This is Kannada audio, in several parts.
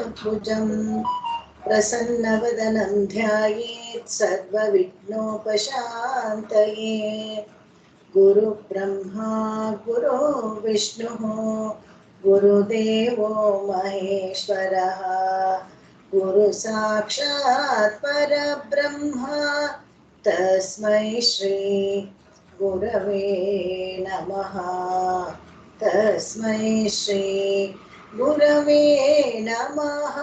चतुर्भुजं प्रसन्नवदनं ध्यायेत् सर्वविघ्नोपशान्तये। गुरुब्रह्मा गुरु विष्णुः गुरुदेवो महेश्वरः गुरुसाक्षात् परब्रह्म तस्मै श्री गुरवे नमः। तस्मै श्री गुरवे नमः।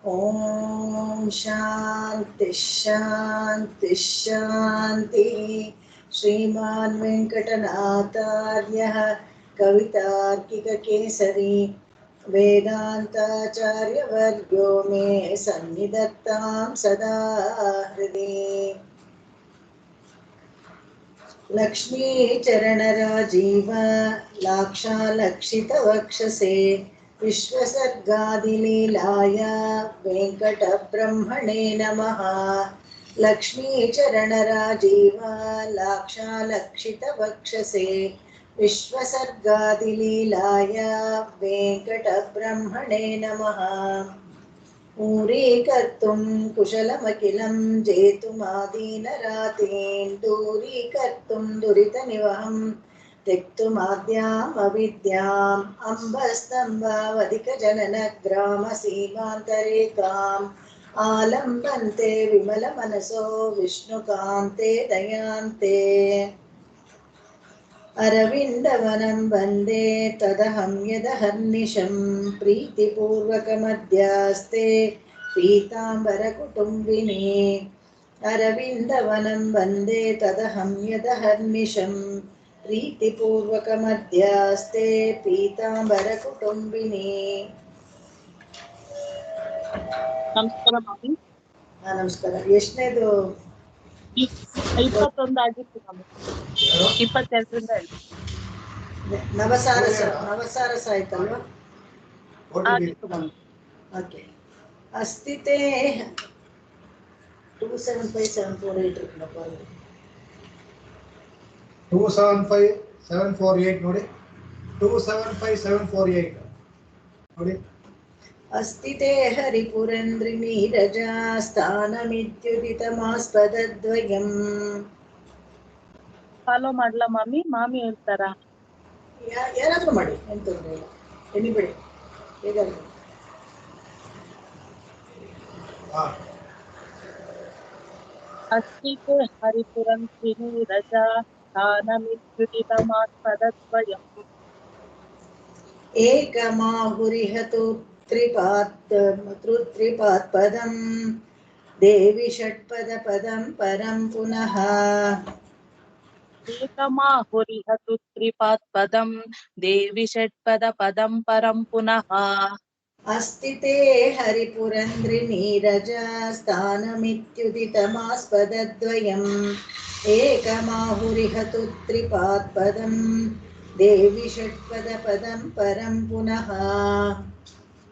ॐ शान्ति शान्ति शान्तिः। श्रीमान् वेङ्कटनाथार्यः कवितार्किककेसरी वेदान्ताचार्यवर्यो मे सन्निधत्तां सदा हृदि। लक्ष्मीचरणराजीव लाक्षालक्षितवक्षसे विश्वसर्गादिलीलाय वेङ्कटब्रह्मणे नमः। लक्ष्मीचरणराजीव लाक्षालक्षितवक्षसे विश्वसर्गादिलीलाय वेङ्कटब्रह्मणे नमः। ऊरीकर्तुं कुशलमखिलं जेतुमादीनरातेन् दूरीकर्तुं दुरितनिवहं त्यक्तुमाद्याम् अविद्याम् अम्बस्तम्भावधिकजननग्रामसीमान्तरेखाम् आलम्बन्ते विमलमनसो विष्णुकान्ते दयान्ते। अरविन्दवनं वन्दे तदहं यदहर्निशं प्रीतिपूर्वकमध्यास्ते पीताम्बरकुटुम्बिनी। अरविन्दवनं वन्दे तदहं यदहर्निशं प्रीतिपूर्वकमध्यास्ते पीताम्बरकुटुम्बिनी। ನಮಸ್ಕಾರ ಮಾಮಿ. ನಮಸ್ಕಾರ. ಎಷ್ಟನೇದು? 21 ಆಗಿತ್ತು ಮಾಮಿ. 22ರಿಂದ ನವಸಾರಸ ಆಯ್ತಲ್ವಾ? ಆಗಿತ್ತು ಮಾಮಿ. ಓಕೆ. ಅಸ್ತಿತೆ 275748 275748 ನೋಡಿ. 275748 ನೋಡಿ. अस्तिते हरिपुरन्द्रिनीरजा स्थानमित्युदितमास्पदद्वयम्. ಫಾಲೋ ಮಾಡ್ಲಾ ಮಾಮಿ? ಮಾಮಿ ಹೇಳ್ತಾರ? ಯಾರಾದ್ರೂ ಮಾಡಿ, ಏನು ತೊಂದರೆ ಇಲ್ಲ. ಎನಿಬಡಿ ಹೇಗಾದ್ರು. अस्तिते हरिपुरन्द्रिनीरजा स्थानमित्युदितमास्पदद्वयम् एकमाहुरिहतु त्रिपात्पदं देवि षट्पदपदं परं पुनः। एकमाहुरिहतु त्रिपात्पदं देवि षट्पदपदं परं पुनः। अस्तिते हरिपुरन्द्रिनीरजा स्थानमित्युदितमास्पदद्वयम् एकमाहुरिहतु त्रिपात्पदं देवि षट्पदपदं परं पुनः।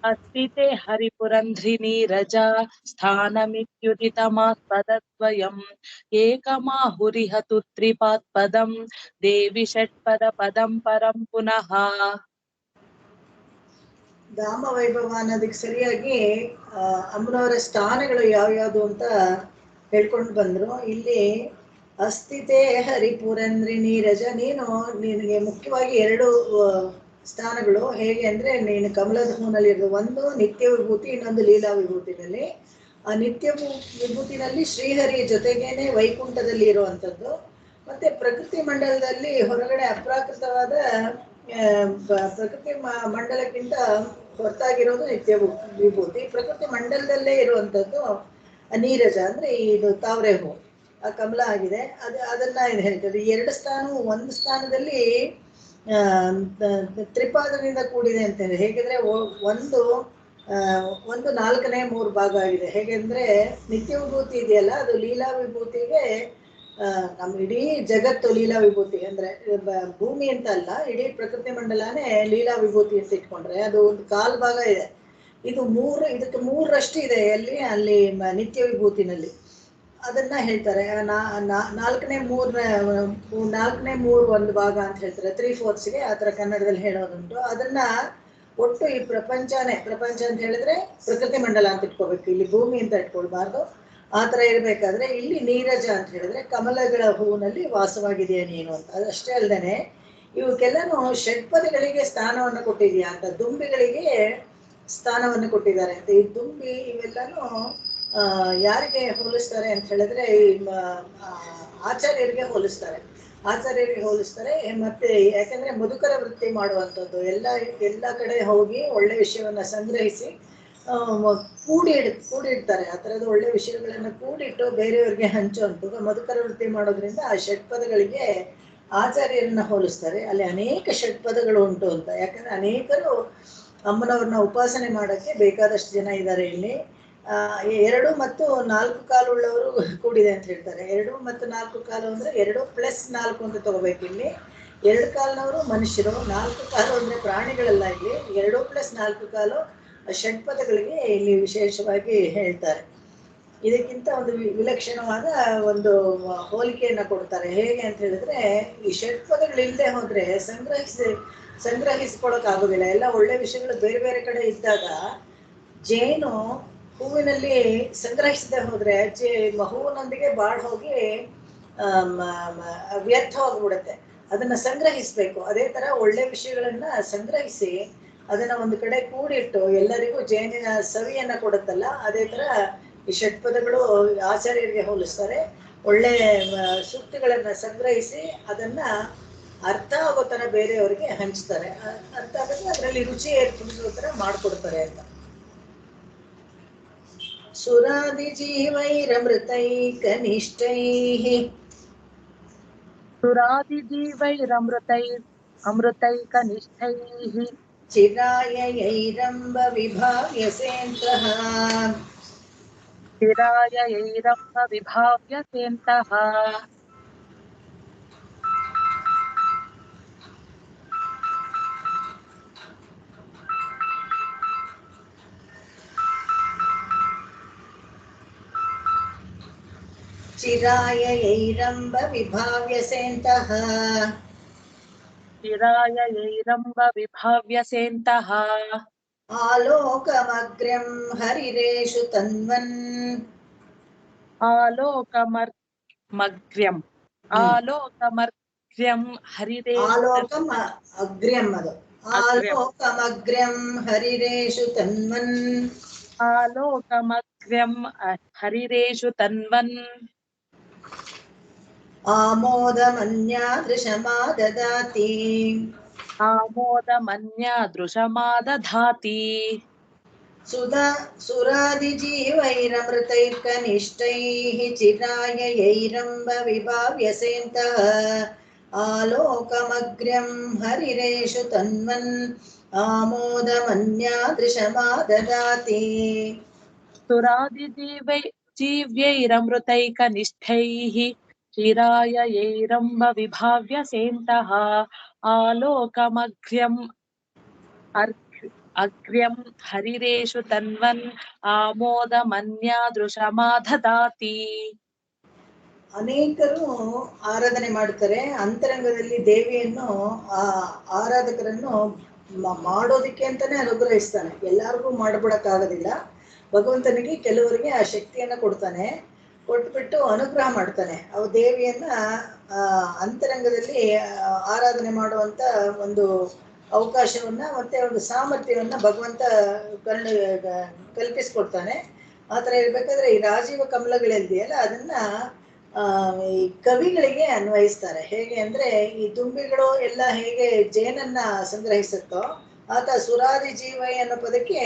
अस्तिते हरिपुरन्ध्रिनीरजा स्थानमित्युदितमास्पदद्वयम् एकमाहुरिहतु त्रिपात्पदं देवि षट्पदपदं परं पुनः। ಧಾಮವೈಭವ ಅನ್ನೋದಕ್ಕೆ ಸರಿಯಾಗಿ ಅಮ್ಮನವರ ಸ್ಥಾನಗಳು ಯಾವ್ಯಾವುದು ಅಂತ ಹೇಳ್ಕೊಂಡು ಬಂದರು. ಇಲ್ಲಿ ಅಸ್ಥಿತೆ ಹರಿಪುರಂದ್ರಿನೀರಜ, ನಿನಗೆ ಮುಖ್ಯವಾಗಿ 2 ಸ್ಥಾನಗಳು. ಹೇಗೆ ಅಂದರೆ, ನೀನು ಕಮಲದ ಹೂನಲ್ಲಿರೋದು, ಒಂದು ನಿತ್ಯ ವಿಭೂತಿ, ಇನ್ನೊಂದು ಲೀಲಾ ವಿಭೂತಿನಲ್ಲಿ. ಆ ನಿತ್ಯ ವಿಭೂತಿನಲ್ಲಿ ಶ್ರೀಹರಿ ಜೊತೆಗೇನೆ ವೈಕುಂಠದಲ್ಲಿ ಇರುವಂಥದ್ದು, ಮತ್ತು ಪ್ರಕೃತಿ ಮಂಡಲದಲ್ಲಿ ಹೊರಗಡೆ ಅಪ್ರಾಕೃತವಾದ ಪ್ರಕೃತಿ ಮಂಡಲಕ್ಕಿಂತ ಹೊರತಾಗಿರೋದು ನಿತ್ಯ ವಿಭೂತಿ. ಪ್ರಕೃತಿ ಮಂಡಲದಲ್ಲೇ ಇರುವಂಥದ್ದು ನೀರಜ, ಅಂದರೆ ಇದು ತಾವರೆ ಹೂ, ಆ ಕಮಲ ಆಗಿದೆ. ಅದನ್ನು ಇದು ಹೇಳ್ತದೆ. 2 ಸ್ಥಾನವು ಒಂದು ಸ್ಥಾನದಲ್ಲಿ ತ್ರಿಪಾದದಿಂದ ಕೂಡಿದೆ ಅಂತಂದರೆ, ಹೇಗೆಂದರೆ ಒಂದು 4ನೇ 3 ಭಾಗ ಆಗಿದೆ. ಹೇಗೆಂದರೆ ನಿತ್ಯ ವಿಭೂತಿ ಇದೆಯಲ್ಲ, ಅದು ಲೀಲಾ ವಿಭೂತಿಗೆ ನಮ್ಮ ಇಡೀ ಜಗತ್ತು ಲೀಲಾ ವಿಭೂತಿ ಅಂದರೆ ಭೂಮಿ ಅಂತ ಅಲ್ಲ, ಇಡೀ ಪ್ರಕೃತಿ ಮಂಡಲನೇ ಲೀಲಾ ವಿಭೂತಿ ಅಂತ ಇಟ್ಕೊಂಡ್ರೆ ಅದು ಒಂದು 1/4 ಭಾಗ ಇದೆ. ಇದು ಇದಕ್ಕೆ 3ರಷ್ಟು ಇದೆ ಅಲ್ಲಿ ನಿತ್ಯ ವಿಭೂತಿನಲ್ಲಿ. ಅದನ್ನ ಹೇಳ್ತಾರೆ 4ನೇ 3 ಒಂದು ಭಾಗ ಅಂತ ಹೇಳ್ತಾರೆ. 3/4 ಆ ಥರ ಕನ್ನಡದಲ್ಲಿ ಹೇಳೋದುಂಟು. ಅದನ್ನ ಒಟ್ಟು ಈ ಪ್ರಪಂಚ ಅಂತ ಹೇಳಿದ್ರೆ ಪ್ರಕೃತಿ ಮಂಡಲ ಅಂತ ಇಟ್ಕೋಬೇಕು, ಇಲ್ಲಿ ಭೂಮಿ ಅಂತ ಇಟ್ಕೊಳ್ಬಾರ್ದು. ಆ ಥರ ಇರಬೇಕಾದ್ರೆ ಇಲ್ಲಿ ನೀರಜ ಅಂತ ಹೇಳಿದ್ರೆ ಕಮಲಗಳ ಹೂವಿನಲ್ಲಿ ವಾಸವಾಗಿದೆಯಾ ನೀನು ಅಂತ. ಅದಷ್ಟೇ ಅಲ್ಲದೆ ಇವಕ್ಕೆಲ್ಲನೂ ಷಡ್ಪದಗಳಿಗೆ ಸ್ಥಾನವನ್ನು ಕೊಟ್ಟಿದೆಯಾ ಅಂತ, ದುಂಬಿಗಳಿಗೆ ಸ್ಥಾನವನ್ನು ಕೊಟ್ಟಿದ್ದಾರೆ ಅಂತ. ಈ ದುಂಬಿ ಇವೆಲ್ಲನೂ ಯಾರಿಗೆ ಹೋಲಿಸ್ತಾರೆ ಅಂತ ಹೇಳಿದ್ರೆ ಆಚಾರ್ಯರಿಗೆ ಹೋಲಿಸ್ತಾರೆ. ಮತ್ತೆ ಯಾಕಂದ್ರೆ ಮಧುಕರ ವೃತ್ತಿ ಮಾಡುವಂಥದ್ದು, ಎಲ್ಲ ಕಡೆ ಹೋಗಿ ಒಳ್ಳೆ ವಿಷಯವನ್ನ ಸಂಗ್ರಹಿಸಿ ಕೂಡಿಡ್ತಾರೆ. ಆ ಥರದ ಒಳ್ಳೆ ವಿಷಯಗಳನ್ನ ಕೂಡಿಟ್ಟು ಬೇರೆಯವ್ರಿಗೆ ಹಂಚುವಂಥದ್ದು ಮಧುಕರ ವೃತ್ತಿ ಮಾಡೋದ್ರಿಂದ ಆ ಷಟ್ಪದಗಳಿಗೆ ಆಚಾರ್ಯರನ್ನ ಹೋಲಿಸ್ತಾರೆ. ಅಲ್ಲಿ ಅನೇಕ ಷಟ್ಪದಗಳು ಉಂಟು ಅಂತ. ಯಾಕಂದ್ರೆ ಅನೇಕರು ಅಮ್ಮನವ್ರನ್ನ ಉಪಾಸನೆ ಮಾಡೋಕ್ಕೆ ಬೇಕಾದಷ್ಟು ಜನ ಇದ್ದಾರೆ ಇಲ್ಲಿ. 2 ಮತ್ತು 4 ಕಾಲುಳ್ಳವರು ಕೂಡಿದೆ ಅಂತ ಹೇಳ್ತಾರೆ. 2 ಮತ್ತು 4 ಕಾಲು ಅಂದ್ರೆ 2+4 ಅಂತ ತಗೋಬೇಕು. ಇಲ್ಲಿ 2 ಕಾಲಿನವರು ಮನುಷ್ಯರು, 4 ಕಾಲು ಅಂದ್ರೆ ಪ್ರಾಣಿಗಳೆಲ್ಲ. ಇಲ್ಲಿ 2+4 ಕಾಲು ಷಟ್ಪದಗಳಿಗೆ ಇಲ್ಲಿ ವಿಶೇಷವಾಗಿ ಹೇಳ್ತಾರೆ. ಇದಕ್ಕಿಂತ ಒಂದು ವಿಲಕ್ಷಣವಾದ ಒಂದು ಹೋಲಿಕೆಯನ್ನ ಕೊಡ್ತಾರೆ. ಹೇಗೆ ಅಂತ ಹೇಳಿದ್ರೆ, ಈ ಷಟ್ಪದಗಳಿಲ್ಲದೆ ಹೋದ್ರೆ ಸಂಗ್ರಹಿಸ್ಕೊಳಕ್ ಆಗೋದಿಲ್ಲ. ಎಲ್ಲ ಒಳ್ಳೆ ವಿಷಯಗಳು ಬೇರೆ ಬೇರೆ ಕಡೆ ಇದ್ದಾಗ ಜೇನು ಹೂವಿನಲ್ಲಿ ಸಂಗ್ರಹಿಸದೆ ಹೋದ್ರೆ ಹೂವಿನೊಂದಿಗೆ ಬಾಳ್ ಹೋಗಿ ವ್ಯರ್ಥ ಹೋಗ್ಬಿಡುತ್ತೆ. ಅದನ್ನ ಸಂಗ್ರಹಿಸ್ಬೇಕು. ಅದೇ ತರ ಒಳ್ಳೆ ವಿಷಯಗಳನ್ನ ಸಂಗ್ರಹಿಸಿ ಅದನ್ನ ಒಂದು ಕಡೆ ಕೂಡಿಟ್ಟು ಎಲ್ಲರಿಗೂ ಜೇನಿನ ಸವಿಯನ್ನ ಕೊಡುತ್ತಲ್ಲ, ಅದೇ ತರ ಈ ಷಟ್ಪದಗಳು ಆಚಾರ್ಯರಿಗೆ ಹೋಲಿಸ್ತಾರೆ. ಒಳ್ಳೆ ಸೂಕ್ತಿಗಳನ್ನ ಸಂಗ್ರಹಿಸಿ ಅದನ್ನ ಅರ್ಥ ಆಗೋ ತರ ಬೇರೆಯವರಿಗೆ ಹಂಚ್ತಾರೆ. ಅರ್ಥ ಆಗುತ್ತೆ, ಅದರಲ್ಲಿ ರುಚಿ ಏರ್ಪಡಿಸೋ ತರ ಮಾಡ್ಕೊಡ್ತಾರೆ ಅಂತ. ಸುರಾದಿಜೀವೈರಮೃತೈಕನಿಷ್ಠೈಃ ಚಿರಾಯೈರಂಬ ವಿಭಾವ್ಯಸೇಂತಃ ಚಿರಾಯೈರಂಬ ವಿಭಾವ್ಯಸೇಂತಃ ಆಲೋಕಮಗ್ರ್ಯಂ ಹರಿರೇಷು ತನ್ವನ್ ಆಲೋಕಮಗ್ರ್ಯಂ ಹರಿರೇಷು ಅಗ್ರ್ಯಂ ಅದು ಆಲೋಕಮಗ್ರ್ಯಂ ಹರಿರೇಷು ತನ್ವನ್ ಹರಿರೇಷು ತನ್ವನ್ ಆಮೋದಮನ್ಯಾದೃಶಮಾದದಾತಿ ಸುರಾದಿಜೀವೈರಮೃತೈರ್ಕನಿಷ್ಠೈಃ ಚಿರಾಯೈರಂಬ ವಿಭಾವ್ಯಸೇಂತಃ ಆಲೋಕಮಗ್ರ್ಯಂ ಹರಿರೇಷು ತನ್ವನ್ ಆಮೋದಮನ್ಯಾದೃಶಮಾದದಾತಿ. ಸುರಾದಿಜೀವೈರಮೃತೈಕನಿಷ್ಠೈಃ ಚಿರಾಯೈರಂಬ ವಿಭಾವ್ಯಸೇಂತಃ ಆಲೋಕಮಗ್ರ್ಯಂ ಹರಿರೇಷು ತನ್ವನ್ ಆಮೋದಮನ್ಯಾದೃಶಮಾದದಾತಿ. ಅನೇಕರು ಆರಾಧನೆ ಮಾಡ್ತಾರೆ. ಅಂತರಂಗದಲ್ಲಿ ದೇವಿಯನ್ನು ಆರಾಧಕರನ್ನು ಮಾಡೋದಕ್ಕೆ ಅಂತಾನೆ ಅನುಗ್ರಹಿಸ್ತಾನೆ. ಎಲ್ಲರಿಗೂ ಮಾಡ್ಬಿಡಕ್ಕಾಗೋದಿಲ್ಲ. ಭಗವಂತನಿಗೆ ಕೆಲವರಿಗೆ ಆ ಶಕ್ತಿಯನ್ನ ಕೊಡ್ತಾನೆ. ಕೊಟ್ಬಿಟ್ಟು ಅನುಗ್ರಹ ಮಾಡ್ತಾನೆ. ಅವು ದೇವಿಯನ್ನ ಅಂತರಂಗದಲ್ಲಿ ಆರಾಧನೆ ಮಾಡುವಂತ ಒಂದು ಅವಕಾಶವನ್ನ ಮತ್ತೆ ಒಂದು ಸಾಮರ್ಥ್ಯವನ್ನ ಭಗವಂತ ಕಲ್ಪಿಸ್ಕೊಡ್ತಾನೆ. ಆ ಥರ ಇರ್ಬೇಕಾದ್ರೆ ಈ ರಾಜೀವ ಕಮಲಗಳಿದೆಯಲ್ಲ, ಅದನ್ನ ಈ ಕವಿಗಳಿಗೆ ಅನ್ವಯಿಸ್ತಾರೆ. ಹೇಗೆ ಅಂದ್ರೆ, ಈ ದುಂಬಿಗಳು ಎಲ್ಲ ಹೇಗೆ ಜೇನನ್ನ ಸಂಗ್ರಹಿಸುತ್ತೋ ಆತ ಸುರಾದಿ ಜೀವೈ ಅನ್ನೋ ಪದಕ್ಕೆ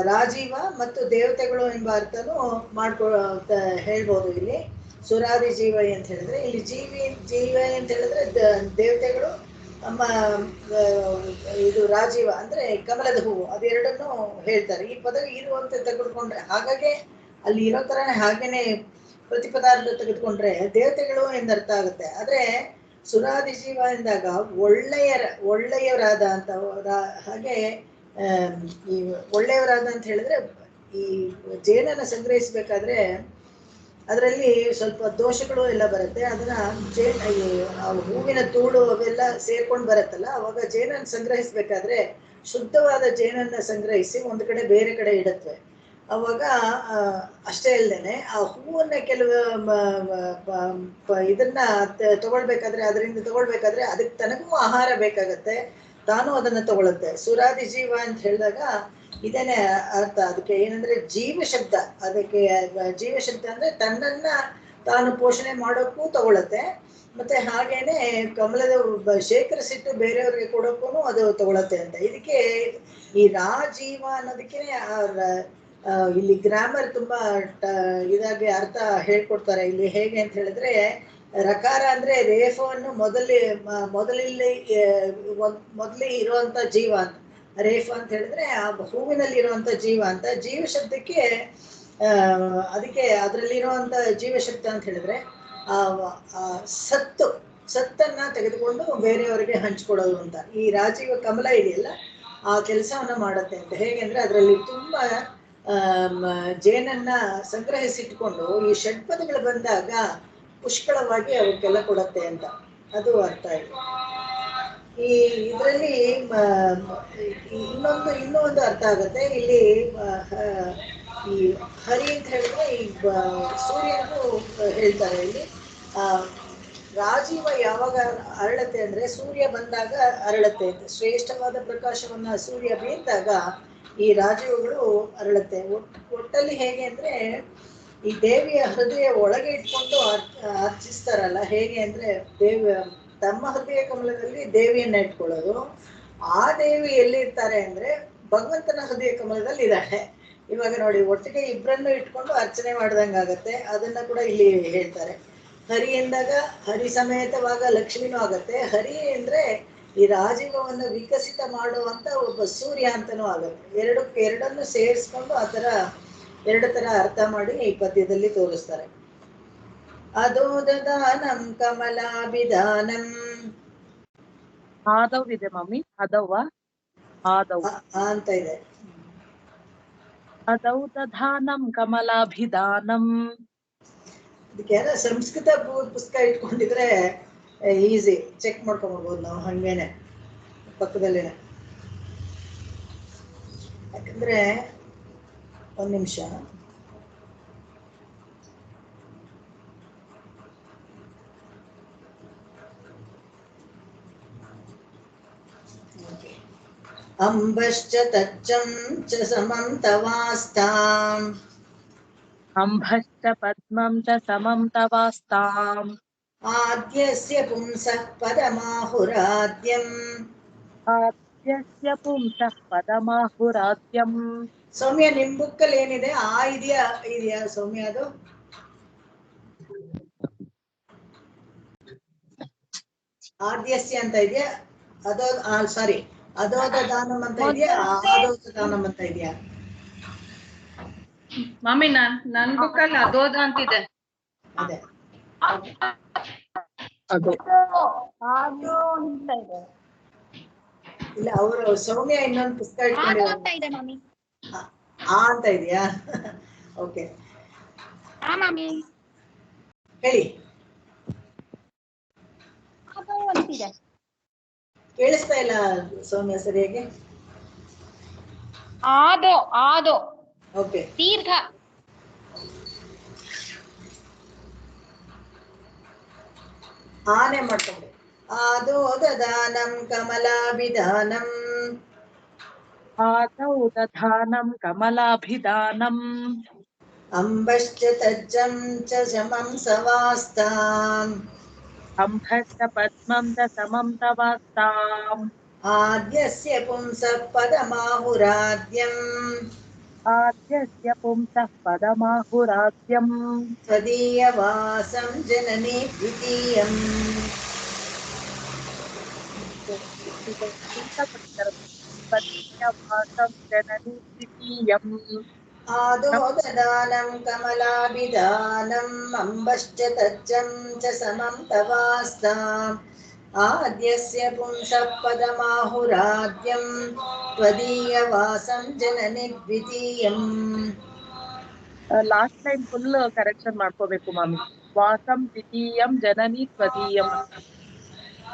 ರಾಜೀವ ಮತ್ತು ದೇವತೆಗಳು ಎಂಬ ಅರ್ಥನೂ ಹೇಳ್ಬೋದು. ಇಲ್ಲಿ ಸುರಾದಿ ಜೀವೈ ಅಂತ ಹೇಳಿದ್ರೆ, ಇಲ್ಲಿ ಜೀವೈ ಅಂತ ಹೇಳಿದ್ರೆ ದೇವತೆಗಳು, ಇದು ರಾಜೀವ ಅಂದ್ರೆ ಕಮಲದ ಹೂವು, ಅದೆರಡನ್ನು ಹೇಳ್ತಾರೆ. ಈ ಪದ ಇರುವಂತೆ ತೆಗೆದುಕೊಂಡ್ರೆ, ಹಾಗಾಗಿ ಅಲ್ಲಿ ಇರೋ ತರನೇ ಹಾಗೇನೆ ಪ್ರತಿಪದಾರ್ಥ ತೆಗೆದುಕೊಂಡ್ರೆ ದೇವತೆಗಳು ಎಂದರ್ಥ ಆಗುತ್ತೆ. ಆದ್ರೆ ಸುರಾದಿ ಜೀವ ಎಂದಾಗ ಒಳ್ಳೆಯವರಾದ ಅಂತ. ಹಾಗೆ ಈ ಒಳ್ಳೆಯವರಾದ ಅಂತ ಹೇಳಿದ್ರೆ, ಈ ಜೇನನ್ನ ಸಂಗ್ರಹಿಸ್ಬೇಕಾದ್ರೆ ಅದರಲ್ಲಿ ಸ್ವಲ್ಪ ದೋಷಗಳು ಎಲ್ಲ ಬರುತ್ತೆ. ಅದನ್ನ ಹೂವಿನ ತೂಳು ಅವೆಲ್ಲ ಸೇರ್ಕೊಂಡು ಬರುತ್ತಲ್ಲ, ಅವಾಗ ಜೇನನ್ನು ಸಂಗ್ರಹಿಸ್ಬೇಕಾದ್ರೆ ಶುದ್ಧವಾದ ಜೇನನ್ನ ಸಂಗ್ರಹಿಸಿ ಒಂದು ಕಡೆ ಬೇರೆ ಕಡೆ ಇಡುತ್ತವೆ. ಅವಾಗ ಅಷ್ಟೇ ಅಲ್ಲದೇನೆ ಆ ಹೂವನ್ನ ಕೆಲವು ಇದನ್ನ ತಗೊಳ್ಬೇಕಾದ್ರೆ ಅದಕ್ಕೆ ತನಗೂ ಆಹಾರ ಬೇಕಾಗತ್ತೆ, ತಾನು ಅದನ್ನ ತಗೊಳುತ್ತೆ. ಸುರಾದಿ ಜೀವ ಅಂತ ಹೇಳಿದಾಗ ಇದೇನೆ ಅರ್ಥ. ಅದಕ್ಕೆ ಏನಂದ್ರೆ ಜೀವ ಶಬ್ದ. ಅದಕ್ಕೆ ಜೀವ ಶಬ್ದ ಅಂದ್ರೆ ತನ್ನನ್ನ ತಾನು ಪೋಷಣೆ ಮಾಡೋಕ್ಕೂ ತಗೊಳತ್ತೆ, ಮತ್ತೆ ಹಾಗೇನೆ ಕಮಲದ ಶೇಖರಿಸಿಟ್ಟು ಬೇರೆಯವ್ರಿಗೆ ಕೊಡೋಕ್ಕೂ ಅದು ತಗೊಳತ್ತೆ ಅಂತ. ಇದಕ್ಕೆ ಈ ರಾಜೀವ ಅನ್ನೋದಕ್ಕೆ ಇಲ್ಲಿ ಗ್ರಾಮರ್ ತುಂಬಾ ಇದಾಗಿ ಅರ್ಥ ಹೇಳ್ಕೊಡ್ತಾರೆ. ಇಲ್ಲಿ ಹೇಗೆ ಅಂತ ಹೇಳಿದ್ರೆ, ರಕಾರ ಅಂದ್ರೆ ರೇಫವನ್ನು ಮೊದಲೇ ಇರುವಂತ ಜೀವ ಅಂತ. ರೇಫ ಅಂತ ಹೇಳಿದ್ರೆ ಆ ಹೂವಿನಲ್ಲಿ ಇರುವಂತ ಜೀವ ಅಂತ. ಜೀವ ಶಬ್ದಕ್ಕೆ ಅದಕ್ಕೆ ಅದರಲ್ಲಿರುವಂತ ಜೀವಶಕ್ತಿ ಅಂತ ಹೇಳಿದ್ರೆ ಸತ್ತನ್ನ ತೆಗೆದುಕೊಂಡು ಬೇರೆಯವರಿಗೆ ಹಂಚ್ಕೊಡೋದು ಅಂತ. ಈ ರಾಜೀವ ಕಮಲ ಇದೆಯಲ್ಲ ಆ ಕೆಲಸವನ್ನ ಮಾಡುತ್ತೆ ಅಂತ. ಹೇಗೆಂದ್ರೆ ಅದರಲ್ಲಿ ತುಂಬಾ ಜೇನನ್ನ ಸಂಗ್ರಹಿಸಿಟ್ಕೊಂಡು ಈ ಷಡ್ಪದಗಳು ಬಂದಾಗ ಪುಷ್ಕಳವಾಗಿ ಅವಕ್ಕೆಲ್ಲ ಕೊಡತ್ತೆ ಅಂತ. ಅದು ಅರ್ಥ ಇದೆ. ಈ ಇದರಲ್ಲಿ ಇನ್ನೂ ಒಂದು ಅರ್ಥ ಆಗುತ್ತೆ ಇಲ್ಲಿ. ಈ ಹರಿ ಅಂತ ಹೇಳಿದ್ರೆ ಈ ಸೂರ್ಯನಿಗೂ ಹೇಳ್ತಾರೆ ಇಲ್ಲಿ. ರಾಜೀವ ಯಾವಾಗ ಅರಳತ್ತೆ ಅಂದ್ರೆ ಸೂರ್ಯ ಬಂದಾಗ ಅರಳತ್ತೆ ಅಂತ. ಶ್ರೇಷ್ಠವಾದ ಪ್ರಕಾಶವನ್ನ ಸೂರ್ಯ ಬೀರಿದಾಗ ಈ ರಾಜೀವಗಳು ಅರಳತ್ತೆ. ಒಟ್ಟಲ್ಲಿ ಹೇಗೆ ಅಂದ್ರೆ ಈ ದೇವಿಯ ಹೃದಯ ಒಳಗೆ ಇಟ್ಕೊಂಡು ಅರ್ಚಿಸ್ತಾರಲ್ಲ. ಹೇಗೆ ಅಂದ್ರೆ ತಮ್ಮ ಹೃದಯ ಕಮಲದಲ್ಲಿ ದೇವಿಯನ್ನ ಇಟ್ಕೊಳ್ಳೋದು. ಆ ದೇವಿ ಎಲ್ಲಿರ್ತಾರೆ ಅಂದ್ರೆ ಭಗವಂತನ ಹೃದಯ ಕಮಲದಲ್ಲಿ ಇದ್ದಾಳೆ. ಇವಾಗ ನೋಡಿ, ಒಟ್ಟಿಗೆ ಇಬ್ಬರನ್ನು ಇಟ್ಕೊಂಡು ಅರ್ಚನೆ ಮಾಡ್ದಂಗಾಗತ್ತೆ. ಅದನ್ನ ಕೂಡ ಇಲ್ಲಿ ಹೇಳ್ತಾರೆ. ಹರಿ ಎಂದಾಗ ಹರಿ ಸಮೇತವಾಗ ಲಕ್ಷ್ಮಿನೂ ಆಗತ್ತೆ. ಹರಿ ಅಂದ್ರೆ ಈ ರಾಜೀವವನ್ನು ವಿಕಸಿತ ಮಾಡುವಂತ ಒಬ್ಬ ಸೂರ್ಯ ಅಂತನೂ ಆಗುತ್ತೆ. ಎರಡನ್ನು ಸೇರಿಸ್ಕೊಂಡು ಆ ತರ ಎರಡು ತರ ಅರ್ಥ ಮಾಡಿ ಈ ಪದ್ಯದಲ್ಲಿ ತೋರಿಸ್ತಾರೆ. ಅದೋದಾನಂ ಕಮಲಾಭಿಧಾನಂ. ಆದವ್ ಇದೆ ಮಮ್ಮಿ, ಅದವ್ವ ಆದವ್ ಅಂತ ಇದೆ. ಅದೌ ದಧಾನಂ ಕಮಲಾಭಿಧಾನಂ. ಅದಕ್ಕೆ ಸಂಸ್ಕೃತ ಪುಸ್ತಕ ಇಟ್ಕೊಂಡಿದ್ರೆ ಈಸಿ ಚೆಕ್ ಮಾಡ್ಕೊಂಡ್ಬಿಡ್ಬೋದು ನಾವು ಹಂಗೇನೆ ಪಕ್ಕದಲ್ಲೇನೆ. ಯಾಕಂದ್ರೆ ಒಂದ್ ನಿಮಿಷ. ಅಂಬಶ್ಚ ತಚ್ಚಂ ಚ ಸಮಂ ತವಾಸ್ತಾಂ. ಅಂಭಶ್ಚ ಪದ್ಮಂ ಚ ಸಮಂ ತವಾಸ್ತಾಂ. ಆದ್ಯಸ್ಯ ಪುಂಸಃ ಪದಮಾಹುರಾದ್ಯಂ. ಆದ್ಯಸ್ಯ ಪುಂಸಃ ಪದಮಾಹುರಾದ್ಯಂ. ಸೌಮ್ಯ, ನಿಮ್ ಬುಕ್ಕಲ್ಲಿ ಏನಿದೆ? ಇದೆಯಾ ಸೌಮ್ಯ? ಅದು ಆದ್ಯಸ್ಯ ಅಂತ ಇದೆಯಾ? ಸಾರಿ, ಅದೋದಾನಂ ಅಂತ ಇದೆಯಾ? ಆದೋದಾನಂ ಅಂತ ಇದೆಯಾ? ಮಮ್ಮಿ ನನ್ ಬುಕ್ಕಲ್ಲಿ ಅದೋದ ಅಂತಿದೆ. ಅದೇ ಇಲ್ಲ, ಅವರು ಸೌಮ್ಯ ಇನ್ನೊಂದು ಪುಸ್ತಕ ಇಟ್ಕೊಂಡಿದ್ದಾರೆ. ಅಂತ ಇದೆಯಾ? ಓಕೆ, ಹೇಳಿ. ಕೇಳಿಸ್ತಾ ಇಲ್ಲ ಸೌಮ್ಯ ಸರಿಯಾಗಿ? ಆದೋ ಓಕೆ, ದೀರ್ಘ. ಆನೆ ಮಾಡ್ಕೊಂಡೆ. ಆದೋದಾನಂ ಕಮಲಾಭಿಧಾನಂ. ಆದೌ ದಧಾನಂ ಕಮಲಾಭಿಧಾನಂ. ಅಂಬಶ್ಚ ತಜ್ಜಂ ಚ ಸಮಂ ಸವಾಸ್ತಾಂ. ಅಂಭಶ್ಚ ಪದ್ಮಂ ಚ ಸಮಂ ತವಾಸ್ತಾಂ. ಆದ್ಯಸ್ಯ ಪುಂಸಃ ಪದಮಾಹುರಾದ್ಯಂ. ಆದ್ಯಸ್ಯ ಪುಂಸಃ ಪದಮಾಹುರಾದ್ಯಂ. ತ್ವದೀಯವಾಸಂ ಜನನಿ ದ್ವಿತೀಯಂ. ತ್ವದೀಯವಾಸಂ ಜನನಿ ದ್ವಿತೀಯಂ. ಆದೋದಾನಂ ಕಮಲಾಭಿಧಾನಂ. ಅಂಬಶ್ಚ ತಜ್ಜಂ ಚ ಸಮಂ ತವಾಸ್ತಾಂ. ಆದ್ಯಸ್ಯ ಪುಂಸಃ ಪದಮಾಹುರಾದ್ಯಂ. ತ್ವದೀಯವಾಸಂ ಜನನಿ ದ್ವಿತೀಯಂ. ಲಾಸ್ಟ್ ಲೈನ್ ಫುಲ್ ಕರೆಕ್ಷನ್ ಮಾಡ್ಕೋಬೇಕು ಮಾಮಿ. ವಾಸಂ ದ್ವಿತೀಯಂ ಜನನಿ ತ್ವದೀಯಂ.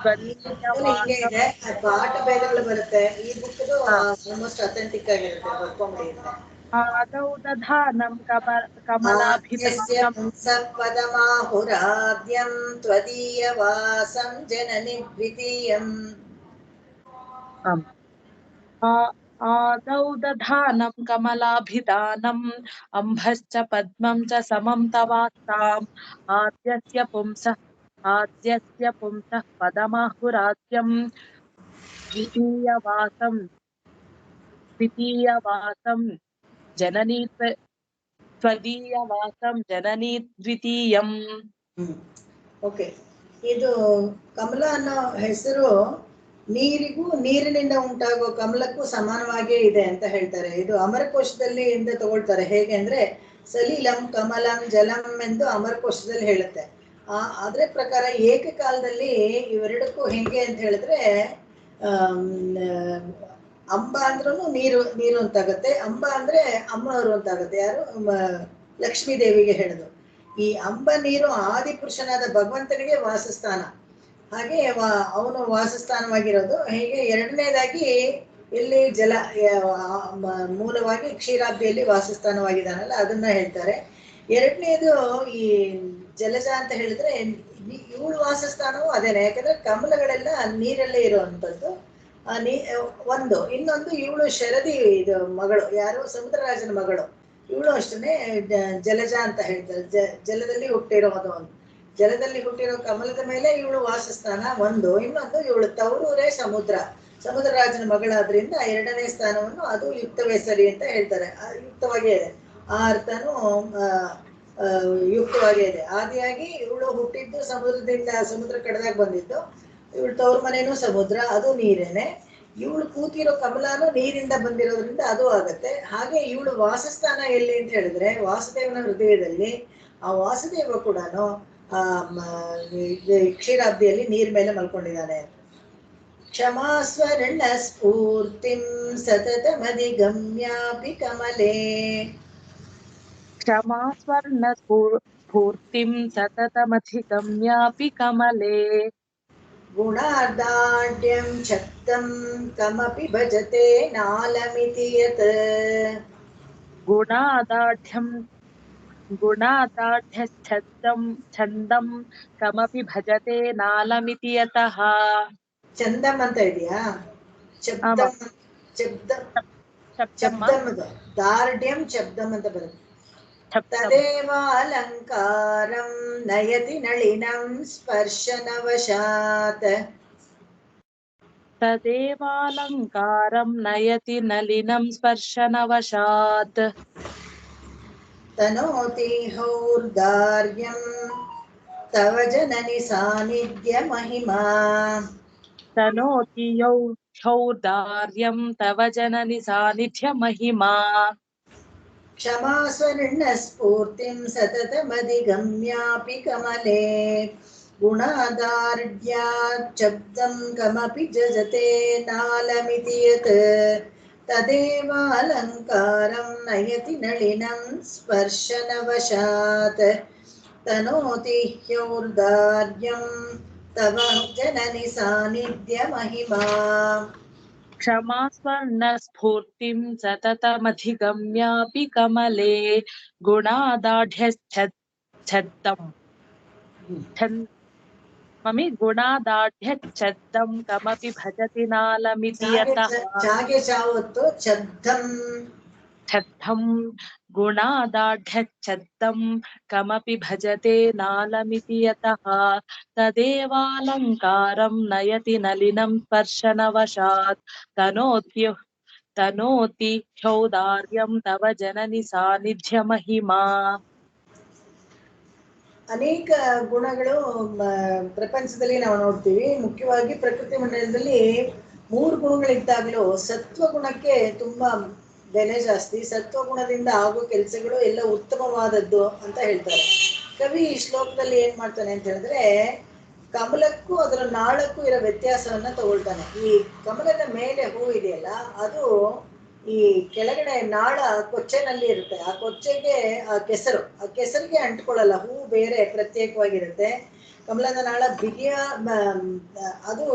ಹಿಂಗೆ ಇದೆ, ಪಾಠ ಭೇದಗಳು ಬರುತ್ತೆ. ಈ ಬುಕ್ ಆಲ್ಮೋಸ್ಟ್ ಅಥೆಂಟಿಕ್ ಆಗಿರುತ್ತೆ, ಬರ್ಕೊಂಬಿಡಿರುತ್ತೆ. ಆದೌ ದಧಾನಂ ಆದ್ಯಸ್ಯ ಕಮಲಾಭಿಧಾನಂ ಪುಂಸಃಪದಮಾಹುರಾದ್ಯಂ ತ್ವದೀಯವಾಸಂ ಜನನಿ ದ್ವಿತೀಯಂ. आदौ दधानं कमलाभिधानम् अम्भश्च पद्मं च समं तवास्ताम् आद्यस्य पुंसः पदमाहुराद्यं द्वितीयवासं जननी त्वदीयवासं जननी द्वितीयम्. ಓಕೆ, ಇದು ಕಮಲ ಅನ್ನೋ ಹೆಸರು ನೀರಿಗೂ ನೀರಿನಿಂದ ಉಂಟಾಗೋ ಕಮಲಕ್ಕೂ ಸಮಾನವಾಗಿಯೇ ಇದೆ ಅಂತ ಹೇಳ್ತಾರೆ. ಇದು ಅಮರಕೋಶದಲ್ಲಿ ಇಂದ ತಗೊಳ್ತಾರೆ. ಹೇಗೆ ಅಂದ್ರೆ ಸಲಿಲಂ ಕಮಲಂ ಜಲಂ ಎಂದು ಅಮರಕೋಶದಲ್ಲಿ ಹೇಳುತ್ತೆ. ಅದ್ರ ಪ್ರಕಾರ ಏಕಕಾಲದಲ್ಲಿ ಇವೆರಡಕ್ಕೂ ಹೆಂಗೆ ಅಂತ ಹೇಳಿದ್ರೆ ಅಂಬ ಅಂದ್ರೂ ನೀರು ಅಂತಾಗತ್ತೆ, ಅಂಬ ಅಂದ್ರೆ ಅಮ್ಮನವರು ಅಂತಾಗತ್ತೆ. ಯಾರು? ಲಕ್ಷ್ಮೀ ದೇವಿಗೆ ಹೇಳುದು. ಈ ಅಂಬ ನೀರು ಆದಿಪುರುಷನಾದ ಭಗವಂತನಿಗೆ ವಾಸಸ್ಥಾನ, ಹಾಗೆ ಅವನು ವಾಸಸ್ಥಾನವಾಗಿರೋದು. ಹೀಗೆ ಎರಡನೇದಾಗಿ ಇಲ್ಲಿ ಜಲ ಮೂಲವಾಗಿ ಕ್ಷೀರಾಬ್ದಿಯಲ್ಲಿ ವಾಸಸ್ಥಾನವಾಗಿದ್ದಾನಲ್ಲ, ಅದನ್ನ ಹೇಳ್ತಾರೆ. ಎರಡನೇದು ಈ ಜಲಜ ಅಂತ ಹೇಳಿದ್ರೆ ಇವಳು ವಾಸಸ್ಥಾನವೂ ಅದೇನೆ, ಯಾಕಂದ್ರೆ ಕಮಲಗಳೆಲ್ಲ ನೀರಲ್ಲೇ ಇರುವಂಥದ್ದು. ಒಂದು ಇನ್ನೊಂದು ಇವಳು ಶರದಿ ಇದು ಮಗಳು, ಯಾರು? ಸಮುದ್ರರಾಜನ ಮಗಳು. ಇವಳು ಅಷ್ಟೇ ಜಲಜ ಅಂತ ಹೇಳ್ತಾರೆ. ಜಲದಲ್ಲಿ ಹುಟ್ಟಿರೋದು. ಜಲದಲ್ಲಿ ಹುಟ್ಟಿರೋ ಕಮಲದ ಮೇಲೆ ಇವಳು ವಾಸಸ್ಥಾನ ಒಂದು. ಇನ್ನೊಂದು ಇವಳು ತವರೂರೇ ಸಮುದ್ರರಾಜನ ಮಗಳಾದ್ರಿಂದ ಎರಡನೇ ಸ್ಥಾನವನ್ನು ಅದು ಯುಕ್ತವೇ ಸರಿ ಅಂತ ಹೇಳ್ತಾರೆ. ಯುಕ್ತವಾಗೇ ಇದೆ, ಆ ಅರ್ಥನೂ ಯುಕ್ತವಾಗೇ ಇದೆ. ಆದಿಯಾಗಿ ಇವಳು ಹುಟ್ಟಿದ್ದು ಸಮುದ್ರ ಕಡೆದಾಗ ಬಂದಿದ್ದು. ಇವಳು ತವ್ರ ಮನೇನೂ ಸಮುದ್ರ, ಅದು ನೀರೇನೆ. ಇವಳು ಕೂತಿರೋ ಕಮಲಾನು ನೀರಿಂದ ಬಂದಿರೋದ್ರಿಂದ ಅದು ಆಗತ್ತೆ. ಹಾಗೆ ಇವಳು ವಾಸಸ್ಥಾನ ಎಲ್ಲಿ ಅಂತ ಹೇಳಿದ್ರೆ ವಾಸುದೇವನ ಹೃದಯದಲ್ಲಿ. ಆ ವಾಸುದೇವ ಕೂಡ ಕ್ಷೀರಾಬ್ದಿಯಲ್ಲಿ ನೀರ್ ಮೇಲೆ ಮಲ್ಕೊಂಡಿದ್ದಾನೆ. ಕ್ಷಮಾಸ್ವರ್ಣ ಸ್ಫೂರ್ತಿಂ ಸತತಮಧಿಗಮ್ಯಾಪಿ ಕಮಲೇ. क्षमास्वर्ण स्फूर्तिं सततमधिगम्यापि कमले. गुणार्दाढ्यं शब्दं कमपि भजते नालमिति यत्. गुणादाढ्यश्छन्दं कमपि भजते नालमिति यतः. ಚಂದಂ ಅಂತ ಇದೆಯಾ? ಶಬ್ದಂ ದಾರ್ಢ್ಯಂ ಶಬ್ದಂ ಅಂತ ಬರುತ್ತೆ. ತದೇವ ಅಲಂಕಾರಂ ನಯತಿ ನಳಿನಂ ಸ್ಪರ್ಶನವಶಾತ್. तदेवालङ्कारं नयति नलिनं स्पर्शनवशात्. तनोति हौर्दार्यं तव जननि सानिध्य महिमा. तनोति हौर्दार्यं तव जननि सानिध्य महिमा. क्षमा स्वर्ण स्फूर्तिं सततमधिगम्यापि कमले. गुणादार्ढ्याच्छब्दं कमपि जजते नालमिति यत्. तदेव अलङ्कारं नयति नलिनं स्पर्शनवशात्. तनोति ह्यौर्दार्यं तव जननि सानिध्य महिमा. क्षमास्वर्णस्फूर्तिं सततमधिगम्यापि कमले. गुणादाढ्यच्छब्दं ममि गुणादाढ्यच्छब्दं कमपि भजति नालमिति यतः. छब्दं गुणादाढ्यच्छब्दं कमपि भजते नालमिति यतः. तदेवालङ्कारं नयति नलिनं स्पर्शनवशात्. तनोति ह्यौदार्यं तव जननि सानिध्य महिमा. ಅನೇಕ ಗುಣಗಳು ಪ್ರಪಂಚದಲ್ಲಿ ನಾವು ನೋಡ್ತೀವಿ. ಮುಖ್ಯವಾಗಿ ಪ್ರಕೃತಿ ಮಂಡಲದಲ್ಲಿ 3 ಗುಣಗಳಿದ್ದಾಗಲೂ ಸತ್ವ ಗುಣಕ್ಕೆ ತುಂಬಾ ಬೆಲೆ ಜಾಸ್ತಿ. ಸತ್ವ ಗುಣದಿಂದ ಆಗೋ ಕೆಲಸಗಳು ಎಲ್ಲ ಉತ್ತಮವಾದದ್ದು ಅಂತ ಹೇಳ್ತಾರೆ. ಕವಿ ಈ ಶ್ಲೋಕದಲ್ಲಿ ಏನ್ ಮಾಡ್ತಾನೆ ಅಂತ ಹೇಳಿದ್ರೆ ಕಮಲಕ್ಕೂ ಅದರ ನಾಳಕ್ಕೂ ಇರೋ ವ್ಯತ್ಯಾಸವನ್ನ ತಗೊಳ್ತಾನೆ. ಈ ಕಮಲದ ಮೇಲೆ ಹೂ ಇದೆಯಲ್ಲ, ಅದು ಈ ಕೆಳಗಡೆ ನಾಳ ಕೊಚ್ಚೆನಲ್ಲಿ ಇರುತ್ತೆ. ಆ ಕೊಚ್ಚೆಗೆ ಆ ಕೆಸರಿಗೆ ಅಂಟ್ಕೊಳ್ಳಲ್ಲ, ಹೂ ಬೇರೆ ಪ್ರತ್ಯೇಕವಾಗಿರುತ್ತೆ. ಕಮಲದ ನಾಳ ಬಿಗಿಯ ಅದು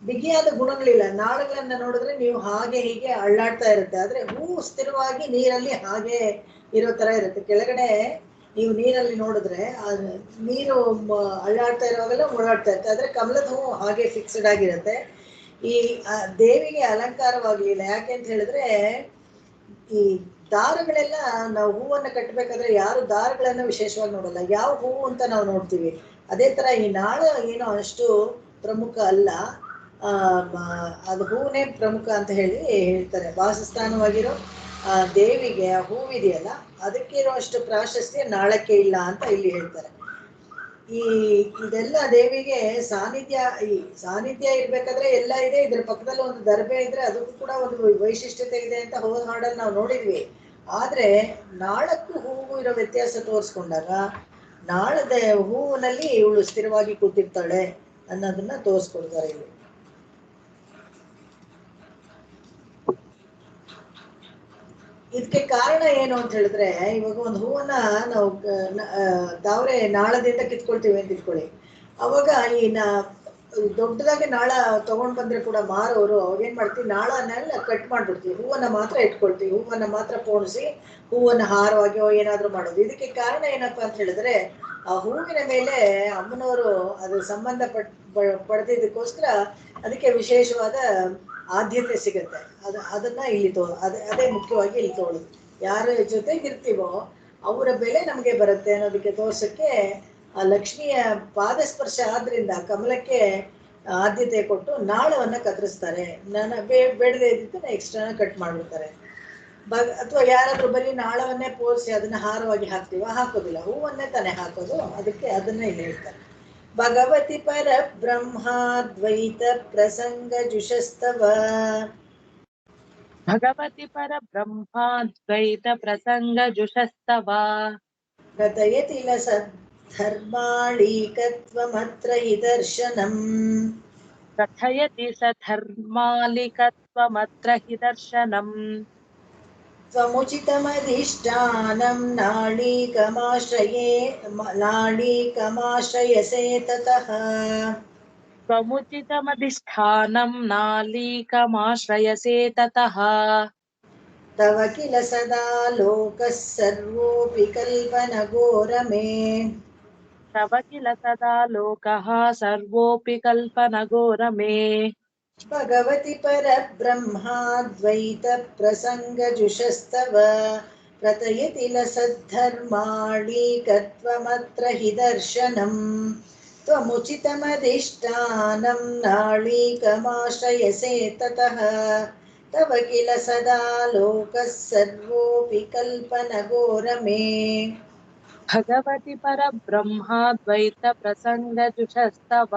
ಬಿಗಿಯಾದ ಗುಣಗಳಿಲ್ಲ. ನಾಳಗಳನ್ನ ನೋಡಿದ್ರೆ ನೀವು ಹಾಗೆ ಹೀಗೆ ಅಳ್ಳಾಡ್ತಾ ಇರುತ್ತೆ, ಆದ್ರೆ ಹೂವು ಸ್ಥಿರವಾಗಿ ನೀರಲ್ಲಿ ಹಾಗೆ ಇರೋ ತರ ಇರುತ್ತೆ. ಕೆಳಗಡೆ ನೀವು ನೀರಲ್ಲಿ ನೋಡಿದ್ರೆ ನೀರು ಅಳ್ಳಾಡ್ತಾ ಇರುವಾಗೆಲ್ಲ ಓಡಾಡ್ತಾ ಇರುತ್ತೆ, ಆದ್ರೆ ಕಮಲದ ಹೂವು ಹಾಗೆ ಫಿಕ್ಸ್ಡ್ ಆಗಿರುತ್ತೆ. ಈ ದೇವಿಗೆ ಅಲಂಕಾರವಾಗ್ಲಿಲ್ಲ. ಯಾಕೆ ಅಂತ ಹೇಳಿದ್ರೆ ಈ ದಾರಗಳೆಲ್ಲ ನಾವು ಹೂವನ್ನ ಕಟ್ಟಬೇಕಾದ್ರೆ ಯಾರು ದಾರಗಳನ್ನ ವಿಶೇಷವಾಗಿ ನೋಡಲ್ಲ, ಯಾವ ಹೂವು ಅಂತ ನಾವು ನೋಡ್ತೀವಿ. ಅದೇ ತರ ಈ ನಾಳ ಏನೋ ಅಷ್ಟು ಪ್ರಮುಖ ಅಲ್ಲ, ಅದು ಹೂವೇ ಪ್ರಮುಖ ಅಂತ ಹೇಳಿ ಹೇಳ್ತಾರೆ. ವಾಸಸ್ಥಾನವಾಗಿರೋ ದೇವಿಗೆ ಆ ಹೂವಿದೆಯಲ್ಲ, ಅದಕ್ಕೆ ಇರೋ ಅಷ್ಟು ಪ್ರಾಶಸ್ತ್ಯ ನಾಳಕ್ಕೆ ಇಲ್ಲ ಅಂತ ಇಲ್ಲಿ ಹೇಳ್ತಾರೆ. ಇದೆಲ್ಲ ದೇವಿಗೆ ಸಾನ್ನಿಧ್ಯ ಇರ್ಬೇಕಾದ್ರೆ ಎಲ್ಲ ಇದೆ. ಇದ್ರ ಪಕ್ಕದಲ್ಲಿ ಒಂದು ದರ್ಬೆ ಇದ್ರೆ ಅದಕ್ಕೂ ಕೂಡ ಒಂದು ವೈಶಿಷ್ಟ್ಯತೆ ಇದೆ ಅಂತ ಹೋದ ಹಾಡಲ್ಲಿ ನಾವು ನೋಡಿದ್ವಿ. ಆದ್ರೆ ನಾಳಕ್ಕೂ ಹೂವು ಇರೋ ವ್ಯತ್ಯಾಸ ತೋರಿಸ್ಕೊಂಡಾಗ ನಾಳದ ಹೂವಿನಲ್ಲಿ ಇವಳು ಸ್ಥಿರವಾಗಿ ಕೂತಿರ್ತಾಳೆ ಅನ್ನೋದನ್ನ ತೋರಿಸ್ಕೊಡ್ತಾರೆ ಇಲ್ಲಿ. ಇದಕ್ಕೆ ಕಾರಣ ಏನು ಅಂತ ಹೇಳಿದ್ರೆ, ಇವಾಗ ಒಂದು ಹೂವನ್ನ ನಾವು ದಾವರೆ ನಾಳದಿಂದ ಕಿತ್ಕೊಳ್ತೀವಿ ಅಂತ ಇಟ್ಕೊಳ್ಳಿ. ಅವಾಗ ದೊಡ್ಡದಾಗಿ ನಾಳ ತಗೊಂಡ್ ಬಂದ್ರೆ ಕೂಡ ಮಾರೋರು ಅವಾಗೇನ್ ಮಾಡ್ತೀವಿ, ನಾಳನ್ನೆಲ್ಲ ಕಟ್ ಮಾಡ್ಬಿಡ್ತೀವಿ, ಹೂವನ್ನ ಮಾತ್ರ ಇಟ್ಕೊಳ್ತೀವಿ, ಹೂವನ್ನ ಮಾತ್ರ ಪೋಣಿಸಿ ಹೂವನ್ನ ಹಾರವಾಗಿ ಏನಾದ್ರು ಮಾಡೋದು. ಇದಕ್ಕೆ ಕಾರಣ ಏನಪ್ಪಾ ಅಂತ ಹೇಳಿದ್ರೆ, ಆ ಹೂವಿನ ಮೇಲೆ ಅಮ್ಮನವರು ಅದು ಸಂಬಂಧ ಪಡೆದಿದ್ದಕ್ಕೋಸ್ಕರ ಅದಕ್ಕೆ ವಿಶೇಷವಾದ ಆದ್ಯತೆ ಸಿಗುತ್ತೆ. ಅದನ್ನ ಇಲ್ಲಿ ಅದೇ ಮುಖ್ಯವಾಗಿ ಇಲ್ಲಿ ತೋಳುದು. ಯಾರ ಜೊತೆಗಿರ್ತೀವೋ ಅವರ ಬೆಲೆ ನಮಗೆ ಬರುತ್ತೆ ಅನ್ನೋದಕ್ಕೆ ತೋರ್ಸಕ್ಕೆ ಆ ಲಕ್ಷ್ಮಿಯ ಪಾದಸ್ಪರ್ಶ ಆದ್ರಿಂದ ಕಮಲಕ್ಕೆ ಆದ್ಯತೆ ಕೊಟ್ಟು ನಾಳವನ್ನ ಕತ್ತರಿಸ್ತಾರೆ. ಬೇಡದೆ ಇದ್ದಿದ್ದನ್ನ ಎಕ್ಸ್ಟ್ರಾನ ಕಟ್ ಮಾಡ್ಬಿಡ್ತಾರೆ. ಅಥವಾ ಯಾರಾದ್ರೂ ಬರೀ ನಾಳವನ್ನೇ ಪೋಲ್ಸಿ ಅದನ್ನ ಹಾರವಾಗಿ ಹಾಕೋದಿಲ್ಲ, ಹೂವನ್ನೇ ತಾನೇ ಹಾಕೋದು. ಅದಕ್ಕೆ ಅದನ್ನ ಇಲ್ಲಿ ಹೇಳ್ತಾರೆ. ಭಗವತಿ ಪರ ಬ್ರಹ್ಮಾದ್ವೈತ ಪ್ರಸಂಗ ಜುಷಸ್ತವ. ಭಗವತಿ ಪರ ಬ್ರಹ್ಮಾದ್ವೈತ ಪ್ರಸಂಗ ಜುಷಸ್ತವ. ಕಥಯತಿ ಸದ್ಧರ್ಮಾಳೀಕತ್ವಮತ್ರ ಹಿ ದರ್ಶನಂ. ಕಥಯತಿ ಸಧರ್ಮಾಲಿಕತ್ವಮತ್ರ ಹಿ ದರ್ಶನಂ. ತ್ವಮುಚಿತಮಧಿಷ್ಠಾನಂ ನಾಳೀಕಮಾಶ್ರಯಸೇ ತತಃ. ತ್ವಮುಚಿತಮಧಿಷ್ಠಾನಂ ನಾಳೀಕಮಾಶ್ರಯಸೇ ತತಃ. ತವ ಕಿಲ ಸದಾ ಲೋಕಃ ಸರ್ವೋಪಿ ಕಲ್ಪನಘೋರಮೇ. ತವ ಕಿಲ ಸದಾ ಲೋಕಃ ಸರ್ವೋಪಿ ಕಲ್ಪನಘೋರಮೇ. ಭಗವತಿ ಪರಬ್ರಹ್ಮಾದ್ವೈತ ಪ್ರಸಂಗ ಜುಷಸ್ತವ. ಪ್ರತಯತಿ ಸದ್ಧರ್ಮಾಳೀಕತ್ವಮತ್ರ ಹಿ ದರ್ಶನಂ. ತ್ವಮುಚಿತಮಧಿಷ್ಠಾನಂ ನಾಳೀಕಮಾಶ್ರಯಸೇ ತತಃ. ತವ ಕಿಲ ಸದಾ ಲೋಕಃ ಸರ್ವೋಪಿ ಕಲ್ಪನಘೋರಮೇ. ಭಗವತಿ ಪರಬ್ರಹ್ಮಾದ್ವೈತ ಪ್ರಸಂಗ ಜುಷಸ್ತವ.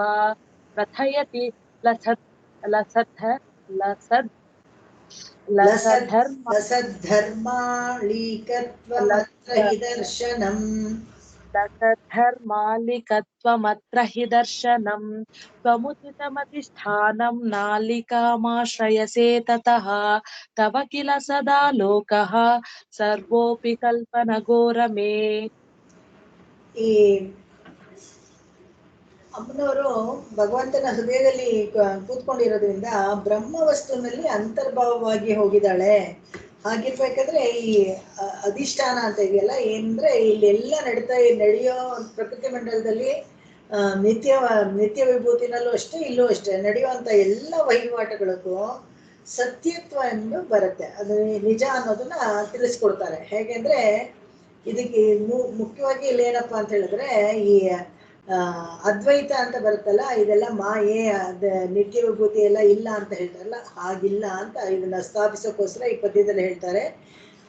ಪ್ರಥಯತಿ ಲಸದ್ಧರ್ಮಾಳೀಕತ್ವಮತ್ರ ಹಿ ದರ್ಶನಂ. ಲಸದ್ಧರ್ಮಾಲಿಕತ್ವಮತ್ರ ಹಿ ದರ್ಶನಂ. ತ್ವಮುಚಿತಮಧಿಷ್ಠಾನಂ ನಾಲಿಕಾಮಾಶ್ರಯಸೇ ತತಃ. ತವ ಕಿಲ ಸದಾ ಲೋಕಃ ಸರ್ವೋಪಿ ಕಲ್ಪನಘೋರಮೇ. ಈ ಅಮ್ಮನವರು ಭಗವಂತನ ಹೃದಯದಲ್ಲಿ ಕೂತ್ಕೊಂಡಿರೋದ್ರಿಂದ ಬ್ರಹ್ಮ ವಸ್ತುವಿನಲ್ಲಿ ಅಂತರ್ಭಾವವಾಗಿ ಹೋಗಿದ್ದಾಳೆ. ಹಾಗಿರ್ಬೇಕಾದ್ರೆ ಈ ಅಧಿಷ್ಠಾನ ಅಂತ ಇದೆಯಲ್ಲ, ಏನಂದ್ರೆ ಇಲ್ಲೆಲ್ಲ ನಡೆಯೋ ಪ್ರಕೃತಿ ಮಂಡಲದಲ್ಲಿ ನಿತ್ಯ ವಿಭೂತಿನಲ್ಲೂ ಅಷ್ಟೇ, ಇಲ್ಲೂ ಅಷ್ಟೇ ನಡೆಯುವಂತ ಎಲ್ಲ ವಹಿವಾಟುಗಳಿಗೂ ಸತ್ಯತ್ವ ಎಂದು ಬರುತ್ತೆ. ಅದು ನಿಜ ಅನ್ನೋದನ್ನ ತಿಳಿಸ್ಕೊಡ್ತಾರೆ. ಹೇಗೆಂದ್ರೆ ಇದಕ್ಕೆ ಮುಖ್ಯವಾಗಿ ಇಲ್ಲಿ ಏನಪ್ಪಾ ಅಂತ ಹೇಳಿದ್ರೆ, ಈ ಅದ್ವೈತ ಅಂತ ಬರುತ್ತಲ್ಲ, ಇದೆಲ್ಲ ಮಾಯೆ, ನಿತ್ಯ ವಿಭೂತಿ ಎಲ್ಲ ಇಲ್ಲ ಅಂತ ಹೇಳ್ತಾರಲ್ಲ, ಹಾಗಿಲ್ಲ ಅಂತ ಇದನ್ನ ಸ್ಥಾಪಿಸೋಕ್ಕೋಸ್ಕರ ಈ ಪದ್ಯದಲ್ಲಿ ಹೇಳ್ತಾರೆ.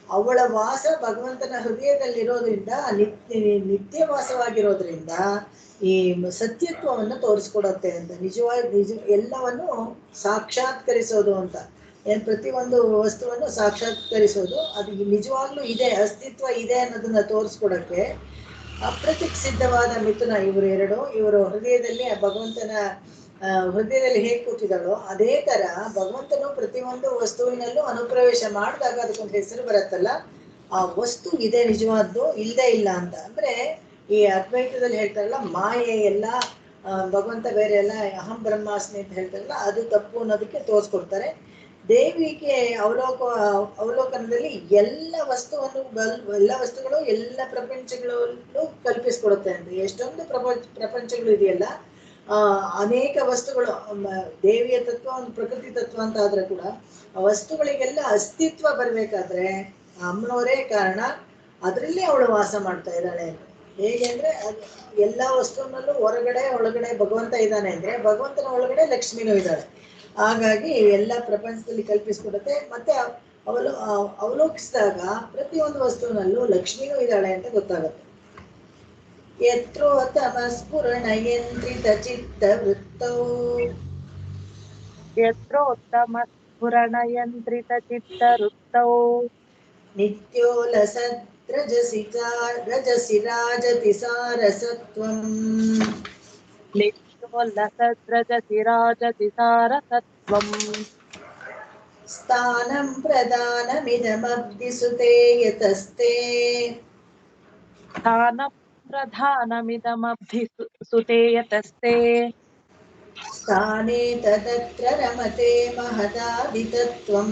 ಅವಳ ವಾಸ ಭಗವಂತನ ಹೃದಯದಲ್ಲಿರೋದ್ರಿಂದ, ನಿತ್ಯ ವಾಸವಾಗಿರೋದ್ರಿಂದ ಈ ಸತ್ಯತ್ವವನ್ನು ತೋರಿಸ್ಕೊಡುತ್ತೆ ಅಂತ. ನಿಜವಾಗಿ ಎಲ್ಲವನ್ನು ಸಾಕ್ಷಾತ್ಕರಿಸೋದು ಅಂತ. ಪ್ರತಿಯೊಂದು ವಸ್ತುವನ್ನು ಸಾಕ್ಷಾತ್ಕರಿಸೋದು, ಅದು ನಿಜವಾಗ್ಲೂ ಇದೆ, ಅಸ್ತಿತ್ವ ಇದೆ ಅನ್ನೋದನ್ನ ತೋರಿಸ್ಕೊಡಕ್ಕೆ ಅಪ್ರತಿಕ್ ಸಿದ್ಧವಾದ ಮಿಥುನ ಇವರು ಹೃದಯದಲ್ಲಿ ಭಗವಂತನ ಹೃದಯದಲ್ಲಿ ಹೇಗೆ ಕೂತಿದ್ದಾಳೋ ಅದೇ ತರ ಭಗವಂತನು ಪ್ರತಿಯೊಂದು ವಸ್ತುವಿನಲ್ಲೂ ಅನುಪ್ರವೇಶ ಮಾಡಿದಾಗ ಅದಕ್ಕೊಂದು ಹೆಸರು ಬರುತ್ತಲ್ಲ, ಆ ವಸ್ತು ಇದೆ ನಿಜವಾದ್ದು, ಇಲ್ಲದೆ ಇಲ್ಲ ಅಂತ. ಅಂದ್ರೆ ಈ ಅದ್ವೈತದಲ್ಲಿ ಹೇಳ್ತಾರಲ್ಲ ಮಾಯೆ ಎಲ್ಲ ಭಗವಂತ ಬೇರೆ ಎಲ್ಲ ಅಹಂ ಬ್ರಹ್ಮಾಸ್ಮಿ ಅಂತ ಹೇಳ್ತಾರಲ್ಲ ಅದು ತಪ್ಪು ಅನ್ನೋದಕ್ಕೆ ತೋರಿಸ್ಕೊಡ್ತಾರೆ. ದೇವಿಗೆ ಅವಲೋಕನದಲ್ಲಿ ಎಲ್ಲ ವಸ್ತುವನ್ನು ಎಲ್ಲ ವಸ್ತುಗಳು ಎಲ್ಲ ಪ್ರಪಂಚಗಳಲ್ಲೂ ಕಲ್ಪಿಸ್ಕೊಡುತ್ತೆ ಅಂತ. ಎಷ್ಟೊಂದು ಪ್ರಪಂಚಗಳು ಇದೆಯಲ್ಲ, ಅನೇಕ ವಸ್ತುಗಳು, ದೇವಿಯ ತತ್ವ ಒಂದು ಪ್ರಕೃತಿ ತತ್ವ ಅಂತ ಆದ್ರೆ ಕೂಡ ಆ ವಸ್ತುಗಳಿಗೆಲ್ಲ ಅಸ್ತಿತ್ವ ಬರ್ಬೇಕಾದ್ರೆ ಅಮ್ಮನವರೇ ಕಾರಣ. ಅದರಲ್ಲಿ ಅವಳು ವಾಸ ಮಾಡ್ತಾ ಇದ್ದಾಳೆ ಅಂತ. ಹೇಗೆ ಅಂದ್ರೆ ಎಲ್ಲ ವಸ್ತುವಿನಲ್ಲೂ ಹೊರಗಡೆ ಒಳಗಡೆ ಭಗವಂತ ಇದ್ದಾನೆ ಅಂದ್ರೆ ಭಗವಂತನ ಒಳಗಡೆ ಲಕ್ಷ್ಮಿನೂ ಇದ್ದಾಳೆ. ಹಾಗಾಗಿ ಎಲ್ಲ ಪ್ರಪಂಚದಲ್ಲಿ ಕಲ್ಪಿಸ್ಕೊಡುತ್ತೆ. ಮತ್ತೆ ಅವಲೋಕಿಸಿದಾಗ ಪ್ರತಿಯೊಂದು ವಸ್ತುವಿನಲ್ಲೂ ಲಕ್ಷ್ಮಿನೂ ಇದ್ದಾಳೆ ಅಂತ ಗೊತ್ತಾಗುತ್ತೆ. ಯತ್ರೋತ್ತಮಸ್ಫುರಣಯಂತ್ರಿತ ಚಿತ್ತ ವೃತ್ತೌ ಯತ್ರೋತ್ತಮಸ್ಫುರಣಯಂತ್ರಿತ ಚಿತ್ತವೃತ್ತೌ ನಿತ್ಯೋಲಸದ್ರಜಸಿ ರಾಜತಿ ಸಾರಸತ್ವಂ ನಿತ್ಯೋಲ್ಲಸದ್ರಜಸಿ ರಾಜತಿ ಸಾರಸತ್ವಂ ಸ್ಥಾನಂ ಪ್ರದಾನಮಿದಮಬ್ಧಿಸುತೆ ಯತಸ್ತೆ ಸ್ಥಾನಂ ಪ್ರಧಾನಮಿದಮಬ್ಧಿಸುತೆ ಯತಸ್ತೆ ಸ್ಥಾನೇ ತದತ್ರ ರಮತೆ ಮಹದಾದಿತತ್ವಂ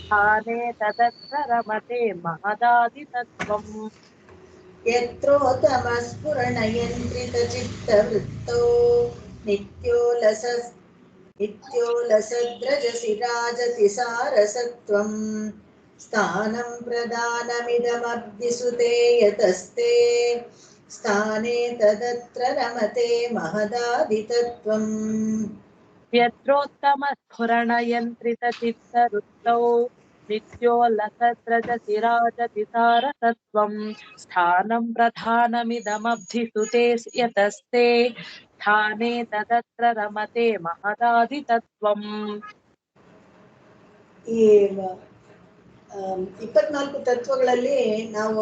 ಸ್ಥಾನೇ ತದತ್ರ ರಮತೆ ಮಹದಾದಿತತ್ವಂ ಯತ್ರೋತ್ತಮಸ್ಫುರಣಯಂತ್ರಿತ ಚಿತ್ತವೃತ್ತೌ ನಿತ್ಯೋಲಸದ್ರಜಸಿ ರಾಜತಿ ಸಾರಸತ್ವಂ ಸ್ಥಾನಂ ಪ್ರದಾನಮಿದಮಬ್ಧಿಸುತೆ ಯತಸ್ತೆ ಸ್ಥಾನೇ ತದತ್ರ ರಮತೆ ಮಹದಾದಿತತ್ವಂ ಯತ್ರೋತ್ತಮಸ್ಫುರಣಯಂತ್ರಿತ ಚಿತ್ತವೃತ್ತೌ ನಿತ್ಯೋಲ್ಲಸದ್ರಜಸಿ ರಾಜತಿ ಸಾರಸತ್ವಂ ಸ್ಥಾನಂ ಪ್ರಧಾನಮಿದಮಬ್ಧಿಸುತೆ ಯತಸ್ತೆ ಸ್ಥಾನೇ ತದತ್ರ ರಮತೆ ಮಹದಾದಿತತ್ವಂ. ಈ 24 ತತ್ವಗಳಲ್ಲಿ ನಾವು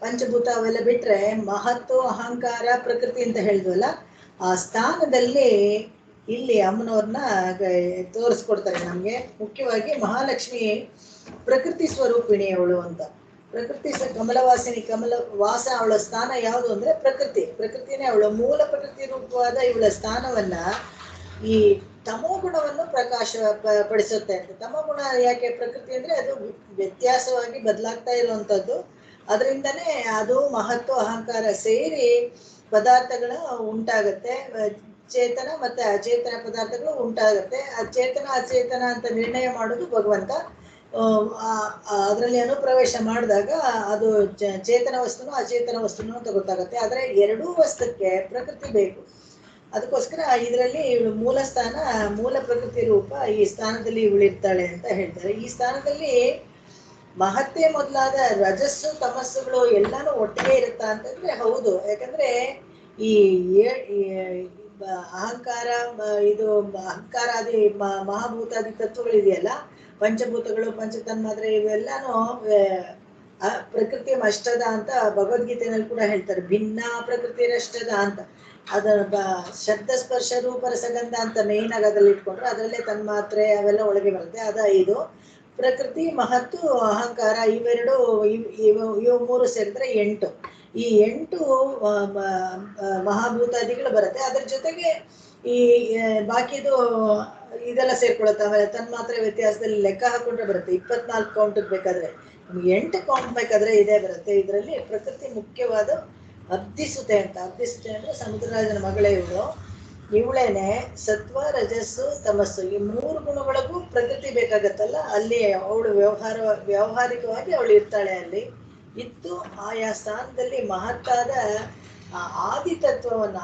ಪಂಚಭೂತ ಅವೆಲ್ಲ ಬಿಟ್ರೆ ಮಹತ್ತು, ಅಹಂಕಾರ, ಪ್ರಕೃತಿ ಅಂತ ಹೇಳಿದ್ವಲ್ಲ, ಆ ಸ್ಥಾನದಲ್ಲಿ ಇಲ್ಲಿ ಅಮ್ಮನವ್ರನ್ನ ತೋರಿಸ್ಕೊಡ್ತಾರೆ ನಮ್ಗೆ. ಮುಖ್ಯವಾಗಿ ಮಹಾಲಕ್ಷ್ಮಿ ಪ್ರಕೃತಿ ಸ್ವರೂಪಿಣಿ ಅವಳು ಅಂತ. ಪ್ರಕೃತಿ ಕಮಲವಾಸಿನಿ, ಕಮಲ ವಾಸ. ಅವಳ ಸ್ಥಾನ ಯಾವುದು ಅಂದ್ರೆ ಪ್ರಕೃತಿನೇ ಅವಳ ಮೂಲ ಪ್ರಕೃತಿ ರೂಪವಾದ ಇವಳ ಸ್ಥಾನವನ್ನ ಈ ತಮೋಗುಣವನ್ನು ಪಡಿಸುತ್ತೆ ಅಂತ. ತಮೋಗುಣ ಯಾಕೆ ಪ್ರಕೃತಿ ಅಂದ್ರೆ ಅದು ವ್ಯತ್ಯಾಸವಾಗಿ ಬದಲಾಗ್ತಾ ಇರುವಂತದ್ದು. ಅದರಿಂದನೇ ಅದು ಮಹತ್ವ, ಅಹಂಕಾರ ಸೇರಿ ಪದಾರ್ಥಗಳ ಉಂಟಾಗತ್ತೆ. ಚೇತನ ಮತ್ತೆ ಅಚೇತನ ಪದಾರ್ಥಗಳು ಉಂಟಾಗತ್ತೆ. ಅಚೇತನ ಅಚೇತನ ಅಂತ ನಿರ್ಣಯ ಮಾಡೋದು ಭಗವಂತ. ಅದರಲ್ಲಿ ಅನುಪ್ರವೇಶ ಮಾಡಿದಾಗ ಅದು ಚೇತನ ವಸ್ತುನು ಅಚೇತನ ವಸ್ತುನು ಅಂತ ಗೊತ್ತಾಗುತ್ತೆ. ಆದ್ರೆ ಎರಡೂ ವಸ್ತುಕ್ಕೆ ಪ್ರಕೃತಿ ಬೇಕು. ಅದಕ್ಕೋಸ್ಕರ ಇದರಲ್ಲಿ ಇವಳು ಮೂಲ ಸ್ಥಾನ, ಮೂಲ ಪ್ರಕೃತಿ ರೂಪ. ಈ ಸ್ಥಾನದಲ್ಲಿ ಇವಳು ಇರ್ತಾಳೆ ಅಂತ ಹೇಳ್ತಾರೆ. ಈ ಸ್ಥಾನದಲ್ಲಿ ಮಹತ್ತೇ ಮೊದಲಾದ ರಜಸ್ಸು ತಮಸ್ಸುಗಳು ಎಲ್ಲಾನು ಒಟ್ಟಿಗೆ ಇರುತ್ತಾ ಅಂತಂದ್ರೆ ಹೌದು. ಯಾಕಂದ್ರೆ ಈ ಅಹಂಕಾರ, ಇದು ಅಹಂಕಾರಾದಿ ಮಹಾಭೂತಾದಿ ತತ್ವಗಳಿದೆಯಲ್ಲ, ಪಂಚಭೂತಗಳು, ಪಂಚತನ್ಮಾತ್ರೆ, ಇವೆಲ್ಲಾನು ಪ್ರಕೃತಿ ಅಷ್ಟದ ಅಂತ ಭಗವದ್ಗೀತೆಯಲ್ಲಿ ಕೂಡ ಹೇಳ್ತಾರೆ. ಭಿನ್ನ ಪ್ರಕೃತಿರಷ್ಟದ ಅಂತ. ಅದರ ಶಬ್ದ ಸ್ಪರ್ಶ ರೂಪ ರಸಗಂಧ ಅಂತ ಮೇನ್ ಆಗಿ ಅದ್ರಲ್ಲಿ ಇಟ್ಕೊಂಡ್ರೆ ಅದರಲ್ಲೇ ತನ್ಮಾತ್ರೆ ಅವೆಲ್ಲ ಒಳಗೆ ಬರುತ್ತೆ. ಅದ 5 ಪ್ರಕೃತಿ, ಮಹತ್ತು, ಅಹಂಕಾರ ಇವೆರಡು, ಇವು 3 ಸೇರಿದ್ರೆ 8. ಈ 8 ಮಹಾಭೂತಾದಿಗಳು ಬರುತ್ತೆ. ಅದ್ರ ಜೊತೆಗೆ ಈ ಬಾಕಿದು ಇದೆಲ್ಲ ಸೇರ್ಕೊಳುತ್ತೆ. ಆಮೇಲೆ ತನ್ಮಾತ್ರೆ ವ್ಯತ್ಯಾಸದಲ್ಲಿ ಲೆಕ್ಕ ಹಾಕೊಂಡ್ರೆ ಬರುತ್ತೆ 24 ಕೌಂಟ್ ಬೇಕಾದ್ರೆ. 8 ಕೌಂಟ್ ಬೇಕಾದ್ರೆ ಇದೇ ಬರುತ್ತೆ. ಇದರಲ್ಲಿ ಪ್ರಕೃತಿ ಮುಖ್ಯವಾದ ಅಬ್ಧಿಸುತ್ತೆ ಅಂತ. ಅಬ್ಧಿಸುತ್ತೆ ಅಂದ್ರೆ ಸಮುದ್ರರಾಜನ ಮಗಳೇ ಇವಳು. ಇವಳೇನೆ ಸತ್ವ, ರಜಸ್ಸು, ತಮಸ್ಸು ಈ 3 ಗುಣಗಳಿಗೂ ಪ್ರಕೃತಿ ಬೇಕಾಗತ್ತಲ್ಲ. ಅಲ್ಲಿ ಅವಳು ವ್ಯಾವಹಾರಿಕವಾಗಿ ಅವಳು ಇರ್ತಾಳೆ. ಅಲ್ಲಿ ಇದ್ದು ಆಯಾ ಸ್ಥಾನದಲ್ಲಿ ಮಹತ್ತಾದ ಆದಿತತ್ವವನ್ನ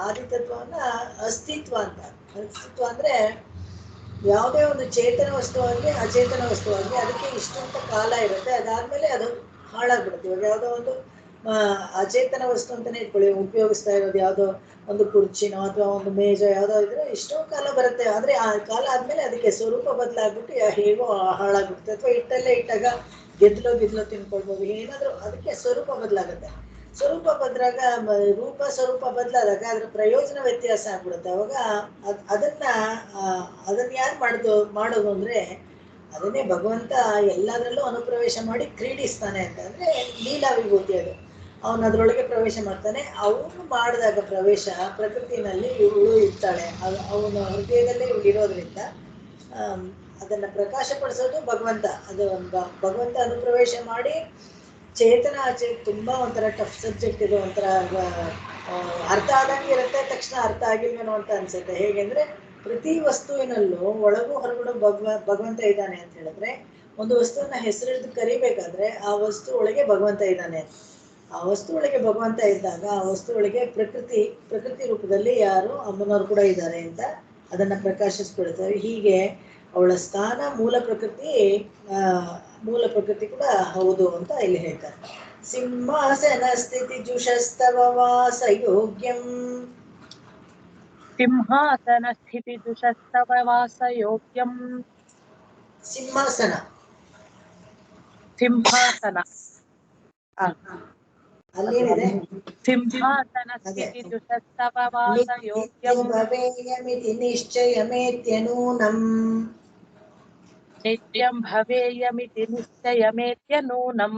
ಅಸ್ತಿತ್ವ ಅಂತ. ಅಸ್ತಿತ್ವ ಅಂದ್ರೆ ಯಾವುದೇ ಒಂದು ಚೇತನ ವಸ್ತುವಾಗಿ ಅಚೇತನ ವಸ್ತುವಾಗಿ ಅದಕ್ಕೆ ಇಷ್ಟಂತ ಕಾಲ ಇರುತ್ತೆ. ಅದಾದ್ಮೇಲೆ ಅದು ಹಾಳಾಗ್ಬಿಡುತ್ತೆ. ಇವಾಗ ಯಾವುದೋ ಒಂದು ಅಚೇತನ ವಸ್ತು ಅಂತಾನೆ ಇಟ್ಕೊಳ್ಳಿ, ಉಪಯೋಗಿಸ್ತಾ ಇರೋದು ಯಾವುದೋ ಒಂದು ಕುರ್ಚಿನೋ ಅಥವಾ ಒಂದು ಮೇಜ ಯಾವುದೋ ಇದ್ರೆ ಎಷ್ಟೋ ಕಾಲ ಬರುತ್ತೆ. ಆದ್ರೆ ಆ ಕಾಲ ಆದ್ಮೇಲೆ ಅದಕ್ಕೆ ಸ್ವರೂಪ ಬದಲಾಗ್ಬಿಟ್ಟು ಹೇಗೋ ಹಾಳಾಗ್ಬಿಡುತ್ತೆ. ಅಥವಾ ಇಟ್ಟಲ್ಲೇ ಇಟ್ಟಾಗ ಗೆದ್ಲು ತಿನ್ಕೊಳ್ಬೋದು, ಏನಾದ್ರು ಅದಕ್ಕೆ ಸ್ವರೂಪ ಬದಲಾಗುತ್ತೆ. ಸ್ವರೂಪ ಬದಲಾಗ ರೂಪ ಸ್ವರೂಪ ಬದಲಾದಾಗ ಅದ್ರ ಪ್ರಯೋಜನ ವ್ಯತ್ಯಾಸ ಆಗ್ಬಿಡುತ್ತೆ. ಅವಾಗ ಅದನ್ನ ಯಾರು ಮಾಡೋದು ಅಂದ್ರೆ ಅದನ್ನೇ ಭಗವಂತ ಎಲ್ಲದರಲ್ಲೂ ಅನುಪ್ರವೇಶ ಮಾಡಿ ಕ್ರೀಡಿಸ್ತಾನೆ ಅಂತ. ಅಂದ್ರೆ ಲೀಲಾ ವಿಭೂತಿ ಅದು. ಅವನು ಅದರೊಳಗೆ ಪ್ರವೇಶ ಮಾಡ್ತಾನೆ. ಅವನು ಮಾಡಿದಾಗ ಪ್ರವೇಶ ಪ್ರಕೃತಿನಲ್ಲಿ ಇವಳು ಇರ್ತಾಳೆ. ಅವನ ಹೃದಯದಲ್ಲೇ ಇವಳು ಇರೋದ್ರಿಂದ ಅದನ್ನು ಪ್ರಕಾಶಪಡಿಸೋದು ಭಗವಂತ. ಅದು ಭಗವಂತ ಅನುಪ್ರವೇಶ ಮಾಡಿ ಚೇತನ ಆಚೆ ತುಂಬ ಒಂಥರ ಟಫ್ ಸಬ್ಜೆಕ್ಟ್ ಇದು. ಒಂಥರ ಅರ್ಥ ಆದಂಗೆ ಇರುತ್ತೆ, ತಕ್ಷಣ ಅರ್ಥ ಆಗಿಲ್ವೇನೋ ಅಂತ ಅನ್ಸುತ್ತೆ. ಹೇಗೆಂದ್ರೆ ಪ್ರತಿ ವಸ್ತುವಿನಲ್ಲೂ ಒಳಗೂ ಹೊರಗಡೆ ಭಗವಂತ ಇದ್ದಾನೆ ಅಂತ ಹೇಳಿದ್ರೆ, ಒಂದು ವಸ್ತುವನ್ನ ಹೆಸರಿಡಿದು ಕರಿಬೇಕಾದ್ರೆ ಆ ವಸ್ತು ಒಳಗೆ ಭಗವಂತ ಇದ್ದಾನೆ. ಆ ವಸ್ತು ಒಳಗೆ ಭಗವಂತ ಇದ್ದಾಗ ಆ ವಸ್ತು ಒಳಗೆ ಪ್ರಕೃತಿ ರೂಪದಲ್ಲಿ ಯಾರು ಅಮ್ಮನವ್ರು ಕೂಡ ಇದ್ದಾರೆ ಅಂತ ಅದನ್ನ ಪ್ರಕಾಶಿಸ್ಕೊಳ್ತಾರೆ. ಹೀಗೆ ಅವಳ ಸ್ಥಾನ ಮೂಲ ಪ್ರಕೃತಿ ಕೂಡ ಹೌದು ಅಂತ ಇಲ್ಲಿ ಹೇಳ್ತಾರೆ. ಸಿಂಹಾಸನ ಸ್ಥಿತಿ ಜುಷಸ್ತವ ವಾಸ ಯೋಗ್ಯಂ. ಸಿಂಹಾಸನ ಸ್ಥಿತಿ ಜುಷಸ್ತವ ವಾಸ ಯೋಗ್ಯಂ. ಸಿಂಹಾಸನ ಅಲ್ಲೇನಿದೆ? ಸಿಂಹಾಸನ ಸ್ಥಿತಿ ಜುಷಸ್ತವ ವಾಸ ಯೋಗ್ಯಂ. ಭವೇಯಮಿತಿ ನಿಶ್ಚಯಮೇತ್ಯನೂನಂ. ನಿತ್ಯಂ ಭವೇಯಮಿತಿ ನಿಶ್ಚಯಮೇತ್ಯನೂನಂ.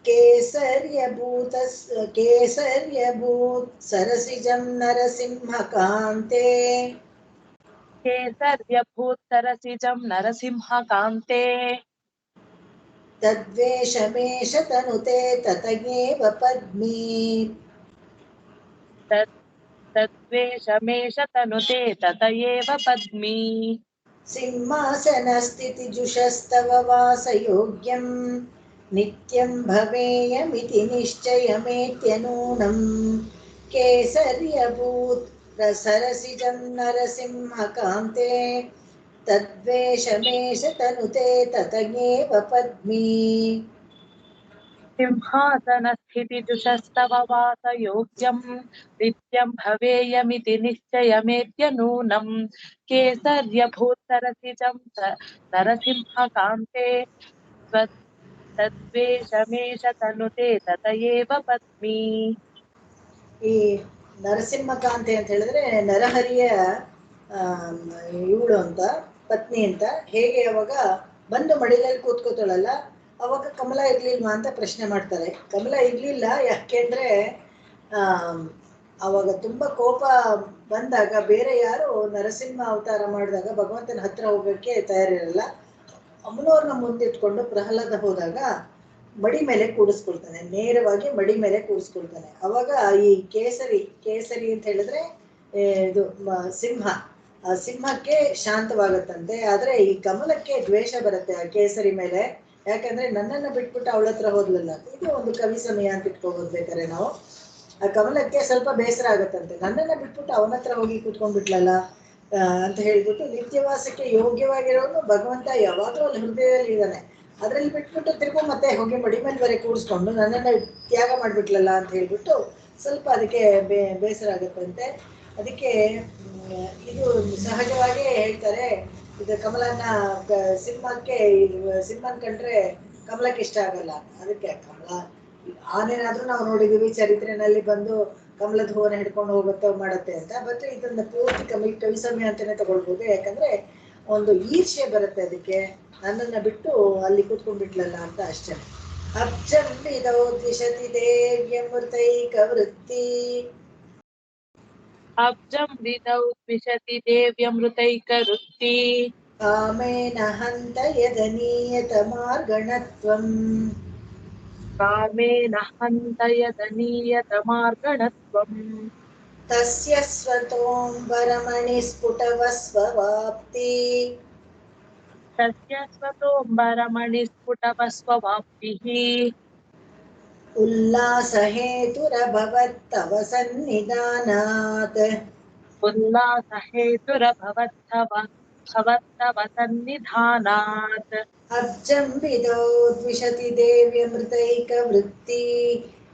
ಕೇಸರ್ಯಭೂತ ಸರಸಿಜಂ ನರಸಿಂಹಕಾಂತೆ. ಕೇಸರ್ಯಭೂತ್ ಸರಸಿಜಂ ನರಸಿಂಹಕಾಂತೆ. ತದ್ವೇಷಮೇಷ ತನುತೆ ತತಯೇವ ಪದ್ಮೀ. ತದ್ವೇಷಮೇಷ ತನುತೆ ತತಯೇವ ಪದ್ಮೀ. ಸಿಂಹಾಸನ ಸ್ಥಿತಿ ಜುಷಸ್ತವ ವಾಸ ಯೋಗ್ಯಂ. ನಿತ್ಯಂ ಭವೇಯಮಿತಿ ನಿಶ್ಚಯಮೇತ್ಯನೂನಂ. ಕೇಸರ್ಯಭೂತ್ ಸರಸಿಜಂ ನರಸಿಂಹಕಾಂತೆ. ತದ್ವೇಷಮೇಷ ತನುತೆ ತತಯೇವ ಪದ್ಮೀ. ಸಿಂಹಾಸನ ಸ್ಥಿತಿ ಜುಷಸ್ತವ ವಾಸ ಯೋಗ್ಯಂ. ನಿತ್ಯಂ ಭವೇಯಮಿತಿ ನಿಶ್ಚಯಮೇತ್ಯನೂನಂ. ಕೇಸರ್ಯಭೂತ್ ಸರಸಿಜಂ ನರಸಿಂಹಕಾಂತೆ. ತದ್ವೇಷಮೇಷ ತನುತೆ ತತಯೇವ ಪದ್ಮೀ. ಈ ನರಸಿಂಹಕಾಂತೆ ಅಂತ ಹೇಳಿದ್ರೆ ನರಹರಿಯ ಇವಳು ಅಂತ, ಪತ್ನಿ ಅಂತ. ಹೇಗೆ ಅವಾಗ ಬಂದು ಮಡಿಲಲ್ಲಿ ಕೂತ್ಕೋತಾಳಲ್ಲ, ಅವಾಗ ಕಮಲ ಇರ್ಲಿಲ್ವಾ ಅಂತ ಪ್ರಶ್ನೆ ಮಾಡ್ತಾರೆ. ಕಮಲ ಇರ್ಲಿಲ್ಲ, ಯಾಕೆಂದ್ರೆ ಅವಾಗ ತುಂಬಾ ಕೋಪ ಬಂದಾಗ ಬೇರೆ ಯಾರು ನರಸಿಂಹ ಅವತಾರ ಮಾಡಿದಾಗ ಭಗವಂತನ ಹತ್ರ ಹೋಗೋಕ್ಕೆ ತಯಾರಿರಲ್ಲ. ಅಮ್ಮನವ್ರನ್ನ ಮುಂದಿಟ್ಕೊಂಡು ಪ್ರಹ್ಲಾದ ಹೋದಾಗ ಮಡಿ ಮೇಲೆ ಕೂಡಿಸ್ಕೊಳ್ತಾನೆ, ನೇರವಾಗಿ ಮಡಿ ಮೇಲೆ ಕೂಡಿಸ್ಕೊಳ್ತಾನೆ. ಅವಾಗ ಈ ಕೇಸರಿ ಅಂತ ಹೇಳಿದ್ರೆ ಇದು ಸಿಂಹ, ಆ ಸಿಂಹಕ್ಕೆ ಶಾಂತವಾಗತ್ತಂತೆ. ಆದ್ರೆ ಈ ಕಮಲಕ್ಕೆ ದ್ವೇಷ ಬರುತ್ತೆ ಆ ಕೇಸರಿ ಮೇಲೆ. ಯಾಕಂದ್ರೆ ನನ್ನನ್ನು ಬಿಟ್ಬಿಟ್ಟು ಅವಳ ಹತ್ರ ಹೋದ್ಲಲ್ಲ. ಇದು ಒಂದು ಕವಿ ಸಮಯ ಅಂತ ಇಟ್ಕೋಬೋದು ಬೇಕಾರೆ ನಾವು. ಆ ಕಮಲಕ್ಕೆ ಸ್ವಲ್ಪ ಬೇಸರ ಆಗತ್ತಂತೆ, ನನ್ನನ್ನ ಬಿಟ್ಬಿಟ್ಟು ಅವನ ಹತ್ರ ಹೋಗಿ ಕೂತ್ಕೊಂಡ್ಬಿಟ್ಲಲ್ಲ ಅಂತ ಹೇಳ್ಬಿಟ್ಟು. ನಿತ್ಯವಾಸಕ್ಕೆ ಯೋಗ್ಯವಾಗಿರೋನು ಭಗವಂತ ಯಾವಾಗಲೂ ಅಲ್ಲಿ ಹೃದಯದಲ್ಲಿ ಇದ್ದಾನೆ. ಅದ್ರಲ್ಲಿ ಬಿಟ್ಬಿಟ್ಟು ತಿರ್ಗು ಮತ್ತೆ ಹೋಗಿ ಮಡಿ ಮೇಲೆ ಬರೀ ಕೂಡಿಸ್ಕೊಂಡು ನನ್ನನ್ನ ತ್ಯಾಗ ಮಾಡ್ಬಿಟ್ಲಲ್ಲ ಅಂತ ಹೇಳ್ಬಿಟ್ಟು ಸ್ವಲ್ಪ ಅದಕ್ಕೆ ಬೇಸರ ಆಗತ್ತಂತೆ. ಅದಕ್ಕೆ ಇದು ಸಹಜವಾಗಿ ಹೇಳ್ತಾರೆ, ಇದು ಕಮಲನ್ನ ಸಿಂಹನ್ ಕಂಡ್ರೆ ಕಮಲಕ್ಕೆ ಇಷ್ಟ ಆಗಲ್ಲ. ಅದಕ್ಕೆ ಕಮಲ ಆನೇನಾದ್ರೂ ನಾವು ನೋಡಿದೀವಿ ಚರಿತ್ರೆನಲ್ಲಿ ಬಂದು ಕಮಲದ ಹೂವನ್ನ ಹಿಡ್ಕೊಂಡು ಹೋಗುತ್ತೆ ಮಾಡತ್ತೆ ಅಂತ. ಬಟ್ ಇದನ್ನ ಪೂರ್ತಿ ಕವಿ ಸಮಯ ಅಂತಾನೆ ತಗೊಳ್ಬೋದು. ಯಾಕಂದ್ರೆ ಒಂದು ಈರ್ಷ್ಯೆ ಬರುತ್ತೆ ಅದಕ್ಕೆ, ನನ್ನನ್ನ ಬಿಟ್ಟು ಅಲ್ಲಿ ಕೂತ್ಕೊಂಡ್ಬಿಟ್ಲಲ್ಲ ಅಂತ ಅಷ್ಟೇ. ಅಬ್ಜಂ ವಿಧೌ ದ್ವಿಷತಿ ದೇವ್ಯಮೃತೈಕ ವೃತ್ತಿ. ಅಬ್ಜಂ ವಿಧೌ ದ್ವಿಷತಿ ದೇವ್ಯಮೃತೈಕ ವೃತ್ತಿ. ಕಾಮೇನ ಹಂತ ಯದನೀಯತ ಮಾರ್ಗಣತ್ವಂ. ಕಾಮೇನ ಹಂತ ಯದನೀಯತ ಮಾರ್ಗಣತ್ವಂ. ತಸ್ಯ ಸ್ವತೋಂಬರಮಣಿ ಸ್ಫುಟವಸ್ವವಾಪ್ತಿ. ತಸ್ಯ ಸ್ವತೋಂಬರಮಣಿ ಸ್ಫುಟವಸ್ವವಾಪ್ತಿಃ. ಉಲ್ಲಾಸಹೇತುರಭವತ್ತವ ಸನ್ನಿಧಾನಾತ್. ಉಲ್ಲಾಸಹೇತುರಭವತ್ತವ ಸನ್ನಿಧಾನಾತ್. ಅಬ್ಜಂ ವಿಧೌ ದ್ವಿಷತಿ ದೇವ್ಯಮೃತೈಕ ವೃತ್ತಿ.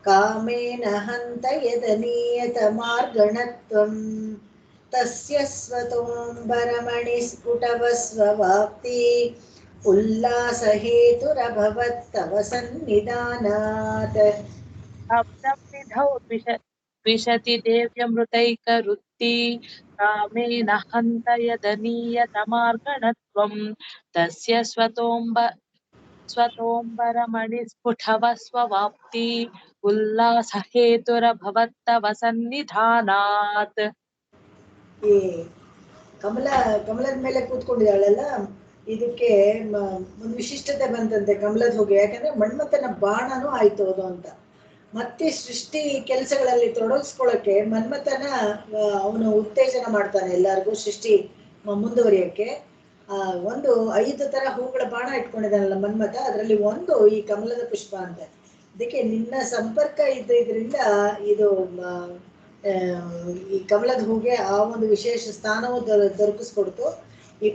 ಕಾಮೇನ ಹಂತ ಯದನೀಯತ ಮಾರ್ಗಣತ್ವಂ. ತಸ್ಯ ಸ್ವತೋಂಬರಮಣಿ ಸ್ಫುಟವಸ್ವವಾಪ್ತಿ. ಉಲ್ಲಾಸಹೇತುರಭವತ್ತವ ಸನ್ನಿಧಾನಾತ್. ಅಬ್ಜಂ ವಿಧೌ ದ್ವಿಷತಿ ದೇವ್ಯಮೃತೈಕ ವೃತ್ತಿ. ಕಾಮೇನ ಹಂತ ಯದನೀಯತ ಮಾರ್ಗಣತ್ವಂ. ತಸ್ಯ ಸ್ವತೋಂಬರಮಣಿ ಸ್ಫುಟವಸ್ವವಾಪ್ತಿ. ಉಲ್ಲಾಸ ಹೇತುರಭವತ್ತವ ಸನ್ನಿಧಾನಾತ್. ಈ ಕಮಲದ ಮೇಲೆ ಕೂತ್ಕೊಂಡಿದ್ದಾಳಲ್ಲ, ಇದಕ್ಕೆ ಒಂದು ವಿಶಿಷ್ಟತೆ ಬಂತಂತೆ ಕಮಲದ ಹೂಗೆ. ಯಾಕಂದ್ರೆ ಮನ್ಮಥನ ಬಾಣನೂ ಆಯ್ತು ಅದು ಅಂತ. ಮತ್ತೆ ಸೃಷ್ಟಿ ಕೆಲಸಗಳಲ್ಲಿ ತೊಡಗಿಸ್ಕೊಳ್ಳೋಕೆ ಮನ್ಮಥನ ಅವನು ಉತ್ತೇಜನ ಮಾಡ್ತಾನೆ ಎಲ್ಲರಿಗೂ ಸೃಷ್ಟಿ ಮುಂದುವರಿಯಕ್ಕೆ. ಒಂದು 5 ತರ ಹೂಗಳ ಬಾಣ ಇಟ್ಕೊಂಡಿದ್ದಾನಲ್ಲ ಮನ್ಮಥ, ಅದರಲ್ಲಿ ಒಂದು ಈ ಕಮಲದ ಪುಷ್ಪ ಅಂತ. ಅದಕ್ಕೆ ನಿನ್ನ ಸಂಪರ್ಕ ಇದ್ರಿಂದ ಇದು ಈ ಕಮಲದ ಹೂಗೆ ಆ ಒಂದು ವಿಶೇಷ ಸ್ಥಾನವು ದೊರಕಿಸ್ಕೊಡ್ತು. ಈ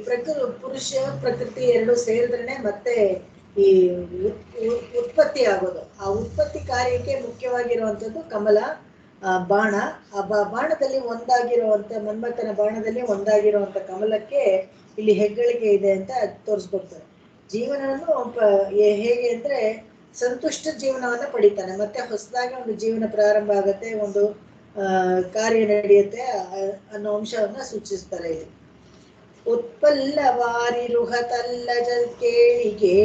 ಪುರುಷ ಪ್ರಕೃತಿ ಎರಡು ಸೇರಿದ್ರೇನೆ ಮತ್ತೆ ಈ ಉತ್ಪತ್ತಿ ಆಗೋದು. ಆ ಉತ್ಪತ್ತಿ ಕಾರ್ಯಕ್ಕೆ ಮುಖ್ಯವಾಗಿರುವಂಥದ್ದು ಕಮಲ ಬಾಣ. ಆ ಬಾಣದಲ್ಲಿ ಒಂದಾಗಿರುವಂತ ಮನ್ಮಥನ ಬಾಣದಲ್ಲಿ ಒಂದಾಗಿರುವಂತ ಕಮಲಕ್ಕೆ ಇಲ್ಲಿ ಹೆಗ್ಗಳಿಕೆ ಇದೆ ಅಂತ ತೋರಿಸ್ಕೊಡ್ತಾರೆ. ಜೀವನವನ್ನು ಹೇಗೆ ಅಂದ್ರೆ ಸಂತುಷ್ಟ ಜೀವನವನ್ನ ಪಡಿತಾನೆ, ಮತ್ತೆ ಹೊಸದಾಗಿ ಒಂದು ಜೀವನ ಪ್ರಾರಂಭ ಆಗತ್ತೆ, ಒಂದು ಕಾರ್ಯ ನಡೆಯುತ್ತೆ ಅನ್ನೋ ಅಂಶವನ್ನ ಸೂಚಿಸ್ತಾರೆ ಇಲ್ಲಿ. ಉತ್ಪಲ್ಲವಾರಿರುಹತಲ್ಲಜ ಕೇಳಿಗೆ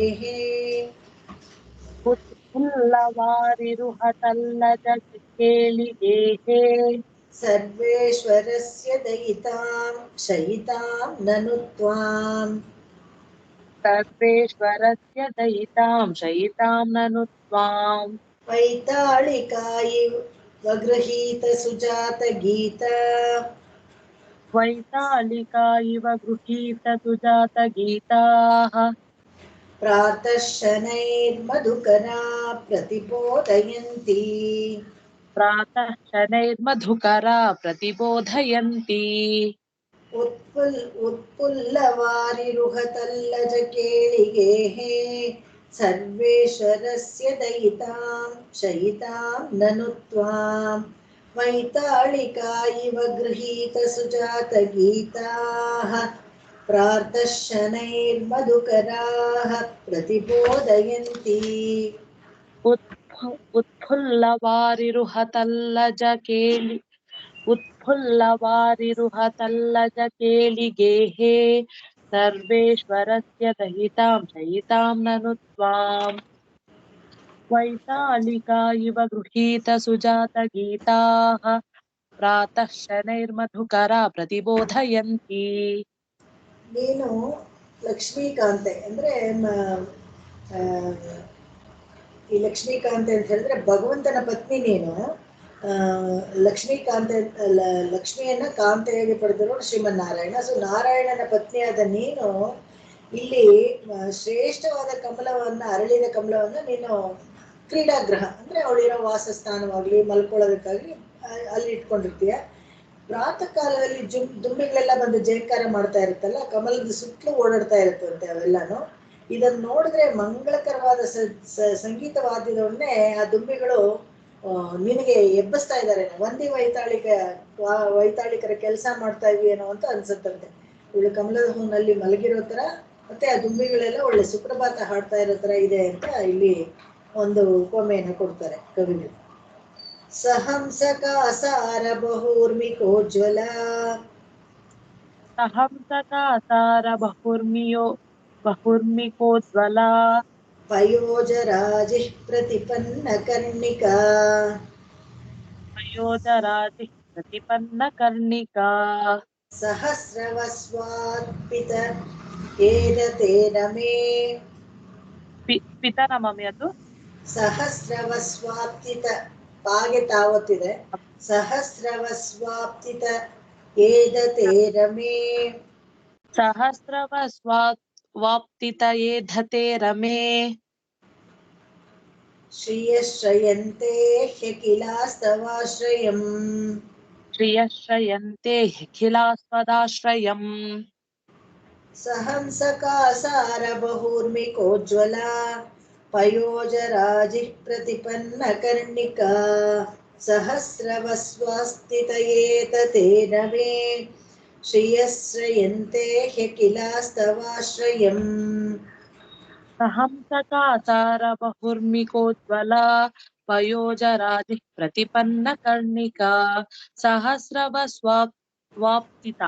ಉತ್ಫುಲ್ಲವಾರಿರುಹತಲ್ಲಜ ಕೇಳಿಗೆ ಸರ್ವೇಶ್ವರಸ್ಯ ದಯಿತಾಂ ಶಯಿತಾಂ ನನು ತ್ವಾಂ. ಸರ್ವೇಶ್ವರಸ್ಯ ದಯಿತಾಂ ಶಯಿತಾಂ ನನು ತ್ವಾಂ. ವೈತಾಳಿಕಾಯಿ ವಗೃಹೀತ ಸುಜಾತ ಗೀತ. ವೈತಾಳಿಕಾ ಇವ ಗೃಹೀತ ಸುಜಾತ ಗೀತಾಃ. ಪ್ರಾತಃ ಶನೈರ್ಮಧುಕರಾ ಪ್ರತಿಬೋಧಯಂತಿ. ಪ್ರಾತಃ ಶನೈರ್ಮಧುಕರಾ ಪ್ರತಿಬೋಧಯಂತಿ. ಉತ್ಪುಲ್ಲವಾರಿರುಹತಲ್ಲಜ ಕೇಳಿಗೆ ಸರ್ವೇಶ್ವರಸ್ಯ ದಯಿತಾಂ ಶಯಿತಾಂ ನನು ತ್ವಾಂ. ವೈತಾಳಿಕಾ ಇವ ಗೃಹೀತ ಸುಜಾತ ಗೀತಾಃ. ಪ್ರಾತಃ ಶನೈರ್ಮಧುಕರಾಃ ಪ್ರತಿಬೋಧಯಂತಿ. ಉತ್ಫುಲ್ಲವಾರಿರುಹತಲ್ಲಜ ಕೇಳಿ ಉತ್ಫುಲ್ಲವಾರಿರುಹತಲ್ಲಜ ಕೇಳಿಗೇಃ ಸರ್ವೇಶ್ವರಸ್ಯ ದಯಿತಾಂ ಶಯಿತಾಂ ನನು ತ್ವಾಂ. ವೈತಾಳಿಕಾ ಇವ ಗೃಹೀತ ಸುಜಾತ ಗೀತಾಃ. ಪ್ರಾತಃ ಶನೈರ್ಮಧುಕರಾ ಪ್ರತಿಬೋಧಯಂತಿ. ನೀನು ಲಕ್ಷ್ಮೀಕಾಂತೆ ಅಂದ್ರೆ ಈ ಲಕ್ಷ್ಮೀಕಾಂತೆ ಅಂತ ಹೇಳಿದ್ರೆ ಭಗವಂತನ ಪತ್ನಿ ನೀನು. ಲಕ್ಷ್ಮೀಕಾಂತೆ ಲಕ್ಷ್ಮಿಯನ್ನ ಕಾಂತೆಯಾಗಿ ಪಡೆದಿರೋರು ಶ್ರೀಮನ್ನಾರಾಯಣ. ಸೊ ನಾರಾಯಣನ ಪತ್ನಿಯಾದ ನೀನು ಇಲ್ಲಿ ಶ್ರೇಷ್ಠವಾದ ಕಮಲವನ್ನ, ಅರಳಿದ ಕಮಲವನ್ನ ನೀನು ಕ್ರೀಡಾಗೃಹ ಅಂದ್ರೆ ಅವಳಿರೋ ವಾಸಸ್ಥಾನವಾಗ್ಲಿ ಮಲ್ಕೊಳ್ಳೋದಕ್ಕಾಗ್ಲಿ ಅಲ್ಲಿ ಇಟ್ಕೊಂಡಿರ್ತೀಯ. ಪ್ರಾತಃ ಕಾಲದಲ್ಲಿ ದುಂಬಿಗಳೆಲ್ಲ ಬಂದು ಜಯಕಾರ ಮಾಡ್ತಾ ಇರುತ್ತಲ್ಲ, ಕಮಲದ ಸುತ್ತಲೂ ಓಡಾಡ್ತಾ ಇರುತ್ತಂತೆ ಅವೆಲ್ಲಾನು. ಇದನ್ನ ನೋಡಿದ್ರೆ ಮಂಗಳಕರವಾದ ಸಂಗೀತವಾದ್ಯದವನ್ನೇ ಆ ದುಂಬಿಗಳು ನಿನಗೆ ಎಬ್ಬಿಸ್ತಾ ಇದ್ದಾರೆ. ಒಂದೇ ವೈತಾಳಿಕರ ಕೆಲಸ ಮಾಡ್ತಾ ಇದ್ವಿ ಏನೋ ಅಂತ ಅನ್ಸುತ್ತಂತೆ. ಇವಳು ಕಮಲದ ಹೂನಲ್ಲಿ ಮಲಗಿರೋ ತರ, ಮತ್ತೆ ಆ ದುಂಬಿಗಳೆಲ್ಲ ಒಳ್ಳೆ ಸುಪ್ರಭಾತ ಹಾಡ್ತಾ ಇರೋ ತರ ಇದೆ ಅಂತ ಇಲ್ಲಿ ಒಂದು ಉಪಮೆಯನ್ನು ಕೊಡ್ತಾರೆ ಕವಿಗಳು. ಸಹಂಸಕಾಸಾರ ಬಹುರ್ಮಿಕೋಜ್ವಲ. ಸಹಂಸಕಾಸಾರ ಬಹುರ್ಮಿಕೋಜ್ವಲ. ಪಯೋಜರಾಜಿಃ ಪ್ರತಿಪನ್ನ ಕರ್ಣಿಕಾ. ಪಯೋಜರಾಜಿಃ ಪ್ರತಿಪನ್ನ ಕರ್ಣಿಕಾ. ಸಹಸ್ರವಸ್ವಾತ್ಪಿತ ಏದತೆ ರಮೇ. ಪಿತನ ಮಮ್ಮಿ ಅದು ಸಹಸ್ರವಸ್ವಾಪ್ತಿತ ಪಾಗೆ ತಾವತ್ತಿದೆ. ಸಹಸ್ರವಸ್ವಾಪ್ತಿತ ಏದತೆ ರಮೇ. ಸಹಸ್ರವಸ್ವಾಪ್ತಿತ ಏಧತೆ ರಮೇ. ಶ್ರಿಯಶ್ರಯಂತೆ ಹ್ಯಖಿಲಾಸ್ತವಾಶ್ರಯಂ. ಶ್ರಿಯಶ್ರಯಂತೆ ಹ್ಯಖಿಲಾಸ್ಪದಾಶ್ರಯಂ. ಸಹಂಸಕಾಸಾರ ಬಹುರ್ಮಿಕೋಜ್ವಲ. ಪಯೋಜರಾಜಿಃ ಪ್ರತಿಪನ್ನ ಕರ್ಣಿಕಾ. ಸಹಸ್ರವಸ್ವಾಸ್ಥಿತ ಏತತೆ ರಮೇ. ಶ್ರಿಯಶ್ರಯಂತೆ ಹ್ಯಖಿಲಾಸ್ತವಾಶ್ರಯಂ. ಸಹಂಸಕಾಸಾರ ಬಹುರ್ಮಿಕೋಜ್ವಲ. ಪಯೋಜರಾಜಿಃ ಪ್ರತಿಪನ್ನ ಕರ್ಣಿಕಾ. ಸಹಸ್ರವಸ್ವಾಪ್ತಿತ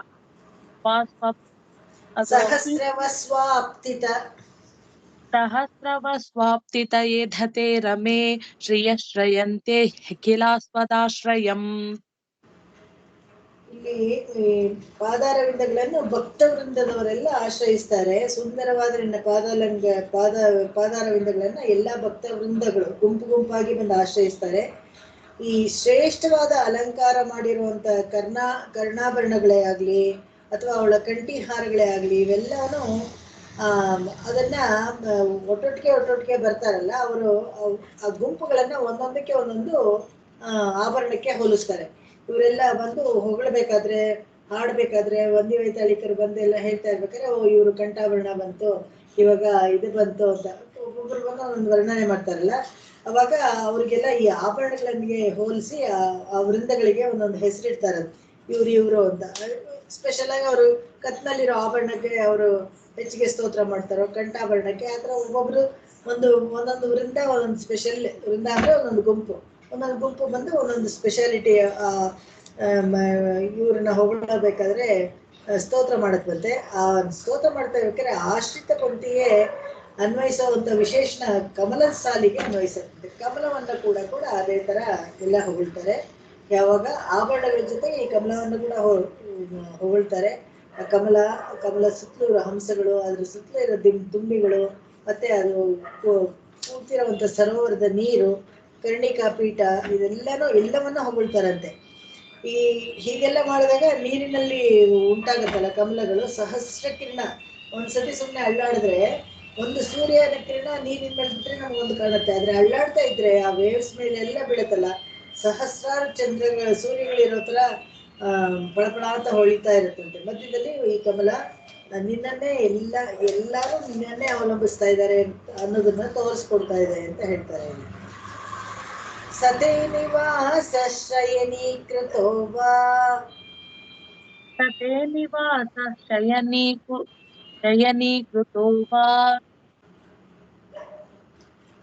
सहस्रवस्वाप्तितये धते रमे श्रियश्रयन्ते ಅಖಿಲಾಸ್ಪದಾಶ್ರಯಂ. ಇಲ್ಲಿ ಈ ಪಾದಾರವಿಂದಗಳನ್ನು ಭಕ್ತ ವೃಂದದವರೆಲ್ಲ ಆಶ್ರಯಿಸ್ತಾರೆ. ಸುಂದರವಾದ ನಿನ್ನ ಪಾದಾರವಿಂದಗಳನ್ನ ಎಲ್ಲಾ ಭಕ್ತ ವೃಂದಗಳು ಗುಂಪು ಗುಂಪಾಗಿ ಬಂದು ಆಶ್ರಯಿಸ್ತಾರೆ. ಈ ಶ್ರೇಷ್ಠವಾದ ಅಲಂಕಾರ ಮಾಡಿರುವಂತ ಕರ್ಣಾಭರಣಗಳೇ ಆಗ್ಲಿ ಅಥವಾ ಅವಳ ಕಂಠಿಹಾರಗಳೇ ಆಗ್ಲಿ ಇವೆಲ್ಲಾನು ಅದನ್ನ ಒಟ್ಟೊಟ್ಟಿಗೆ ಬರ್ತಾರಲ್ಲ ಅವರು ಆ ಗುಂಪುಗಳನ್ನ ಒಂದೊಂದಕ್ಕೆ ಒಂದೊಂದು ಆಭರಣಕ್ಕೆ ಹೋಲಿಸ್ತಾರೆ. ಇವರೆಲ್ಲ ಬಂದು ಹೊಗಳಬೇಕಾದ್ರೆ ಹಾಡ್ಬೇಕಾದ್ರೆ ಒಂದಿ ವೈತಾಳಿಕರು ಬಂದೆಲ್ಲ ಹೇಳ್ತಾ ಇರ್ಬೇಕಾದ್ರೆ ಇವರು ಕಂಠಾಭರಣ ಬಂತು, ಇವಾಗ ಇದು ಬಂತು ಅಂತ ಒಬ್ಬೊಬ್ರು ಬಂದು ಒಂದೊಂದು ವರ್ಣನೆ ಮಾಡ್ತಾರಲ್ಲ. ಅವಾಗ ಅವ್ರಿಗೆಲ್ಲ ಈ ಆಭರಣಗಳಿಗೆ ಹೋಲಿಸಿ ಆ ವೃಂದಗಳಿಗೆ ಒಂದೊಂದು ಹೆಸರಿಡ್ತಾರೆ. ಇವರು ಅಂತ ಸ್ಪೆಷಲ್ ಆಗಿ ಅವರು ಕತ್ನಲ್ಲಿರೋ ಆಭರಣಕ್ಕೆ ಅವರು ಹೆಚ್ಚಿಗೆ ಸ್ತೋತ್ರ ಮಾಡ್ತಾರೋ, ಕಂಠಾಭರಣಕ್ಕೆ ಆ ಥರ ಒಬ್ಬೊಬ್ರು ಒಂದೊಂದು ವೃಂದ ಒಂದೊಂದು ಸ್ಪೆಷಲ್ ವೃಂದ ಅಂದ್ರೆ ಒಂದೊಂದು ಗುಂಪು ಬಂದು ಒಂದೊಂದು ಸ್ಪೆಷಾಲಿಟಿ ಇವ್ರನ್ನ ಹೊಗಳಬೇಕಾದ್ರೆ ಸ್ತೋತ್ರ ಮಾಡತ್ವಂತೆ. ಆ ಸ್ತೋತ್ರ ಮಾಡ್ತಾ ಇರ್ಬೇಕಾದ್ರೆ ಆಶ್ರಿತ ಪಂಕ್ತಿಗೆ ಅನ್ವಯಿಸುವಂತ ವಿಶೇಷಣ ಕಮಲದ ಸಾಲಿಗೆ ಅನ್ವಯಿಸುತ್ತೆ. ಕಮಲವನ್ನ ಕೂಡ ಅದೇ ತರ ಎಲ್ಲ ಹೊಗಳ್ತಾರೆ. ಯಾವಾಗ ಆಭರಣಗಳ ಜೊತೆಗೆ ಈ ಕಮಲವನ್ನು ಕೂಡ ಹೊಗಳ್ತಾರೆ. ಆ ಕಮಲ ಸುತ್ತಲೂ ಹಂಸಗಳು, ಅದ್ರ ಸುತ್ತಲೂ ಇರೋ ದುಂಬಿಗಳು, ಮತ್ತೆ ಅದು ಕೂತಿರುವಂತ ಸರೋವರದ ನೀರು, ಕರ್ಣಿಕಾ ಪೀಠ, ಎಲ್ಲವನ್ನ ಹೊಗಳ್ತಾರಂತೆ. ಹೀಗೆಲ್ಲ ಮಾಡಿದಾಗ ನೀರಿನಲ್ಲಿ ಉಂಟಾಗುತ್ತಲ್ಲ ಕಮಲಗಳು, ಸಹಸ್ರ ಕಿರಣ ಒಂದ್ಸತಿ ಸುಮ್ಮನೆ ಅಳ್ಳಾಡಿದ್ರೆ ಒಂದು ಸೂರ್ಯನ ಕಿರಣ ನೀರಿನ ಮೇಲೆ ಬಿಟ್ರೆ ನಮಗೊಂದು ಕಾಣುತ್ತೆ. ಆದ್ರೆ ಅಳ್ಳಾಡ್ತಾ ಇದ್ರೆ ಆ ವೇವ್ಸ್ ಮೇಲೆ ಎಲ್ಲ ಬೀಳುತ್ತಲ್ಲ, ಸಹಸ್ರಾರು ಸೂರ್ಯಗಳಿರೋ ತರ ಬಳಬಳ ಅಂತ ಹೊಳಿತಾ ಇರುತ್ತಂತೆ. ಮಧ್ಯದಲ್ಲಿ ಈ ಕಮಲ ನಿನ್ನನ್ನೇ ಎಲ್ಲರೂ ನಿನ್ನನ್ನೇ ಅವಲಂಬಿಸ್ತಾ ಇದ್ದಾರೆ ಅನ್ನೋದನ್ನ ತೋರಿಸ್ಕೊಡ್ತಾ ಇದೆ ಅಂತ ಹೇಳ್ತಾರೆ. ಸತೆ ನಿವಾಸ ಶಯನೀಕೃತೋ ವಾ ಸತೆ ನಿವಾಸ ಶಯನೀಕೃತೋ ವಾ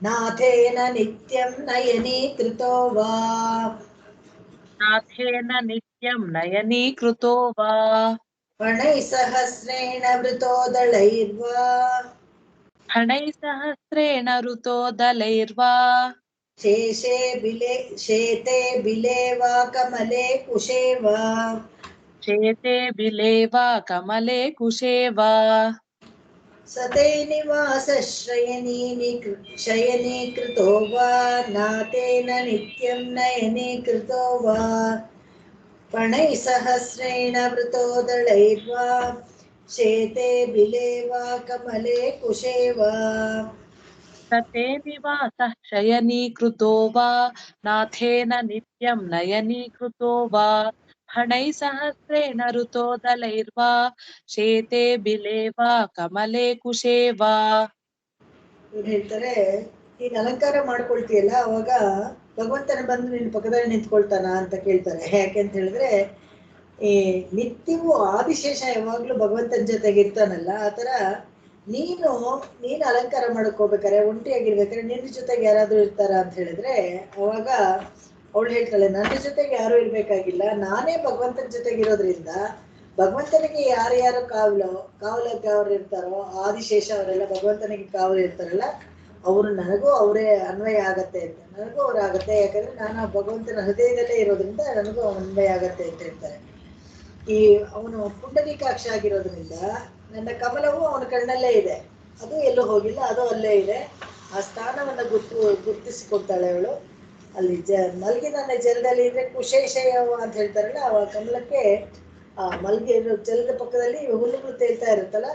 ನಾಥೇನ ನಿತ್ಯಂ ನಯನೀಕೃತೋ ವಾ ನಾಥೇನ ನಿತ್ಯಂ ನಯನೀಕೃತೋ ವಾ ಫಣೈ ಸಹಸ್ರೇಣ ವೃತೋದಳೈರ್ವಾ ಫಣೈ ಸಹಸ್ರೇಣ ಋತೋದಲೈರ್ವಾ ಶೇತೆ ಬಿಲೆ ವಾ ಕಮಲೆ ಕುಶೇ ವಾ ಶೇತೆ ಬಿಲೆ ವಾ ಕಮಲೆ ಕುಶೇ ವಾ ಸತೆ ನಿವಾಸ ಶಯನೀಕೃತೋ ವಾ ನಾಥೇನ ನಿತ್ಯಂ ನಯನೀಕೃತೋ ವಾ ಫಣೈ ಸಹಸ್ರೇಣ ವೃತೋದಳೈರ್ವಾ ಶೇತೆ ಬಿಲೆ ವಾ ಕಮಲೆ ಕುಶೇ ವಾ ಸತೆ ನಿವಾಸ ಶಯನೀಕೃತೋ ವಾ ನಾಥೇನ ನಿತ್ಯಂ ನಯನೀಕೃತೋ ವಾ ಫಣೈ ಸಹಸ್ರೇಣ ಋತೋದಲೈರ್ವಾ ಶೇತೆ ಬಿಲೆ ವಾ ಕಮಲೆ ಕುಶೇ ವಾ. ಇವ್ರು ಹೇಳ್ತಾರೆ, ನೀನ್ ಅಲಂಕಾರ ಮಾಡ್ಕೊಳ್ತೀಯಲ್ಲ ಅವಾಗ ಭಗವಂತನ ಬಂದು ನಿನ್ನ ಪಕ್ಕದಲ್ಲಿ ನಿಂತ್ಕೊಳ್ತಾನ ಅಂತ ಕೇಳ್ತಾರೆ. ಯಾಕೆಂತ ಹೇಳಿದ್ರೆ ಈ ನಿತ್ಯವೂ ಆದಿಶೇಷ ಯಾವಾಗ್ಲೂ ಭಗವಂತನ ಜೊತೆಗೆ ಇರ್ತಾನಲ್ಲ, ಆತರ ನೀನು ಅಲಂಕಾರ ಮಾಡ್ಕೋಬೇಕಾರೆ ಒಂಟಿಯಾಗಿರ್ಬೇಕಾದ್ರೆ ನಿನ್ನ ಜೊತೆಗೆ ಯಾರಾದ್ರೂ ಇರ್ತಾರ ಅಂತ ಹೇಳಿದ್ರೆ ಅವಾಗ ಅವಳು ಹೇಳ್ತಾಳೆ, ನನ್ನ ಜೊತೆಗೆ ಯಾರು ಇರ್ಬೇಕಾಗಿಲ್ಲ, ನಾನೇ ಭಗವಂತನ ಜೊತೆಗಿರೋದ್ರಿಂದ ಭಗವಂತನಿಗೆ ಯಾರ್ಯಾರು ಕಾವಲಕ್ಕೆ ಅವ್ರು ಇರ್ತಾರೋ ಆದಿಶೇಷ ಅವರೆಲ್ಲ ಭಗವಂತನಿಗೆ ಕಾವಲು ಇರ್ತಾರಲ್ಲ, ಅವರು ನನಗೂ ಅವರೇ ಅನ್ವಯ ಆಗತ್ತೆ ಅಂತ. ನನಗೂ ಅವ್ರು ಆಗತ್ತೆ, ಯಾಕಂದ್ರೆ ನಾನು ಭಗವಂತನ ಹೃದಯದಲ್ಲೇ ಇರೋದ್ರಿಂದ ನನಗೂ ಅನ್ವಯ ಆಗತ್ತೆ ಅಂತ ಹೇಳ್ತಾರೆ. ಅವನು ಪುಂಡರೀಕಾಕ್ಷ ಆಗಿರೋದ್ರಿಂದ ನನ್ನ ಕಮಲವು ಅವನ ಕಣ್ಣಲ್ಲೇ ಇದೆ, ಅದು ಎಲ್ಲೂ ಹೋಗಿಲ್ಲ, ಅದು ಅಲ್ಲೇ ಇದೆ. ಆ ಸ್ಥಾನವನ್ನ ಗುರ್ತಿಸಿಕೊಡ್ತಾಳೆ ಅವಳು. ಅಲ್ಲಿ ಮಲಗಿದ ಜಲದಲ್ಲಿ ಇದ್ರೆ ಕುಶೇಷಯವ ಅಂತ ಹೇಳ್ತಾರಲ್ಲ, ಆ ಕಮಲಕ್ಕೆ ಆ ಮಲಗಿರೋ ಜಲದ ಪಕ್ಕದಲ್ಲಿ ಹುಲ್ಲುಗಳು ತೇಲ್ತಾ ಇರುತ್ತಲ್ಲ,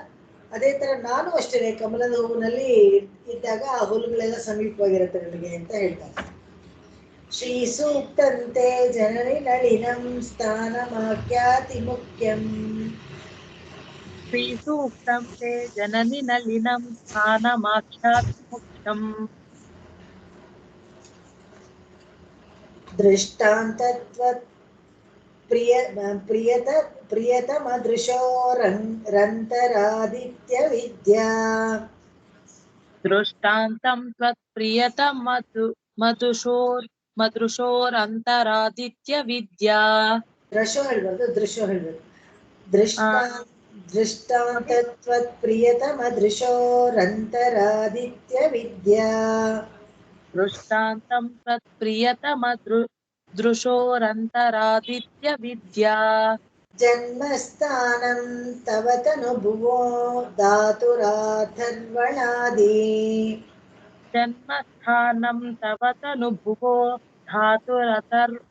ಅದೇ ತರ ನಾನು ಅಷ್ಟೇ ಕಮಲದ ಹೂವಿನಲ್ಲಿ ಇದ್ದಾಗ ಆ ಹುಲ್ಲುಗಳೆಲ್ಲ ಸಮೀಪವಾಗಿರುತ್ತೆ ನನಗೆ ಅಂತ ಹೇಳ್ತಾರೆ. ಶ್ರೀ ಸೂಕ್ತಂತೆ ಜನನಿ ನಳಿನಂ ಸ್ಥಾನಮಾಖ್ಯಾತಿ ಮುಖ್ಯಂ ಶ್ರೀ ಸೂಕ್ತಂ ತೇ ಜನನಿ ನಳಿನಂ ಸ್ಥಾನಮಾಖ್ಯಾತಿ ಮುಖ್ಯಂ ದೃಷ್ಟಾಂತತ್ವತ್ ಪ್ರಿಯತಮದೃಶೋರಂತರಾದಿತ್ಯ ವಿದ್ಯಾ ದೃಷ್ಟಾಂತಂ ತ್ವತ್ ಪ್ರಿಯತಮ ಮಧುಶೋರಂತರಾದಿತ್ಯ ವಿದ್ಯಾ. ದೃಶೋ ಹೇಳ್ಬಾರ್ದು, ದೃಶೋ ಹೇಳ್ಬೇಕು. दृष्टान्तत्वत्प्रियतमदृशोरन्तरादित्यविद्या दृष्टान्तं तत्प्रियतमदृशोरन्तरादित्यविद्या जन्मस्थानं तव तनुभुवो धातुराथर्वणादि जन्मस्थानं तव तनुभुवो धातुरथर्वणादि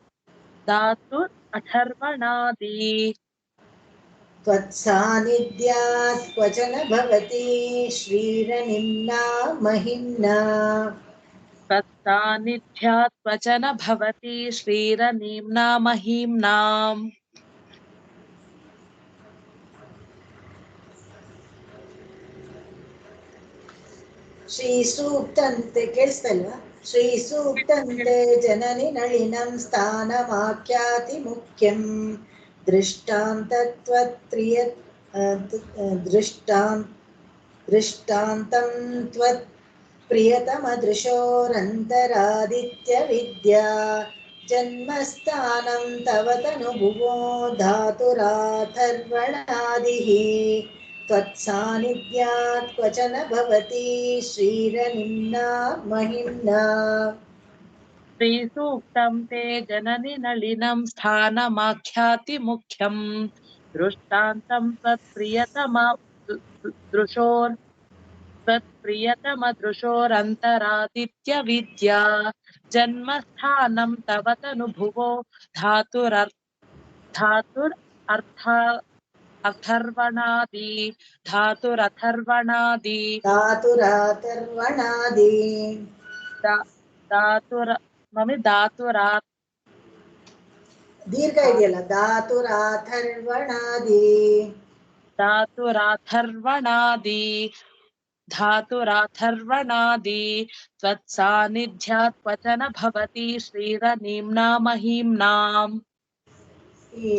त्वत्सान्निध्यात् क्वचन भवति श्रीरनिम्ना महिम्ना तत्सान्निध्यात् क्वचन भवति श्रीरनीम्ना महीम्नाम् ಶ್ರೀಸೂಕ್ತಂತೆ ಕೇಳಿಸ್ತಲ್ವಾ? ಶ್ರೀಸೂಕ್ತಂತೆ ಜನನಿ ನಳಿನಂ ಸ್ಥಾನಮಾಖ್ಯಾತಿ ಮುಖ್ಯಂ ದೃಷ್ಟಾಂತತ್ವತ್ಪ್ರಿಯ ದೃಷ್ಟಾಂತ ದೃಷ್ಟಾಂತಂ ತ್ವತ್ ಪ್ರಿಯತಮದೃಶೋರಂತರಾದಿತ್ಯವಿದ್ಯಾ ಜನ್ಮಸ್ಥಾನಂ ತವ ತನುಭುವೋ ಧಾತುರಾಥರ್ವಣಾದಿಃ त्वत्सान्निध्यात् क्वचन भवति श्रीरनिम्ना महिम्ना श्रीसूक्तं ते जननि नलिनं स्थानमाख्याति मुख्यं दृष्टान्तं त्वत्प्रियतमदृशोरन्तरादित्यविद्या जन्मस्थानं तव तनुभुवो धातुरर्थर्वणादि धातुरथर्वणादि धातुराथर्वणादि धातुरात् दीर्घ ಇದೆಯಲ್ಲ धातुराथर्वणादि धातुराथर्वणादि त्वत्सान्निध्यात् क्वचन भवति श्रीरनीम्ना महीम्नाम् ಈ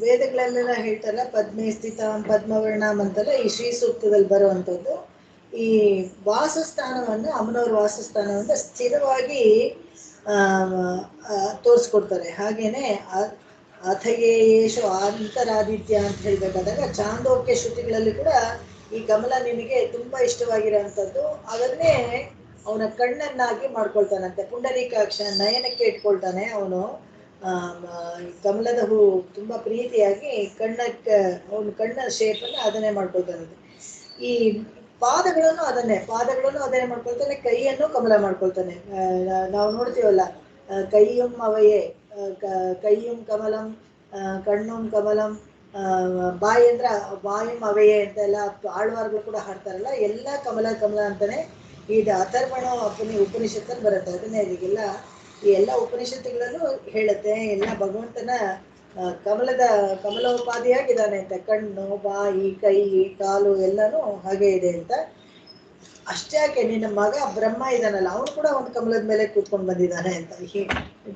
ವೇದಗಳೆಲ್ಲ ಹೇಳ್ತಾರಲ್ಲ ಪದ್ಮೇ ಸ್ಥಿತಾಂ ಪದ್ಮವರ್ಣಾಂ ಅಂತೆಲ್ಲ ಈ ಶ್ರೀ ಸೂಕ್ತದಲ್ಲಿ ಬರುವಂಥದ್ದು. ಈ ವಾಸಸ್ಥಾನವನ್ನು ಅಮ್ಮನವ್ರ ವಾಸಸ್ಥಾನವನ್ನು ಸ್ಥಿರವಾಗಿ ತೋರಿಸ್ಕೊಡ್ತಾರೆ. ಹಾಗೇನೆ ಅಥಯೇಶು ಅಂತರಾದಿತ್ಯ ಅಂತ ಹೇಳ್ಬೇಕಾದಾಗ ಚಾಂದೋಕ್ಯ ಶ್ರುತಿಗಳಲ್ಲಿ ಕೂಡ ಈ ಕಮಲ ನಿನಗೆ ತುಂಬಾ ಇಷ್ಟವಾಗಿರೋಂಥದ್ದು, ಅದನ್ನೇ ಅವನ ಕಣ್ಣನ್ನಾಗಿ ಮಾಡ್ಕೊಳ್ತಾನಂತೆ. ಪುಂಡರೀಕಾಕ್ಷ ನಯನಕ್ಕೆ ಇಟ್ಕೊಳ್ತಾನೆ ಅವನು. ಕಮಲದ ಹೂ ತುಂಬಾ ಪ್ರೀತಿಯಾಗಿ ಕಣ್ಣಕ್ಕೆ ಅವನ ಕಣ್ಣ ಶೇಪನ್ನು ಅದನ್ನೇ ಮಾಡ್ಕೊಳ್ತಾನಂತೆ. ಈ ಪಾದಗಳನ್ನು ಅದನ್ನೇ ಮಾಡ್ಕೊಳ್ತಾನೆ. ಕೈಯನ್ನು ಕಮಲ ಮಾಡ್ಕೊಳ್ತಾನೆ. ನಾವು ನೋಡ್ತೀವಲ್ಲ, ಕೈಯಂ ಅವಯೇ, ಕೈಯಂ ಕಮಲಂ, ಕಣ್ಣುಂ ಕಮಲಂ, ಬಾಯಿ ಅಂದ್ರೆ ಬಾಯಂ ಅವಯೇ ಅಂತೆಲ್ಲ ಆಳ್ವಾರ್ಗಳು ಕೂಡ ಹಾಡ್ತಾರಲ್ಲ. ಎಲ್ಲ ಕಮಲ ಕಮಲ ಅಂತಾನೆ ಇದು ಅಥರ್ವಣ ಉಪನಿಷತ್ತಲ್ಲಿ ಬರುತ್ತೆ. ಅದನ್ನೇ ಇದಕ್ಕೆಲ್ಲ ಈ ಎಲ್ಲ ಉಪನಿಷತ್ತುಗಳಲ್ಲೂ ಹೇಳುತ್ತೆ. ಎಲ್ಲ ಭಗವಂತನ ಕಮಲೋಪಾದಿಯಾಗಿದ್ದಾನೆ ಅಂತ. ಕಣ್ಣು, ಬಾಯಿ, ಕೈ, ಕಾಲು ಎಲ್ಲನೂ ಹಾಗೆ ಇದೆ ಅಂತ. ಅಷ್ಟೇ ಯಾಕೆ, ನಿನ್ನ ಮಗ ಬ್ರಹ್ಮ ಇದ್ದಾನಲ್ಲ, ಅವನು ಕೂಡ ಒಂದು ಕಮಲದ ಮೇಲೆ ಕೂತ್ಕೊಂಡು ಬಂದಿದ್ದಾನೆ ಅಂತ. ಈ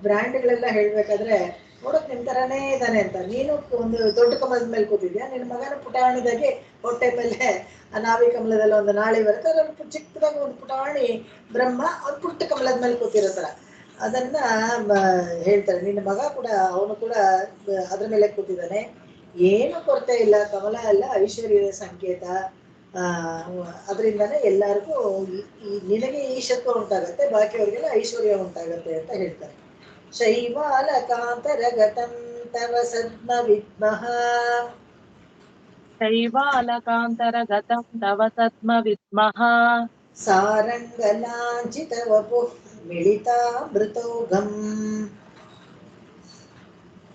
ಬ್ರ್ಯಾಂಡ್ಗಳೆಲ್ಲ ಹೇಳ್ಬೇಕಾದ್ರೆ ನೋಡೋಕ್ ನಿಮ್ ತರಾನೇ ಇದ್ದಾನೆ ಅಂತ. ನೀನು ಒಂದು ದೊಡ್ಡ ಕಮಲದ ಮೇಲೆ ಕೂತಿದ್ಯಾ, ನಿನ್ನ ಮಗನ ಪುಟಾಣಿದಾಗಿ ಹೊಟ್ಟೆ ಮೇಲೆ ಆ ನಾವಿ ಕಮಲದಲ್ಲಿ ಒಂದು ನಾಳಿ ಬರುತ್ತೆ, ಅದ್ರಲ್ಲಿ ಚಿಕ್ಕದಾಗಿ ಒಂದು ಪುಟಾಣಿ ಬ್ರಹ್ಮ ಅವ್ನು ಪುಟ್ಟ ಕಮಲದ ಮೇಲೆ ಕೂತಿರೋ ಥರ ಅದನ್ನ ಹೇಳ್ತಾರೆ. ನಿನ್ನ ಮಗ ಕೂಡ ಅವನು ಕೂಡ ಅದ್ರ ಮೇಲೆ ಕೂತಿದ್ದಾನೆ. ಏನು ಕೊರತೆ ಇಲ್ಲ. ಕಮಲ ಎಲ್ಲ ಐಶ್ವರ್ಯದ ಸಂಕೇತ. ಅದರಿಂದಾನೇ ಎಲ್ಲರಿಗೂ ನಿನಗೆ ಈಶತ್ವ ಉಂಟಾಗತ್ತೆ, ಬಾಕಿಯವರಿಗೆಲ್ಲ ಐಶ್ವರ್ಯ ಉಂಟಾಗತ್ತೆ ಅಂತ ಹೇಳ್ತಾರೆ. ಶೈವಾಲಕಾಂತರಗತಂ ತವ ಸದ್ಮ ವಿದ್ಮಃ ಶೈವಾಲಕಾಂತರಗತಂ ತವ ಸದ್ಮ ವಿದ್ಮಃ ಸಾರಂಗಲಾಂಛಿತ ವಪುಃ ಮಿಳಿತಾಮೃತೌಘಂ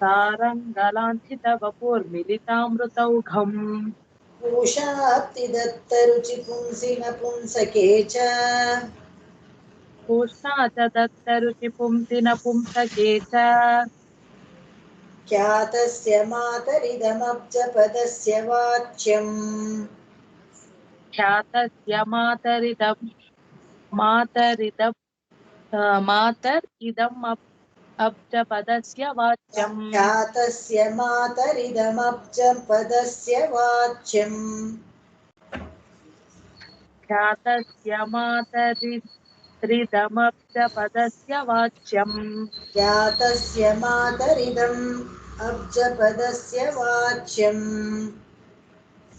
ಸಾರಂಗಲಾಂಛಿತ ವಪುರ್ಮಿಲಿತಾಮೃತೌಘಂ पूषाप्ति दत्तरुचि पुंसि नपुंसके च पूष्णा च दत्तरुचि पुंसि नपुंसके च ख्यातस्य मातरिदमब्जपदस्य वाच्यम् ख्यातस्य मातरिदम् अब्जपदस्य वाच्यम् ख्यातस्य मातरिदमब्जपदस्य वाच्यम् ख्यातस्य त्रिदमब्जपदस्य वाच्यम् ख्यातस्य मातरिदम् अब्जपदस्य वाच्यम्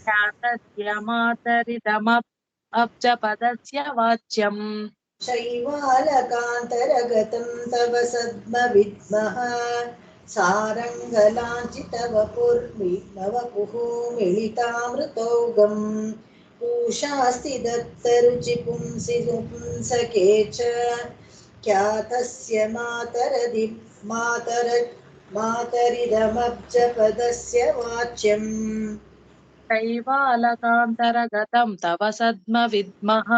ख्यातस्य मातरिदमब् अब्जपदस्य वाच्यम् शैवालकान्तरगतं तव सद्मविद्मः सारङ्गलाञ्छितवपुर्विवपुः मिलितामृतौगम् पूषास्ति दत्तरुचिपुंसि पुंसके च ख्यातस्य मातरिदमब्जपदस्य वाच्यम् शैवालकान्तरगतं तव सद्मविद्मः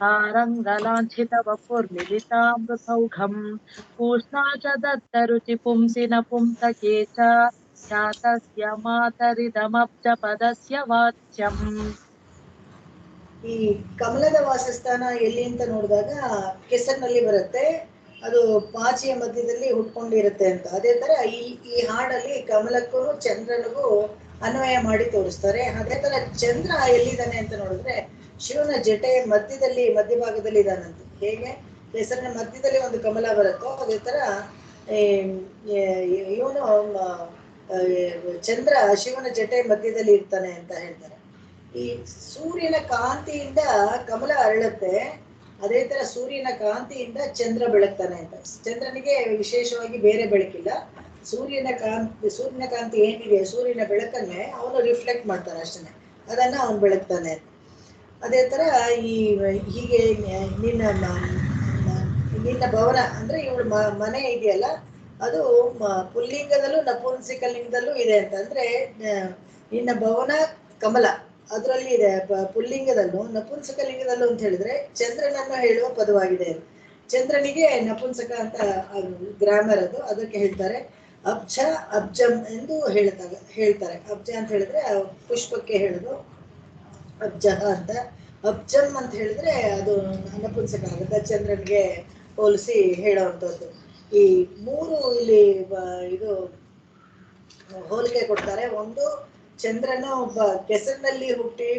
सारङ्गलाञ्छितवपुर्मिलितामृतौघम् पूष्णा च दत्तरुचिपुंसि नपुंसके च ख्यातस्य मातरिदमब्जपदस्य वाच्यम् ಈ ಕಮಲದ ವಾಸಸ್ಥಾನ ಎಲ್ಲಿ ಅಂತ ನೋಡಿದಾಗ ಕೆಸರಿನಲ್ಲಿ ಬರುತ್ತೆ, ಅದು ಪಾಚಿಯ ಮಧ್ಯದಲ್ಲಿ ಹುಟ್ಕೊಂಡಿರುತ್ತೆ ಅಂತ. ಅದೇ ತರ ಈ ಈ ಹಾಡಲ್ಲಿ ಕಮಲಕ್ಕೂ ಚಂದ್ರನಿಗೂ ಅನ್ವಯ ಮಾಡಿ ತೋರಿಸ್ತಾರೆ. ಅದೇ ತರ ಚಂದ್ರ ಎಲ್ಲಿದ್ದಾನೆ ಅಂತ ನೋಡಿದ್ರೆ ಶಿವನ ಜಟೆ ಮಧ್ಯಭಾಗದಲ್ಲಿ ಇದ್ದಾನಂತೆ. ಹೇಗೆ ಕೆಸರಿನ ಮಧ್ಯದಲ್ಲಿ ಒಂದು ಕಮಲ ಬರುತ್ತೋ ಅದೇ ತರ ಇವನು ಚಂದ್ರ ಶಿವನ ಜಟೆ ಮಧ್ಯದಲ್ಲಿ ಇರ್ತಾನೆ ಅಂತ ಹೇಳ್ತಾರೆ. ಈ ಸೂರ್ಯನ ಕಾಂತಿಯಿಂದ ಕಮಲ ಅರಳುತ್ತೆ, ಅದೇ ತರ ಸೂರ್ಯನ ಕಾಂತಿಯಿಂದ ಚಂದ್ರ ಬೆಳಗ್ತಾನೆ ಅಂತ. ಚಂದ್ರನಿಗೆ ವಿಶೇಷವಾಗಿ ಬೇರೆ ಬೆಳಕಿಲ್ಲ, ಸೂರ್ಯನ ಕಾಂತಿ ಏನಿದೆ, ಸೂರ್ಯನ ಬೆಳಕನ್ನೇ ಅವನು ರಿಫ್ಲೆಕ್ಟ್ ಮಾಡ್ತಾನೆ ಅಷ್ಟೇ, ಅದನ್ನ ಅವನು ಬೆಳಗ್ತಾನೆ. ಅದೇ ತರ ಹೀಗೆ ನಿನ್ನ ಭವನ ಅಂದ್ರೆ ಇವಳು ಮನೆ ಇದೆಯಲ್ಲ, ಅದು ಪುಲ್ಲಿಂಗದಲ್ಲೂ ನಪುಂಸಕಲಿಂಗದಲ್ಲೂ ಇದೆ ಅಂತ. ಅಂದ್ರೆ ನಿನ್ನ ಭವನ ಕಮಲ ಅದರಲ್ಲಿ ಇದೆ ಪುಲ್ಲಿಂಗದಲ್ಲೂ ನಪುಂಸಕಲಿಂಗದಲ್ಲೂ ಅಂತ ಹೇಳಿದ್ರೆ ಚಂದ್ರನನ್ನು ಹೇಳುವ ಪದವಾಗಿದೆ. ಚಂದ್ರನಿಗೆ ನಪುಂಸಕ ಅಂತ ಗ್ರಾಮರ್ ಅದು, ಅದಕ್ಕೆ ಹೇಳ್ತಾರೆ ಅಬ್ಜ ಅಬ್ಜಂ ಎಂದು ಹೇಳ್ತಾರೆ. ಅಬ್ಜ ಅಂತ ಹೇಳಿದ್ರೆ ಪುಷ್ಪಕ್ಕೆ ಹೇಳುದು ಅಬ್ಜ ಅಂತ, ಅಬ್ಜಂ ಅಂತ ಹೇಳಿದ್ರೆ ಅದು ನಪುಂಸಕ ಆಗುತ್ತೆ, ಚಂದ್ರನಿಗೆ ಹೋಲಿಸಿ ಹೇಳುವಂಥದ್ದು. ಈ ಮೂರು ಇಲ್ಲಿ ಇದು ಹೋಲಿಕೆ ಕೊಡ್ತಾರೆ. ಒಂದು, ಚಂದ್ರನ ಒಬ್ಬ ಕೆಸರಿನಲ್ಲಿ ಹುಟ್ಟಿ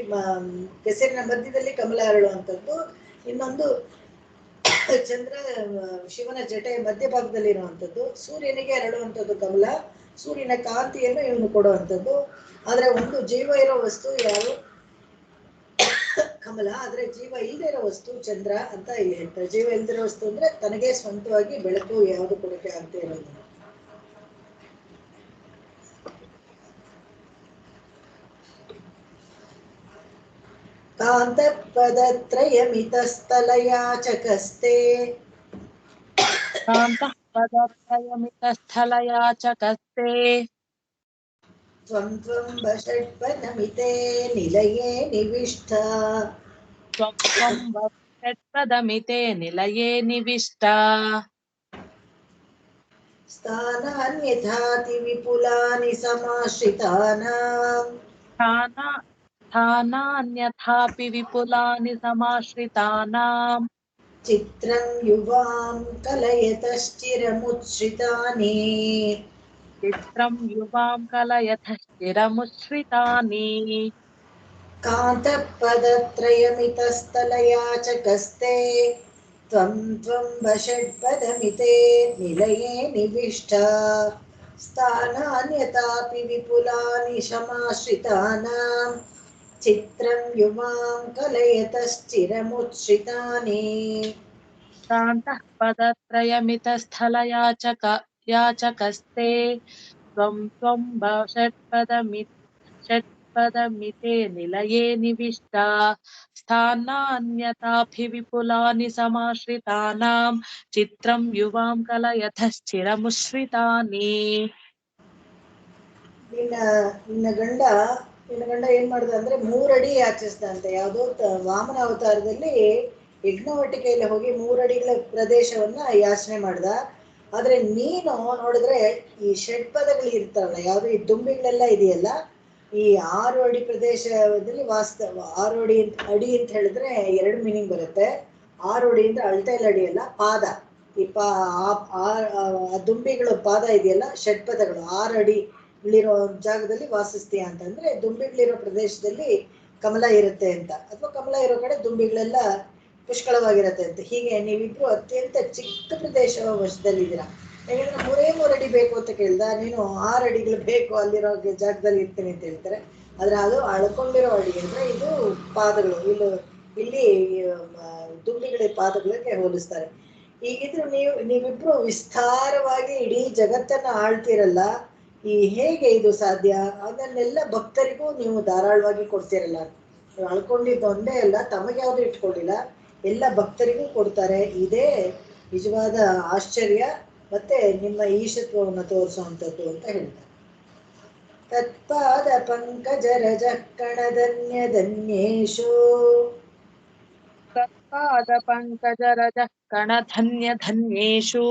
ಕೆಸರಿನ ಮಧ್ಯದಲ್ಲಿ ಕಮಲ ಅರಳುವಂಥದ್ದು. ಇನ್ನೊಂದು, ಚಂದ್ರ ಶಿವನ ಜಟೆ ಮಧ್ಯಭಾಗದಲ್ಲಿ ಇರುವಂಥದ್ದು. ಸೂರ್ಯನಿಗೆ ಅರಳುವಂಥದ್ದು ಕಮಲ, ಸೂರ್ಯನ ಕಾಂತಿಯನ್ನು ಇವನು ಕೊಡುವಂಥದ್ದು. ಆದ್ರೆ ಒಂದು ಜೀವ ಇರೋ ವಸ್ತು ಯಾರು ಕಮಲ, ಆದ್ರೆ ಜೀವ ಇಲ್ಲದೆ ಇರೋ ವಸ್ತು ಚಂದ್ರ ಅಂತ ಇಲ್ಲಿ ಹೇಳ್ತಾರೆ. ಜೀವ ಇಲ್ದಿರೋ ವಸ್ತು ಅಂದ್ರೆ ತನಗೆ ಸ್ವಂತವಾಗಿ ಬೆಳಕು ಯಾವುದು ಕೊಡಕ್ಕೆ ಆಗ್ತಾ ಇರೋದು. ಕಾಂತಪದತ್ರಯಮಿತಸ್ಥಲಯಾಚಕಸ್ತೆ कान्तःपदत्रयमितस्थलयाचकस्ते ತ್ವಂ ತ್ವಂ ಷಟ್ಪದಮಿತೆ ನಿಲಯೇ ನಿವಿಷ್ಟ त्वं षट्पदमिते निलये निविष्टा ಸ್ಥಾನಾನ್ಯಥಾತಿ ವಿಪುಲಾನಿ ಸಮಾಶ್ರಿತಾನಾಂ स्थानान्यथापि विपुलानि समाश्रितानां ಚಿತ್ರಂ ಯುವಾಂ ಕಲಯತಶ್ಚಿರಮುಚ್ಛ್ರಿತಾನಿ चित्रं युवां कलयतश्चिरमुच्छ्रितानि ಕಾಂತಪದತ್ರಯಮಿತಸ್ಥಲಯಾಚಕಸ್ತೆ ತ್ವಂ ತ್ವಂ ಷಟ್ಪದಮಿತೆ ನಿಲಯೇ ನಿವಿಷ್ಟ ಸ್ಥಾನಾನ್ಯಥಾಪಿ ವಿಪುಲಾನಿ ಸಮಾಶ್ರಿತಾನಾಂ ಚಿತ್ರಂ ಯುವಾಂ ಕಲಯತಶ್ಚಿರಮುಚ್ಛ್ರಿತಾನಿ. कान्तः पदत्रयमितस्थलयाचकस्ते त्वं षट्पदमिते निलये निविष्टा स्थानान्यथाभिविपुलानि समाश्रितानां चित्रं युवां कलयतश्चिरमुच्छ्रितानि. ನಿನ್ನ ಗಂಡ ಏನ್ ಮಾಡ್ದ ಅಂದ್ರೆ 3 ಅಡಿ ಯಾಚಿಸ್ದಂತೆ. ಯಾವುದೋ ವಾಮನ ಅವತಾರದಲ್ಲಿ ಯಜ್ಞವಟಿಕೆಯಲ್ಲಿ ಹೋಗಿ 3 ಅಡಿಗಳ ಪ್ರದೇಶವನ್ನ ಯಾಚನೆ ಮಾಡ್ದ. ಆದ್ರೆ ನೀನು ನೋಡಿದ್ರೆ ಈ ಷಡ್ಪದಗಳು ಇರ್ತಾರಲ್ಲ, ಯಾವ್ದು ಈ ದುಂಬಿಗಳೆಲ್ಲ ಇದೆಯಲ್ಲ, ಈ 6 ಅಡಿ ಪ್ರದೇಶದಲ್ಲಿ 6 ಅಡಿ ಅಂತ ಹೇಳಿದ್ರೆ 2 ಮೀನಿಂಗ್ ಬರುತ್ತೆ. 6 ಅಡಿ ಅಂದ್ರೆ ಅಳ್ತೈಲ್ ಅಡಿ ಅಲ್ಲ, ಪಾದ. ಈ ಆ ದುಂಬಿಗಳು ಪಾದ ಇದೆಯಲ್ಲ, ಷಡ್ಪದಗಳು 6 ಅಡಿ ಇಳಿರೋ ಜಾಗದಲ್ಲಿ ವಾಸಿಸ್ತೀಯ ಅಂತಂದ್ರೆ ದುಂಬಿಗಳಿರೋ ಪ್ರದೇಶದಲ್ಲಿ ಕಮಲ ಇರುತ್ತೆ ಅಂತ, ಅಥವಾ ಕಮಲ ಇರೋ ಕಡೆ ದುಂಬಿಗಳೆಲ್ಲ ಪುಷ್ಕಳವಾಗಿರತ್ತೆ ಅಂತ. ಹೀಗೆ ನೀವಿಬ್ರು ಅತ್ಯಂತ ಚಿಕ್ಕ ಪ್ರದೇಶ ವಶದಲ್ಲಿದ್ದೀರಾ. ಯಾಕಂದ್ರೆ 3 ಅಡಿ ಬೇಕು ಅಂತ ಕೇಳ್ದ, ನೀನು 6 ಅಡಿಗಳು ಬೇಕು ಅಲ್ಲಿರೋ ಜಾಗದಲ್ಲಿ ಇರ್ತೀನಿ ಅಂತ ಹೇಳ್ತಾರೆ. ಆದ್ರೆ ಅದು ಅಳ್ಕೊಂಡಿರೋ ಅಡಿ ಅಂದ್ರೆ ಇದು ಪಾದಗಳು, ಇಲ್ಲಿ ದುಂಬಿಗಳ ಪಾದಗಳಿಗೆ ಹೋಲಿಸ್ತಾರೆ. ಹೀಗಿದ್ರು ನೀವಿಬ್ರು ವಿಸ್ತಾರವಾಗಿ ಇಡೀ ಜಗತ್ತನ್ನ ಆಳ್ತಿರಲ್ಲ, ಹೇಗೆ ಇದು ಸಾಧ್ಯ? ಅದನ್ನೆಲ್ಲ ಭಕ್ತರಿಗೂ ನೀವು ಧಾರಾಳವಾಗಿ ಕೊಡ್ತಿರಲ್ಲ. ನೀವು ಅಳ್ಕೊಂಡಿದ್ದು ಒಂದೇ ಅಲ್ಲ, ತಮಗೆ ಯಾವ್ದು ಇಟ್ಕೊಂಡಿಲ್ಲ, ಎಲ್ಲ ಭಕ್ತರಿಗೂ ಕೊಡ್ತಾರೆ. ಇದೇ ನಿಜವಾದ ಆಶ್ಚರ್ಯ ಮತ್ತೆ ನಿಮ್ಮ ಈಶತ್ವವನ್ನು ತೋರಿಸುವಂಥದ್ದು ಅಂತ ಹೇಳ್ತಾರೆ. ತತ್ಪಾದ ಪಂಕಜರಜ ಕಣಧನ್ಯ ಧನ್ಯೇಶು ತತ್ಪಾದ ಪಂಕಜರಜ ಕಣಧನ್ಯ ಧನ್ಯೇಷು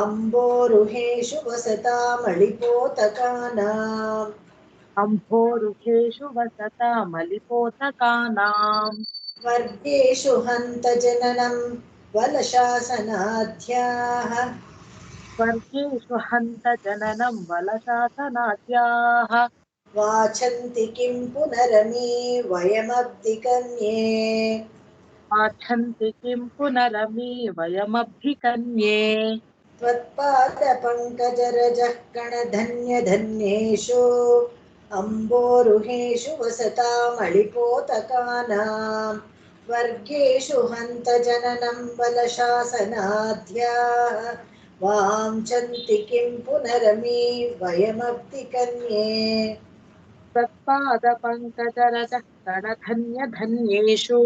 ಅಂಬೋರುಹೇಶು ವಸತಾಮಳಿಪೋತಕಾನಾಂ ಅಂಭೋರುಹೇಷು ವಸತಾ ಮಲಿಪೋತಕಾನಾಂ ವರ್ಗೇಶು ಹಂತ ಜನನಂ ಬಲಶಾಸನಾಧ್ಯಾಃ ವರ್ಗೇಷು ಹಂತ ಜನನಂ ಬಲಶಾಸನಾದ್ಯಾಃ ವಾಚಂತಿ ಕಿಂ ಪುನರಮಿ ವಯಮಬ್ಧಿಕನ್ಯೇ ವಾಚ್ಛಂತಿ ಕಿಂ ಪುನರಮಿ ವಯಮಬ್ಧಿಕನ್ಯೇ ತ್ವತ್ಪಾದ ಪಂಕಜರಜಃ ಕಣಧನ್ಯಧನ್ಯೇಷು ಅಂಬೋರುಹೇಷು ವಸತಾಮಳಿಪೋತಕಾನಾಂ ವರ್ಗೇಷು ಹಂತ ಜನನಂ ಬಲಶಾಸನಾಧ್ಯಾಃ ವಾಂಛಂತಿ ಕಿಂ ಪುನರಮಿ ವಯಮಬ್ಧಿಕನ್ಯೇ. ತತ್ಪಾದ ಪಂಕಜರಜ ಕಣಧನ್ಯ ಧನ್ಯೇಷು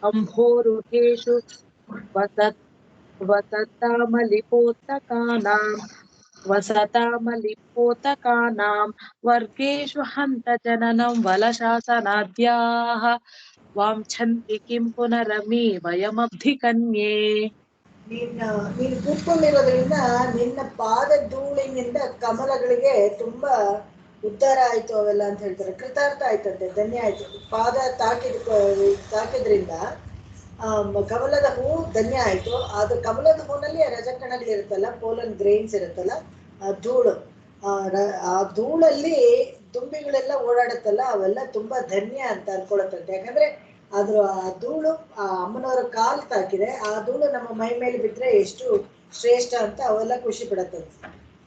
ಅಂಭೋರುಹೇಷು ವಸತಾಮಲಿಪೋತಕಾನಾಂ ವರ್ಗೇಷು ಹಂತ ಜನನಂ ವಲಶಾಸನಾದ್ಯಾಃ ವಾಂಛಂತಿ ಕಿಂ ಪುನರಮಿ ವಯಮಬ್ಧಿಕನ್ಯೇ. ನೀನು ಕೂತ್ಕೊಂಡಿರೋದ್ರಿಂದ ನಿನ್ನ ಪಾದ ಧೂಳಿನಿಂದ ಕಮಲಗಳಿಗೆ ತುಂಬಾ ಉದ್ಧಾರ ಆಯ್ತು ಅವೆಲ್ಲ ಅಂತ ಹೇಳ್ತಾರೆ. ಕೃತಾರ್ಥ ಆಯ್ತಂತೆ, ಧನ್ಯ ಆಯ್ತು. ಪಾದ ತಾಕಿದ್ರಿಂದ ಕಮಲದ ಹೂ ಧನ್ಯ ಆಯ್ತು. ಅದು ಕಮಲದ ಹೂನಲ್ಲಿ ರಜಕಣಗಳು ಇರುತ್ತಲ್ಲ, ಪೋಲನ್ ಗ್ರೈನ್ಸ್ ಇರುತ್ತಲ್ಲ, ಆ ಧೂಳು, ಆ ಧೂಳಲ್ಲಿ ದುಂಬಿಗಳೆಲ್ಲ ಓಡಾಡುತ್ತಲ್ಲ, ಅವೆಲ್ಲ ತುಂಬಾ ಧನ್ಯ ಅಂತ ಅನ್ಕೊಳತ್ತಂತೆ. ಯಾಕಂದ್ರೆ ಆದ್ರೂ ಆ ಧೂಳು ಆ ಅಮ್ಮನವರ ಕಾಲು ತಾಕಿದೆ, ಆ ಧೂಳು ನಮ್ಮ ಮೈ ಮೇಲೆ ಬಿದ್ರೆ ಎಷ್ಟು ಶ್ರೇಷ್ಠ ಅಂತ ಅವೆಲ್ಲ ಖುಷಿ ಪಡತ್ತಂತೆ.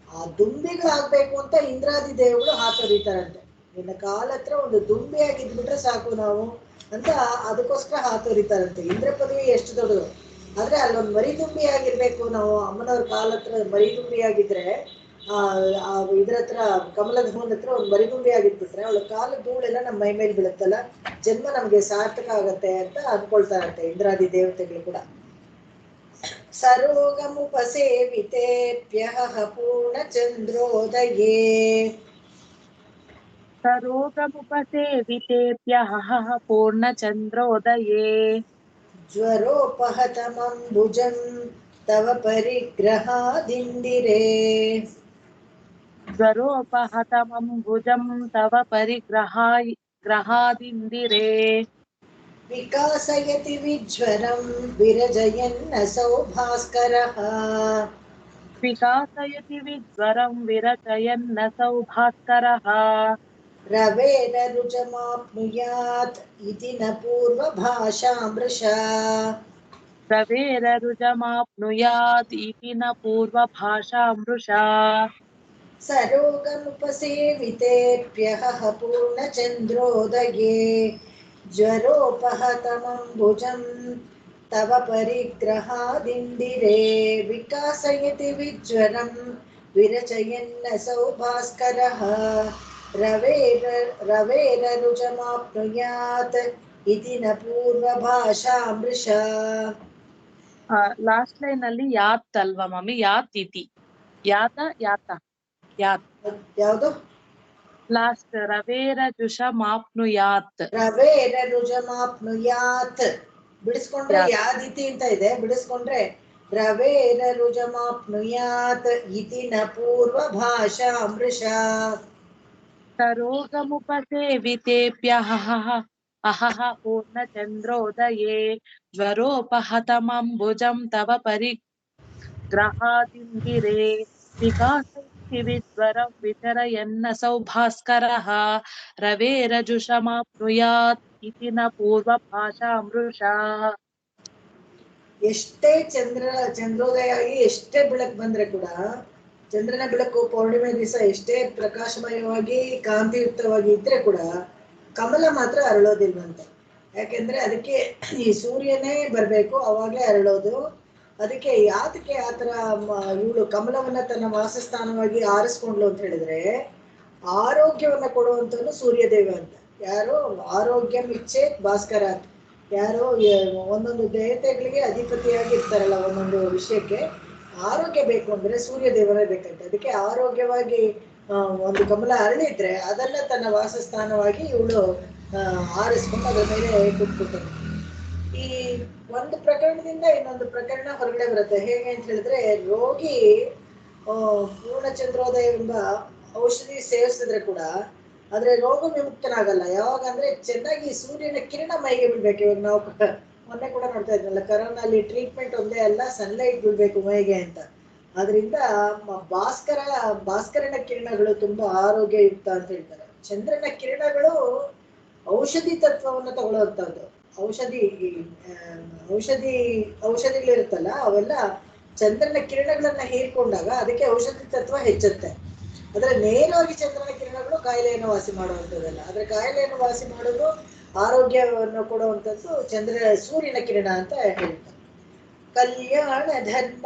ಆ ದುಂಬಿಗಳಾಗ್ಬೇಕು ಅಂತ ಇಂದ್ರಾದಿ ದೇವಗಳು ಹಾತೊರಿತಾರಂತೆ. ನಿನ್ನ ಕಾಲ ಹತ್ರ ಒಂದು ದುಂಬಿ ಆಗಿದ್ಬಿಟ್ರೆ ಸಾಕು ನಾವು ಅಂತ ಅದಕ್ಕೋಸ್ಕರ ಹಾತೊರಿತಾರಂತೆ. ಇಂದ್ರ ಪದವಿ ಎಷ್ಟು ದೊಡ್ಡದು, ಆದ್ರೆ ಅಲ್ಲೊಂದು ಮರಿ ದುಂಬಿ ಆಗಿರ್ಬೇಕು ನಾವು. ಅಮ್ಮನವ್ರ ಕಾಲ ಹತ್ರ ಮರಿ ದುಂಬಿ ಆಗಿದ್ರೆ ಇದ್ರ ಹತ್ರ ಕಮಲದ ಹೂವಿನ ಹತ್ರ ಒಂದು ಮರಿಗುಂಬಿ ಆಗಿದ್ಬಿಟ್ರೆ ಅವಳ ಕಾಲ ಧೂಳೆಲ್ಲ ನಮ್ಮ ಮೈ ಮೇಲೆ ಬೀಳುತ್ತಲ್ಲ, ಜನ್ಮ ನಮ್ಗೆ ಸಾರ್ಥಕ ಆಗತ್ತೆ ಅಂತ ಅನ್ಕೊಳ್ತಾರಂತೆ ಇಂದ್ರಾದಿ ದೇವತೆಗಳು ಕೂಡ. ಸರೋಗಮುಪಸೇವಿತೇಭ್ಯಃ ಪೂರ್ಣಚಂದ್ರೋದಯೇ ಸರೋಗಮುಪಸೇವಿತೇಭ್ಯಃ ಪೂರ್ಣಚಂದ್ರೋದಯೇ ಜ್ವರೋಪಹತಮಂಬುಜಂ ತವ ಪರಿಗ್ರಹಾದಿಂದಿರೇ ಜ್ವರೋಪಹತಮಂಬುಜಂ ತವ ಪರಿಗ್ರಹಾದಿಂದಿರೇ ವಿಕಾಸಯತಿ ವಿಜ್ವರಂ ವಿರಜಯನ್ನಸೌ ಭಾಸ್ಕರಃ ವಿಕಾಸಯತಿ ವಿಜ್ವರಂ ವಿರಚಯನ್ನಸೌ ಭಾಸ್ಕರಃ ರವೇನ ರುಜಮಾಪ್ನುಯಾತ್ ಇತಿ ನ ಪೂರ್ವಭಾಷಾಮೃಷಾ ರವೇರರುಜಮಾಪ್ನುಯಾತ್ ಇತಿ ನ ಪೂರ್ವಭಾಷಾಮೃಷಾ ಸರೋಗಮುಪಸೇವಿತೇಭ್ಯಃ ಪೂರ್ಣಚಂದ್ರೋದಯೇ ಜ್ವರೋಪಹತಮಂಬುಜಂ ತವ ಪರಿಗ್ರಹಾದಿಂದಿರೇ ವಿಕಾಸಯತಿ ವಿಜ್ವರಂ ವಿರಚಯನ್ನಸೌ ಭಾಸ್ಕರಃ ರವೇರರುಜಮಾಪ್ನುಯಾತ್ ಇತಿ ನ ಪೂರ್ವಭಾಷಾಮೃಷಾ. ಲಾಸ್ಟ್ ಲೈನ್ ಅಲ್ಲಿ ಯಾತ್ ಅಲ್ವಾ ಮಮ್ಮಿ? ಯಾತ್ ಇತಿ, ಯಾತ ಯಾತ ಯಾತ್ ಯಾವುದು? ಲಾಸ್ಟ್ ರವೇರಜುಷಮಾಪ್ನುಯಾತ್. ರವೇರರುಜಮಾಪ್ನುಯಾತ್ ಬಿಡಿಸ್ಕೊಂಡ್ರೆ ಯಾದಿತಿ ಅಂತ ಇದೆ, ಬಿಡಿಸ್ಕೊಂಡ್ರೆ ರವೇರರುಜಮಾಪ್ನುಯಾತ್ ಇತಿ ನ ಪೂರ್ವಭಾಷಾಮೃಷಾ. ಸರೋಗಮುಪಸೇವಿತೇಭ್ಯಃ ಅಹಃ ಪೂರ್ಣಚಂದ್ರೋದಯೇ ಜ್ವರೋಪಹತಮಂಬುಜಂ ತವ ಪರಿಗ್ರಹಾದಿಂದಿರೇ ವಿಕಾಸಯತಿ ವಿಜ್ವರಂ ವಿಚರಯನ್ನಸೌ ಭಾಸ್ಕರಃ ರವೇರಜುಷಮಾಪ್ನುಯಾತ್ ಇತಿ ನ ಪೂರ್ವಭಾಷಾಮೃಷಾ. ಎಷ್ಟೇ ಚಂದ್ರೋದಯ ಆಗಿ ಎಷ್ಟೇ ಬೆಳಕು ಬಂದ್ರೆ ಕೂಡ, ಚಂದ್ರನ ಬೆಳಕು ಪೌರ್ಣಿಮೆ ದಿವಸ ಎಷ್ಟೇ ಪ್ರಕಾಶಮಯವಾಗಿ ಕಾಂತಿಯುಕ್ತವಾಗಿ ಇದ್ರೆ ಕೂಡ ಕಮಲ ಮಾತ್ರ ಅರಳೋದಿಲ್ವಂತೆ. ಯಾಕೆಂದ್ರೆ ಅದಕ್ಕೆ ಈ ಸೂರ್ಯನೇ ಬರ್ಬೇಕು, ಅವಾಗ್ಲೇ ಅರಳೋದು. ಅದಕ್ಕೆ ಯಾತಕ್ಕೆ ಆತರ ಇವಳು ಕಮಲವನ್ನ ತನ್ನ ವಾಸಸ್ಥಾನವಾಗಿ ಆರಿಸ್ಕೊಂಡ್ಲು ಅಂತ ಹೇಳಿದ್ರೆ, ಆರೋಗ್ಯವನ್ನ ಕೊಡುವಂತವನು ಸೂರ್ಯದೇವ ಅಂತ. ಯಾರು ಆರೋಗ್ಯ ಇಚ್ಛೆ ಭಾಸ್ಕರ ಅಂತ. ಯಾರು ಒಂದೊಂದು ದೇವತೆಗಳಿಗೆ ಅಧಿಪತಿಯಾಗಿ ಇರ್ತಾರಲ್ಲ ಒಂದೊಂದು ವಿಷಯಕ್ಕೆ, ಆರೋಗ್ಯ ಬೇಕು ಅಂದ್ರೆ ಸೂರ್ಯ ದೇವರೇ ಬೇಕಂತೆ. ಅದಕ್ಕೆ ಆರೋಗ್ಯವಾಗಿ ಒಂದು ಕಮಲ ಅರಳಿದ್ರೆ ಅದನ್ನ ತನ್ನ ವಾಸಸ್ಥಾನವಾಗಿ ಇವಳು ಆರಿಸ್ಕೊಂಡು ಅದ್ರ ಮೇಲೆ ಕುಟ್ಬಿಡ್ತಾನೆ. ಈ ಒಂದು ಪ್ರಕರಣದಿಂದ ಇನ್ನೊಂದು ಪ್ರಕರಣ ಹೊರಗಡೆ ಬರುತ್ತೆ. ಹೇಗೆ ಅಂತ ಹೇಳಿದ್ರೆ, ರೋಗಿ ಪೂರ್ಣ ಚಂದ್ರೋದಯ ಎಂಬ ಔಷಧಿ ಸೇವಿಸಿದ್ರೆ ಕೂಡ ಆದ್ರೆ ರೋಗ ವಿಮುಕ್ತನಾಗಲ್ಲ. ಯಾವಾಗ ಅಂದ್ರೆ ಚೆನ್ನಾಗಿ ಸೂರ್ಯನ ಕಿರಣ ಮೈಗೆ ಬಿಡ್ಬೇಕು. ಇವಾಗ ನಾವು ಮೊನ್ನೆ ಕೂಡ ನೋಡ್ತಾ ಇದ್ನಲ್ಲ, ಕರೋನಲ್ಲಿ ಟ್ರೀಟ್ಮೆಂಟ್ ಒಂದೇ ಅಲ್ಲ, ಸನ್ಲೈಟ್ ಬಿಡ್ಬೇಕು ಮೈಗೆ ಅಂತ. ಆದ್ರಿಂದ ಭಾಸ್ಕರನ ಕಿರಣಗಳು ತುಂಬಾ ಆರೋಗ್ಯಯುಕ್ತ ಅಂತ ಹೇಳ್ತಾರೆ. ಚಂದ್ರನ ಕಿರಣಗಳು ಔಷಧಿ ತತ್ವವನ್ನು ತಗೊಳ್ಳುವಂತದ್ದು. ಔಷಧಿಗಳಿರುತ್ತಲ್ಲ ಅವೆಲ್ಲ ಚಂದ್ರನ ಕಿರಣಗಳನ್ನ ಹೀರ್ಕೊಂಡಾಗ ಅದಕ್ಕೆ ಔಷಧಿ ತತ್ವ ಹೆಚ್ಚುತ್ತೆ. ಆದ್ರೆ ನೇರವಾಗಿ ಚಂದ್ರನ ಕಿರಣಗಳು ಕಾಯಿಲೆಯನ್ನು ವಾಸಿ ಮಾಡುವಂಥದ್ದಲ್ಲ. ಆದ್ರೆ ಕಾಯಿಲೆಯನ್ನು ವಾಸಿ ಮಾಡೋದು, ಆರೋಗ್ಯವನ್ನು ಕೊಡುವಂಥದ್ದು ಸೂರ್ಯನ ಕಿರಣ ಅಂತ ಹೇಳ್ತಾರೆ. ಕಲ್ಯಾಣ ಧರ್ಮ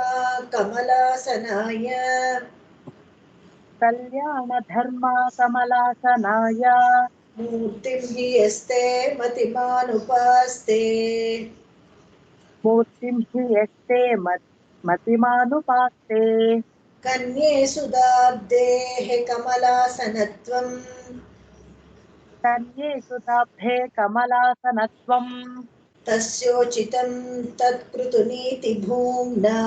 ಕಮಲಾಸನಾಯ, ಕಲ್ಯಾಣ ಧರ್ಮ ಕಮಲಾಸನಾಯ, ಮೂರ್ತಿಂ ಹಿ ಯಸ್ತೆ ಮತಿಮಾನುಪಾಸ್ತೆ, ಮೂರ್ತಿಂ ಹಿ ಯಸ್ತೆ ಮತಿಮಾನುಪಾಸ್ತೆ, ಕನ್ಯೆ ಸುಧಾಬ್ಧೇಃ ಕಮಲಾಸನತ್ವಂ, ಕನ್ಯೆ ಸುತಾಬ್ಧೆ ಕಮಲಾಸನತ್ವಂ, ತಸ್ಯೋಚಿತಂ ತತ್ಕೃತುನೀತಿ ಭೂಮ್ನಾ,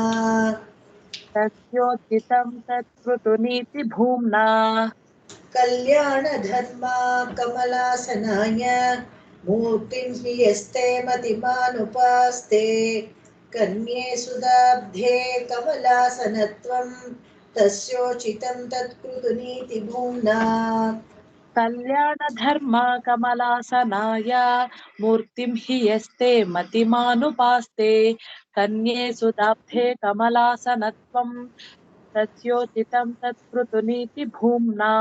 ತಸ್ಯೋಚಿತಂ ತತ್ಕೃತುನೀತಿ ಭೂಮ್ನಾ. ಕಲ್ಯಾಣ ಧರ್ಮ ಕಮಲಾಸನಾಯ, ಮೂರ್ತಿಂ ಹಿ ಯಸ್ತೆ ಮತಿಮಾನುಪಾಸ್ತೆ, ಕನ್ಯೆ ಸುಧಾಬ್ಧೇ ಕಮಲಾಸನತ್ವಂ, ತಸ್ಯೋಚಿತಂ ತತ್ಕೃತುನೀತಿ ಭೂಮ್ನಾ. ಕಲ್ಯಾಣ ಧರ್ಮ ಕಮಲಾಸನಾಯ, ಮೂರ್ತಿಂ ಹಿ ಯಸ್ತೆ ಮತಿಮಾನುಪಾಸ್ತೆ, ಕನ್ಯೆ ಸುತಾಬ್ಧೆ ಕಮಲಾಸನತ್ವಂ, ತಸ್ಯೋಚಿತಂ ತತ್ಕೃತುನೀತಿ ಭೂಮ್ನಾ.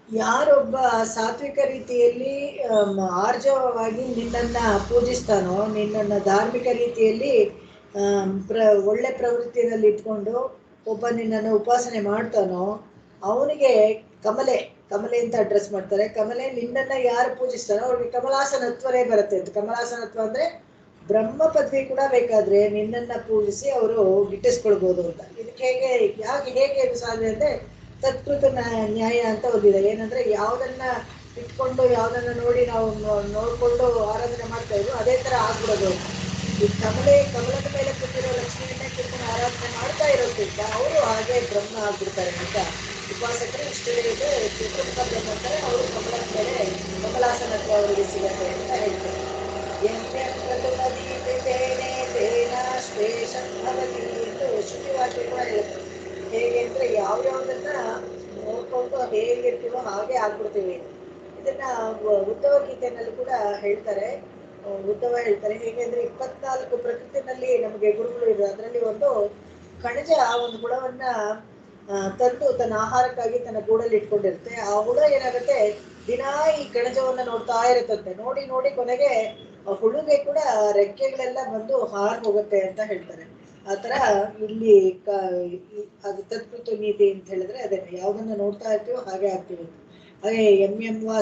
ಯಾರೊಬ್ಬ ಸಾತ್ವಿಕ ರೀತಿಯಲ್ಲಿ ಆರ್ಜವವಾಗಿ ನಿನ್ನನ್ನ ಪೂಜಿಸ್ತಾನೋ, ನಿನ್ನನ್ನ ಧಾರ್ಮಿಕ ರೀತಿಯಲ್ಲಿ ಒಳ್ಳೆ ಪ್ರವೃತ್ತಿಯಲ್ಲಿ ಇಟ್ಕೊಂಡು ಒಬ್ಬ ನಿನ್ನನ್ನು ಉಪಾಸನೆ ಮಾಡ್ತಾನೋ ಅವನಿಗೆ ಕಮಲೆ ಅಂತ ಅಡ್ರೆಸ್ ಮಾಡ್ತಾರೆ. ಕಮಲೆ ನಿನ್ನನ್ನ ಯಾರು ಪೂಜಿಸ್ತಾನೋ ಅವ್ರಿಗೆ ಕಮಲಾಸನತ್ವನೇ ಬರುತ್ತೆ ಅಂತ. ಕಮಲಾಸನತ್ವ ಅಂದ್ರೆ ಬ್ರಹ್ಮ ಪದವಿ ಕೂಡ ಬೇಕಾದ್ರೆ ನಿನ್ನನ್ನ ಪೂಜಿಸಿ ಅವರು ಗಿಟ್ಟಿಸ್ಕೊಳ್ಬಹುದು ಅಂತ. ಇದಕ್ಕೆ ಹೇಗೆ ಇದು ಸಾಧ್ಯ ಅಂದ್ರೆ ತತ್ಕೃತ ನ್ಯಾಯ ಅಂತ ಓದಿದೆ. ಏನಂದ್ರೆ ಯಾವ್ದನ್ನ ಇಟ್ಕೊಂಡು ಯಾವ್ದನ್ನ ನೋಡಿ ನಾವು ನೋಡ್ಕೊಂಡು ಆರಾಧನೆ ಮಾಡ್ತಾ ಇದ್ವು ಅದೇ ತರ ಆಗ್ಬಿಡೋದು. ಈ ಕಮಲದ ಮೇಲೆ ಕೂತಿರೋ ಲಕ್ಷ್ಮಿಯನ್ನೇ ಕೂತ್ಕೊಂಡು ಆರಾಧನೆ ಮಾಡ್ತಾ ಇರೋದ್ರಿಂದ ಅವರು ಹಾಗೆ ಬ್ರಹ್ಮ ಆಗ್ಬಿಡ್ತಾರೆ ಅಂತ ಉಪಾಸಕರು ಇಷ್ಟು ಹೇಳಿದ್ರೆ ತ್ರಿಕೃತ ಬ್ರಹ್ಮ ಅಂತಾರೆ. ಅವರು ಕಮಲದ ಮೇಲೆ ಕಮಲಾಸನತ್ವ ಅವರಿಗೆ ಸಿಗತ್ತೆ ಅಂತ ಹೇಳ್ತಾರೆ. ಶ್ರುತಿವಾಕ್ಯ ಕೂಡ ಹೇಳುತ್ತೆ. ಹೇಗೆ ಅಂದ್ರೆ ಯಾವ್ಯಾವ್ದನ್ನ ನೋಡ್ಕೊಂಡು ಹೇಗಿರ್ತೀವೋ ಹಾಗೆ ಆಗ್ಬಿಡ್ತೀವಿ. ಇದನ್ನ ಉದ್ಧವ ಗೀತೆನಲ್ಲಿ ಕೂಡ ಹೇಳ್ತಾರೆ. ಉದ್ಧವ ಹೇಳ್ತಾರೆ ಹೇಗೆ ಅಂದ್ರೆ 24 ಪ್ರಕೃತಿನಲ್ಲಿ ನಮಗೆ ಗುರುಗಳು ಇದೆ. ಅದರಲ್ಲಿ ಒಂದು ಕಣಜ ಒಂದು ಹುಳವನ್ನ ತಂದು ತನ್ನ ಆಹಾರಕ್ಕಾಗಿ ತನ್ನ ಗೂಡಲ್ಲಿ ಇಟ್ಕೊಂಡಿರುತ್ತೆ. ಆ ಹುಳ ಏನಾಗುತ್ತೆ, ದಿನಾ ಈ ಕಣಜವನ್ನ ನೋಡ್ತಾ ಇರುತ್ತಂತೆ. ನೋಡಿ ನೋಡಿ ಕೊನೆಗೆ ಆ ಹುಳುಗೆ ಕೂಡ ರೆಕ್ಕೆಗಳೆಲ್ಲ ಬಂದು ಹಾರ್ ಹೋಗುತ್ತೆ ಅಂತ ಹೇಳ್ತಾರೆ. ಆತರ ಇಲ್ಲಿ ಅದು ತತ್ಕೃತ ನೀತಿ ಅಂತ ಹೇಳಿದ್ರೆ ಅದೇನೆ, ಯಾವ್ದನ್ನ ನೋಡ್ತಾ ಇರ್ತೀವೋ ಹಾಗೆ ಆಗ್ತೀವಿ. ಹಾಗೆ ಎಂ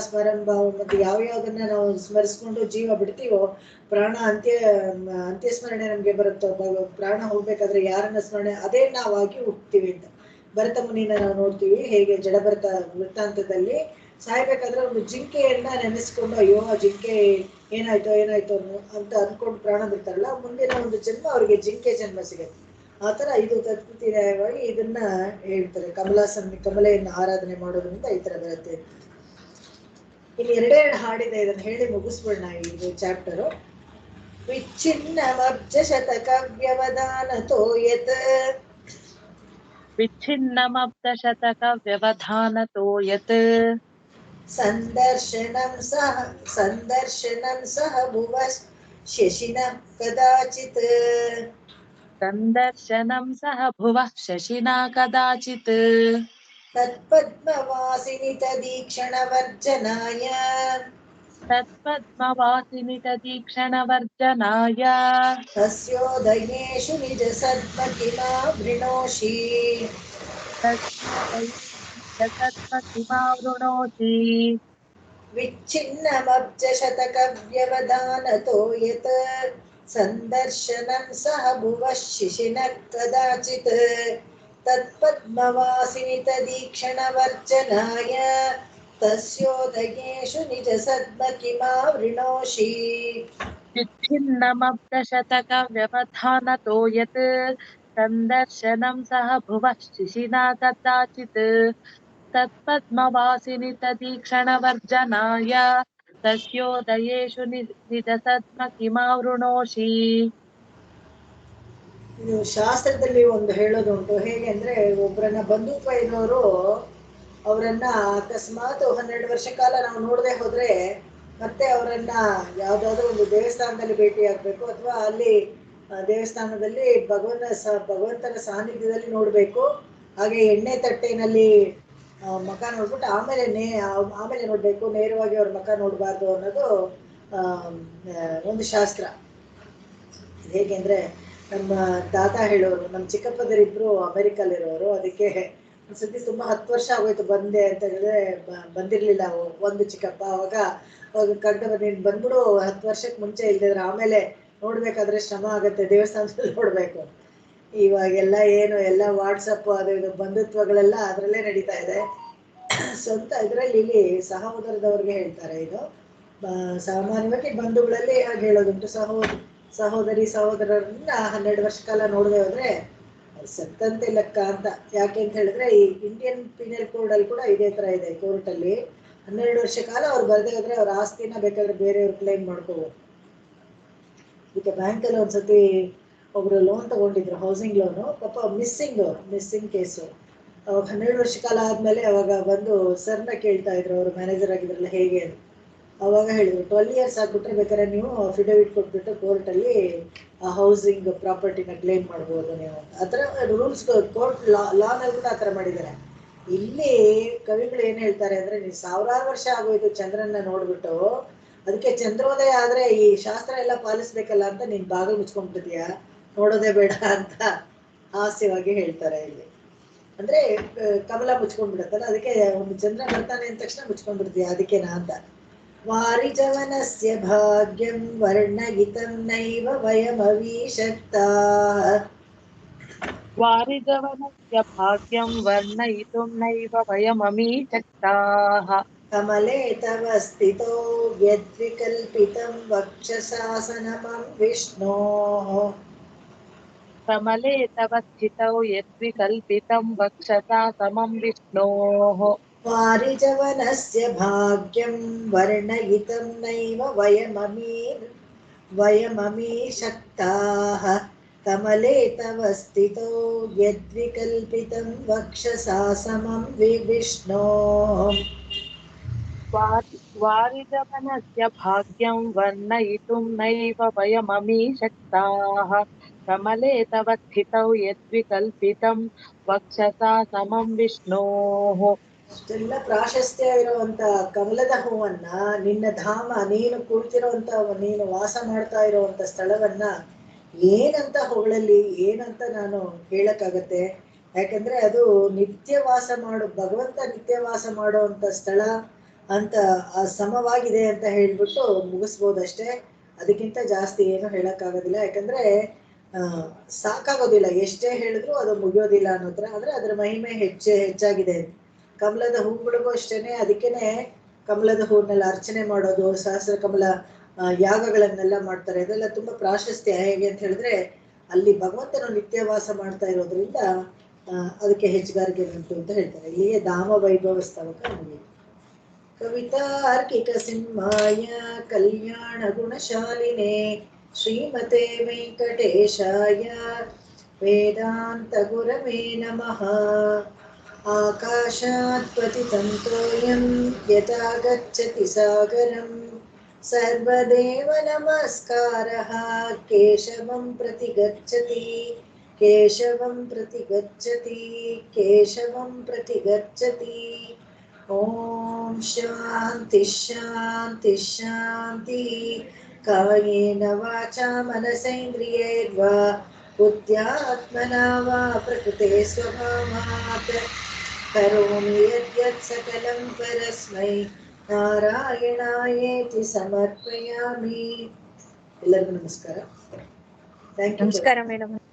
ಸ್ಮರಣ ಭಾವ ಮತ್ತೆ ಯಾವ್ಯಾವ್ದನ್ನ ನಾವು ಸ್ಮರಿಸ್ಕೊಂಡು ಜೀವ ಬಿಡ್ತೀವೋ ಪ್ರಾಣ ಅಂತ್ಯಸ್ಮರಣೆ ನಮ್ಗೆ ಬರುತ್ತೋ, ಪ್ರಾಣ ಹೋಗ್ಬೇಕಾದ್ರೆ ಯಾರನ್ನ ಸ್ಮರಣೆ ಅದೇ ನಾವಾಗಿ ಹುಡ್ತೀವಿ ಅಂತ. ಭರತ ಮುನಿನ ನಾವು ನೋಡ್ತೀವಿ ಹೇಗೆ ಜಡಭರತ ವೃತ್ತಾಂತದಲ್ಲಿ ಸಾಯ್ಬೇಕಾದ್ರೆ ಒಂದು ಜಿಂಕೆಯನ್ನ ನೆನೆಸ್ಕೊಂಡು ಅಯ್ಯೋ ಆ ಜಿಂಕೆ ಏನಾಯ್ತೋ ಅಂತ ಅನ್ಕೊಂಡು ಪ್ರಾಣ ಬಿಡ್ತಾರಲ್ಲ, ಮುಂದಿನ ಒಂದು ಜನ್ಮ ಅವರಿಗೆ ಜಿಂಕೆ ಜನ್ಮ ಸಿಗತ್ತೆ. ಆತರ ಇದು ತತ್ಕೃತಿಯಾಗಿ ಇದನ್ನ ಹೇಳ್ತಾರೆ. ಕಮಲೆಯನ್ನು ಆರಾಧನೆ ಮಾಡೋದ್ರಿಂದ ಈ ತರ ಬರುತ್ತೆ. ಇನ್ನು ಎರಡೇ ಹಾಡಿದೆ, ಇದನ್ನ ಹೇಳಿ ಮುಗಿಸ್ಬಿಡೋಣ ಇದು ಚಾಪ್ಟರು. ವಿಚ್ಛಿನ್ನಮಬ್ಜ ಶತಕ ವ್ಯವಧಾನತೋ ಯತ್, ವಿಚ್ಛಿನ್ನಮಬ್ಧ ಶತಕ ವ್ಯವಧಾನತೋ ಯತ್, ಸಂದರ್ಶನಂ ಸಹ ಭುವ ಶಶಿನ ಕದಾಚಿತ್ ಸಂದರ್ಶನಂ ಸಹ ಭುವಃ ಶಶಿನಾ ಕದಾಚಿತ್ ತತ್ಪದ್ಮವಾಸಿನಿ ತದೀಕ್ಷಣವರ್ಜನಾಯ ತತ್ಪದ್ಮವಾಸಿನಿ ತದೀಕ್ಷಣವರ್ಜನಾಯ ತಸ್ಯೋದಯೇಷು ನಿಜ ಸದ್ಮ ಕಿಮಾ ವೃಣೋಷಿ ತಸ್ಯೋದಯೇಷು ವಿಚ್ಛಿನ್ನಮಬ್ಜಶತಕವ್ಯವಧಾನತೋ ಯತ್ ಸಂದರ್ಶನಂ ಸಹ ಭುವಃ ಶಿಶಿನಃ ಕದಾಚಿತ್ ತತ್ಪದ್ಮವಾಸಿನಿ ತದೀಕ್ಷಣವರ್ಜನಾಯ ತಸ್ಯೋದಯೇಷು ನಿಜ ಸದ್ಮ ಕಿಮಾ ವೃಣೋಷಿ विच्छिन्नमब्दशतकव्यवधानतो यत् सन्दर्शनं सह भुवः शिशिना कदाचित् तत्पद्मवासिनि तदीक्षणवर्जनाय तस्योदयेषु निजसद्म किमावृणोषि ಇದು ಶಾಸ್ತ್ರದಲ್ಲಿ ಒಂದು ಹೇಳೋದುಂಟು. ಹೇಗೆ ಅಂದ್ರೆ, ಒಬ್ಬರನ್ನ ಬಂಧುತ್ವ ಇರೋರು ಅವರನ್ನ ಅಕಸ್ಮಾತ್ 12 ವರ್ಷ ಕಾಲ ನಾವು ನೋಡದೆ ಹೋದ್ರೆ ಮತ್ತೆ ಅವರನ್ನ ಯಾವ್ದಾದ್ರು ಒಂದು ದೇವಸ್ಥಾನದಲ್ಲಿ ಭೇಟಿ ಆಗ್ಬೇಕು, ಅಥವಾ ಅಲ್ಲಿ ದೇವಸ್ಥಾನದಲ್ಲಿ ಭಗವಂತನ ಸಾನ್ನಿಧ್ಯದಲ್ಲಿ ನೋಡ್ಬೇಕು. ಹಾಗೆ ಎಣ್ಣೆ ತಟ್ಟೆನಲ್ಲಿ ಮುಖ ನೋಡ್ಬಿಟ್ಟು ಆಮೇಲೆ ನೋಡ್ಬೇಕು, ನೇರವಾಗಿ ಅವ್ರ ಮುಖ ನೋಡಬಾರ್ದು ಅನ್ನೋದು ಒಂದು ಶಾಸ್ತ್ರ. ಹೇಗೆಂದ್ರೆ, ನಮ್ಮ ತಾತ ಹೇಳೋರು, ನಮ್ಮ ಚಿಕ್ಕಪ್ಪದರಿಬ್ರು ಅಮೆರಿಕಲ್ಲಿರೋರು. ಅದಕ್ಕೆ ಒಂದ್ಸತಿ ತುಂಬಾ 10 ವರ್ಷ ಆಗೋಯ್ತು ಬಂದೆ ಅಂತ ಹೇಳಿದ್ರೆ, ಬಂದಿರ್ಲಿಲ್ಲ ಒಂದು ಚಿಕ್ಕಪ್ಪ. ಅವಾಗ ಕರೆದು ನೀನು ಬಂದ್ಬಿಡು 10 ವರ್ಷಕ್ಕೆ ಮುಂಚೆ ಇಲ್ದಿದ್ರೆ ಆಮೇಲೆ ನೋಡ್ಬೇಕಾದ್ರೆ ಶ್ರಮ ಆಗತ್ತೆ, ದೇವಸ್ಥಾನದಲ್ಲಿ ನೋಡ್ಬೇಕು. ಇವಾಗೆಲ್ಲ ಏನು ಎಲ್ಲ ವಾಟ್ಸಪ್ ಅದು ಇದು ಬಂಧುತ್ವಗಳೆಲ್ಲ ಅದರಲ್ಲೇ ನಡೀತಾ ಇದೆ. ಸ್ವಂತ ಇದರಲ್ಲಿ ಇಲ್ಲಿ ಸಹೋದರದವ್ರಿಗೆ ಹೇಳ್ತಾರೆ ಇದು. ಸಾಮಾನ್ಯವಾಗಿ ಬಂಧುಗಳಲ್ಲಿ ಹಾಗೆ ಹೇಳೋದುಂಟು. ಸಹೋದರರನ್ನ 12 ವರ್ಷ ಕಾಲ ನೋಡದೆ ಹೋದ್ರೆ ಸತ್ತಂತೆ ಲೆಕ್ಕ ಅಂತ. ಯಾಕೆ ಅಂತ ಹೇಳಿದ್ರೆ, ಈ ಇಂಡಿಯನ್ ಪೀನಲ್ ಕೋಡ್ ಅಲ್ಲಿ ಕೂಡ ಇದೇ ತರ ಇದೆ. ಕೋರ್ಟ್ ಅಲ್ಲಿ 12 ವರ್ಷ ಕಾಲ ಅವ್ರು ಬರ್ದೇ ಹೋದ್ರೆ ಅವ್ರ ಆಸ್ತಿನ ಬೇಕಾದ್ರೆ ಬೇರೆಯವ್ರು ಕ್ಲೈಮ್ ಮಾಡ್ಕೋಬಹುದು. ಈಗ ಬ್ಯಾಂಕಲ್ಲಿ ಒಂದ್ಸತಿ ಒಬ್ರು ಲೋನ್ ತಗೊಂಡಿದ್ರು, ಹೌಸಿಂಗ್ ಲೋನು. ಪಾಪ ಮಿಸ್ಸಿಂಗ್ ಕೇಸು. ಅವಾಗ 12 ವರ್ಷ ಕಾಲ ಆದ್ಮೇಲೆ ಅವಾಗ ಬಂದು ಸರ್ನ ಕೇಳ್ತಾ ಇದ್ರು, ಅವರು ಮ್ಯಾನೇಜರ್ ಆಗಿದ್ರಲ್ಲ, ಹೇಗೆ ಅಂತ. ಅವಾಗ ಹೇಳಿದ್ರು 12 ಇಯರ್ಸ್ ಆಗ್ಬಿಟ್ರೆ ಬೇಕಾದ್ರೆ ನೀವು ಅಫಿಡವಿಟ್ ಕೊಟ್ಬಿಟ್ಟು ಕೋರ್ಟಲ್ಲಿ ಆ ಹೌಸಿಂಗ್ ಪ್ರಾಪರ್ಟಿನ ಕ್ಲೇಮ್ ಮಾಡ್ಬೋದು ನೀವು ಅಂತ. ಆ ಥರ ರೂಲ್ಸ್ ಕೋರ್ಟ್ ಲಾನಲ್ಲಿ ಕೂಡ ಆ ಥರ ಮಾಡಿದ್ದಾರೆ. ಇಲ್ಲಿ ಕವಿಗಳು ಏನು ಹೇಳ್ತಾರೆ ಅಂದರೆ, ನೀವು 1000 ವರ್ಷ ಆಗೋಯ್ತು ಚಂದ್ರನ್ನ ನೋಡ್ಬಿಟ್ಟು, ಅದಕ್ಕೆ ಚಂದ್ರೋದಯ ಆದರೆ ಈ ಶಾಸ್ತ್ರ ಎಲ್ಲ ಪಾಲಿಸ್ಬೇಕಲ್ಲ ಅಂತ ನೀನು ಬಾಗಿಲು ಮುಚ್ಕೊಂಡ್ಬಿಟ್ಟಿದ್ಯಾ, ನೋಡೋದೇ ಬೇಡ ಅಂತ ಹಾಸ್ಯವಾಗಿ ಹೇಳ್ತಾರೆ ಇಲ್ಲಿ. ಅಂದರೆ ಕಮಲ ಮುಚ್ಕೊಂಡ್ಬಿಡುತ್ತಲ್ಲ, ಅದಕ್ಕೆ ಒಂದು ಚಂದ್ರ ಬರ್ತಾನೆ ಅಂದ ತಕ್ಷಣ ಮುಚ್ಕೊಂಡ್ಬಿಡ್ತೀಯ, ಅದಕ್ಕೇನಾ ಅಂತ. ವಾರಿಜವನಸ್ಯ ಭಾಗ್ಯಂ ವರ್ಣಯಿತಂ ನೈವ ವಯಮವೀಶಕ್ತಾಃ वारिजवनस्य भाग्यं वर्णयितुं नैव वयममीशक्ताः ಕಮಲೆ ತವ ಸ್ಥಿತೋ ಯದ್ವಿಕಲ್ಪಿತಂ ವಕ್ಷಸಾಸನಮಂ ವಿಷ್ಣೋಃ कमले तव स्थितौ यद्विकल्पितं वक्षसा समं विष्णोः ವಾರಿಜವನಸ್ಯ ಭಾಗ್ಯಂ ವರ್ಣಯಿತಂ ನೈವ ವಯಮಮೀಶಕ್ತಾಃ ಕಮಲೆ ತವ ಸ್ಥಿತೋ ಯದ್ವಿಕಲ್ಪಿತಂ ವಕ್ಷಸಾ ಸಮಂ ವಿಷ್ಣೋಃ वारिजवनस्य भाग्यं वर्णयितुं नैव वयममीशक्ताः कमले तव स्थितौ यद्विकल्पितं वक्षसा समं विष्णोः ಅಷ್ಟೆಲ್ಲ ಪ್ರಾಶಸ್ತ್ಯ ಇರುವಂತ ಕಮಲದ ಹೂವನ್ನ, ನಿನ್ನ ಧಾಮ, ನೀನು ಕುಳಿತಿರುವಂತ, ನೀನು ವಾಸ ಮಾಡ್ತಾ ಇರುವಂತ ಸ್ಥಳವನ್ನ ಏನಂತ ಹೊಗಳಲ್ಲಿ, ಏನಂತ ನಾನು ಹೇಳಕ್ಕಾಗತ್ತೆ. ಯಾಕಂದ್ರೆ ಅದು ಭಗವಂತ ನಿತ್ಯ ವಾಸ ಮಾಡುವಂತ ಸ್ಥಳ ಅಂತ ಸಮವಾಗಿದೆ ಅಂತ ಹೇಳ್ಬಿಟ್ಟು ಮುಗಿಸ್ಬೋದಷ್ಟೇ. ಅದಕ್ಕಿಂತ ಜಾಸ್ತಿ ಏನು ಹೇಳಕ್ಕಾಗೋದಿಲ್ಲ. ಯಾಕಂದ್ರೆ ಸಾಕಾಗೋದಿಲ್ಲ, ಎಷ್ಟೇ ಹೇಳಿದ್ರು ಅದು ಮುಗಿಯೋದಿಲ್ಲ ಅನ್ನೋ ಥರ. ಆದ್ರೆ ಅದರ ಮಹಿಮೆ ಹೆಚ್ಚಾಗಿದೆ. ಕಮಲದ ಹೂಗಳಿಗೂ ಅಷ್ಟೇನೆ. ಅದಕ್ಕೇನೆ ಕಮಲದ ಹೂವನ್ನೆಲ್ಲ ಅರ್ಚನೆ ಮಾಡೋದು, ಸಹಸ್ರ ಕಮಲ ಯಾಗಗಳನ್ನೆಲ್ಲ ಮಾಡ್ತಾರೆ. ಅದೆಲ್ಲ ತುಂಬಾ ಪ್ರಾಶಸ್ತ್ಯ. ಹೇಗೆ ಅಂತ ಹೇಳಿದ್ರೆ, ಅಲ್ಲಿ ಭಗವಂತನು ನಿತ್ಯ ವಾಸ ಮಾಡ್ತಾ ಇರೋದ್ರಿಂದ ಅದಕ್ಕೆ ಹೆಚ್ಚುಗಾರಿಕೆ ಉಂಟು ಅಂತ ಹೇಳ್ತಾರೆ. ಇಲ್ಲಿಯೇ ಧಾಮ ವೈಭವ ಸ್ತವಕ ಮುಗಿಯಿತು. ಕವಿತಾರ್ಕಿಕ ಸಿಂಹಾಯ ಕಲ್ಯಾಣ ಗುಣಶಾಲಿನೇ ಶ್ರೀಮತೆ ವೆಂಕಟೇಶಾಯ ವೇದಾಂತ ಗುರವೇ ನಮಃ. ಆಕಾಶಾತ್ ಪತಿತಂ ತೋಯಂ ಯಥಾ ಗಚ್ಚತಿ ಸಾಗರಂ सर्वदेव नमस्कारः केशवं प्रति गच्छति केशवं प्रति गच्छति केशवं प्रति गच्छति ॐ शान्ति शान्ति शान्ति कायेन वाचा मनसेन्द्रियैर्वा बुद्ध्यात्मना वा प्रकृते स्वभावात् करोमि यद्यत् सकलं परस्मै नारायणायेति समर्पयामि. ಎಲ್ಲರಿಗೂ ನಮಸ್ಕಾರ. Thank you. ನಮಸ್ಕಾರ ಮೇಡಮ್.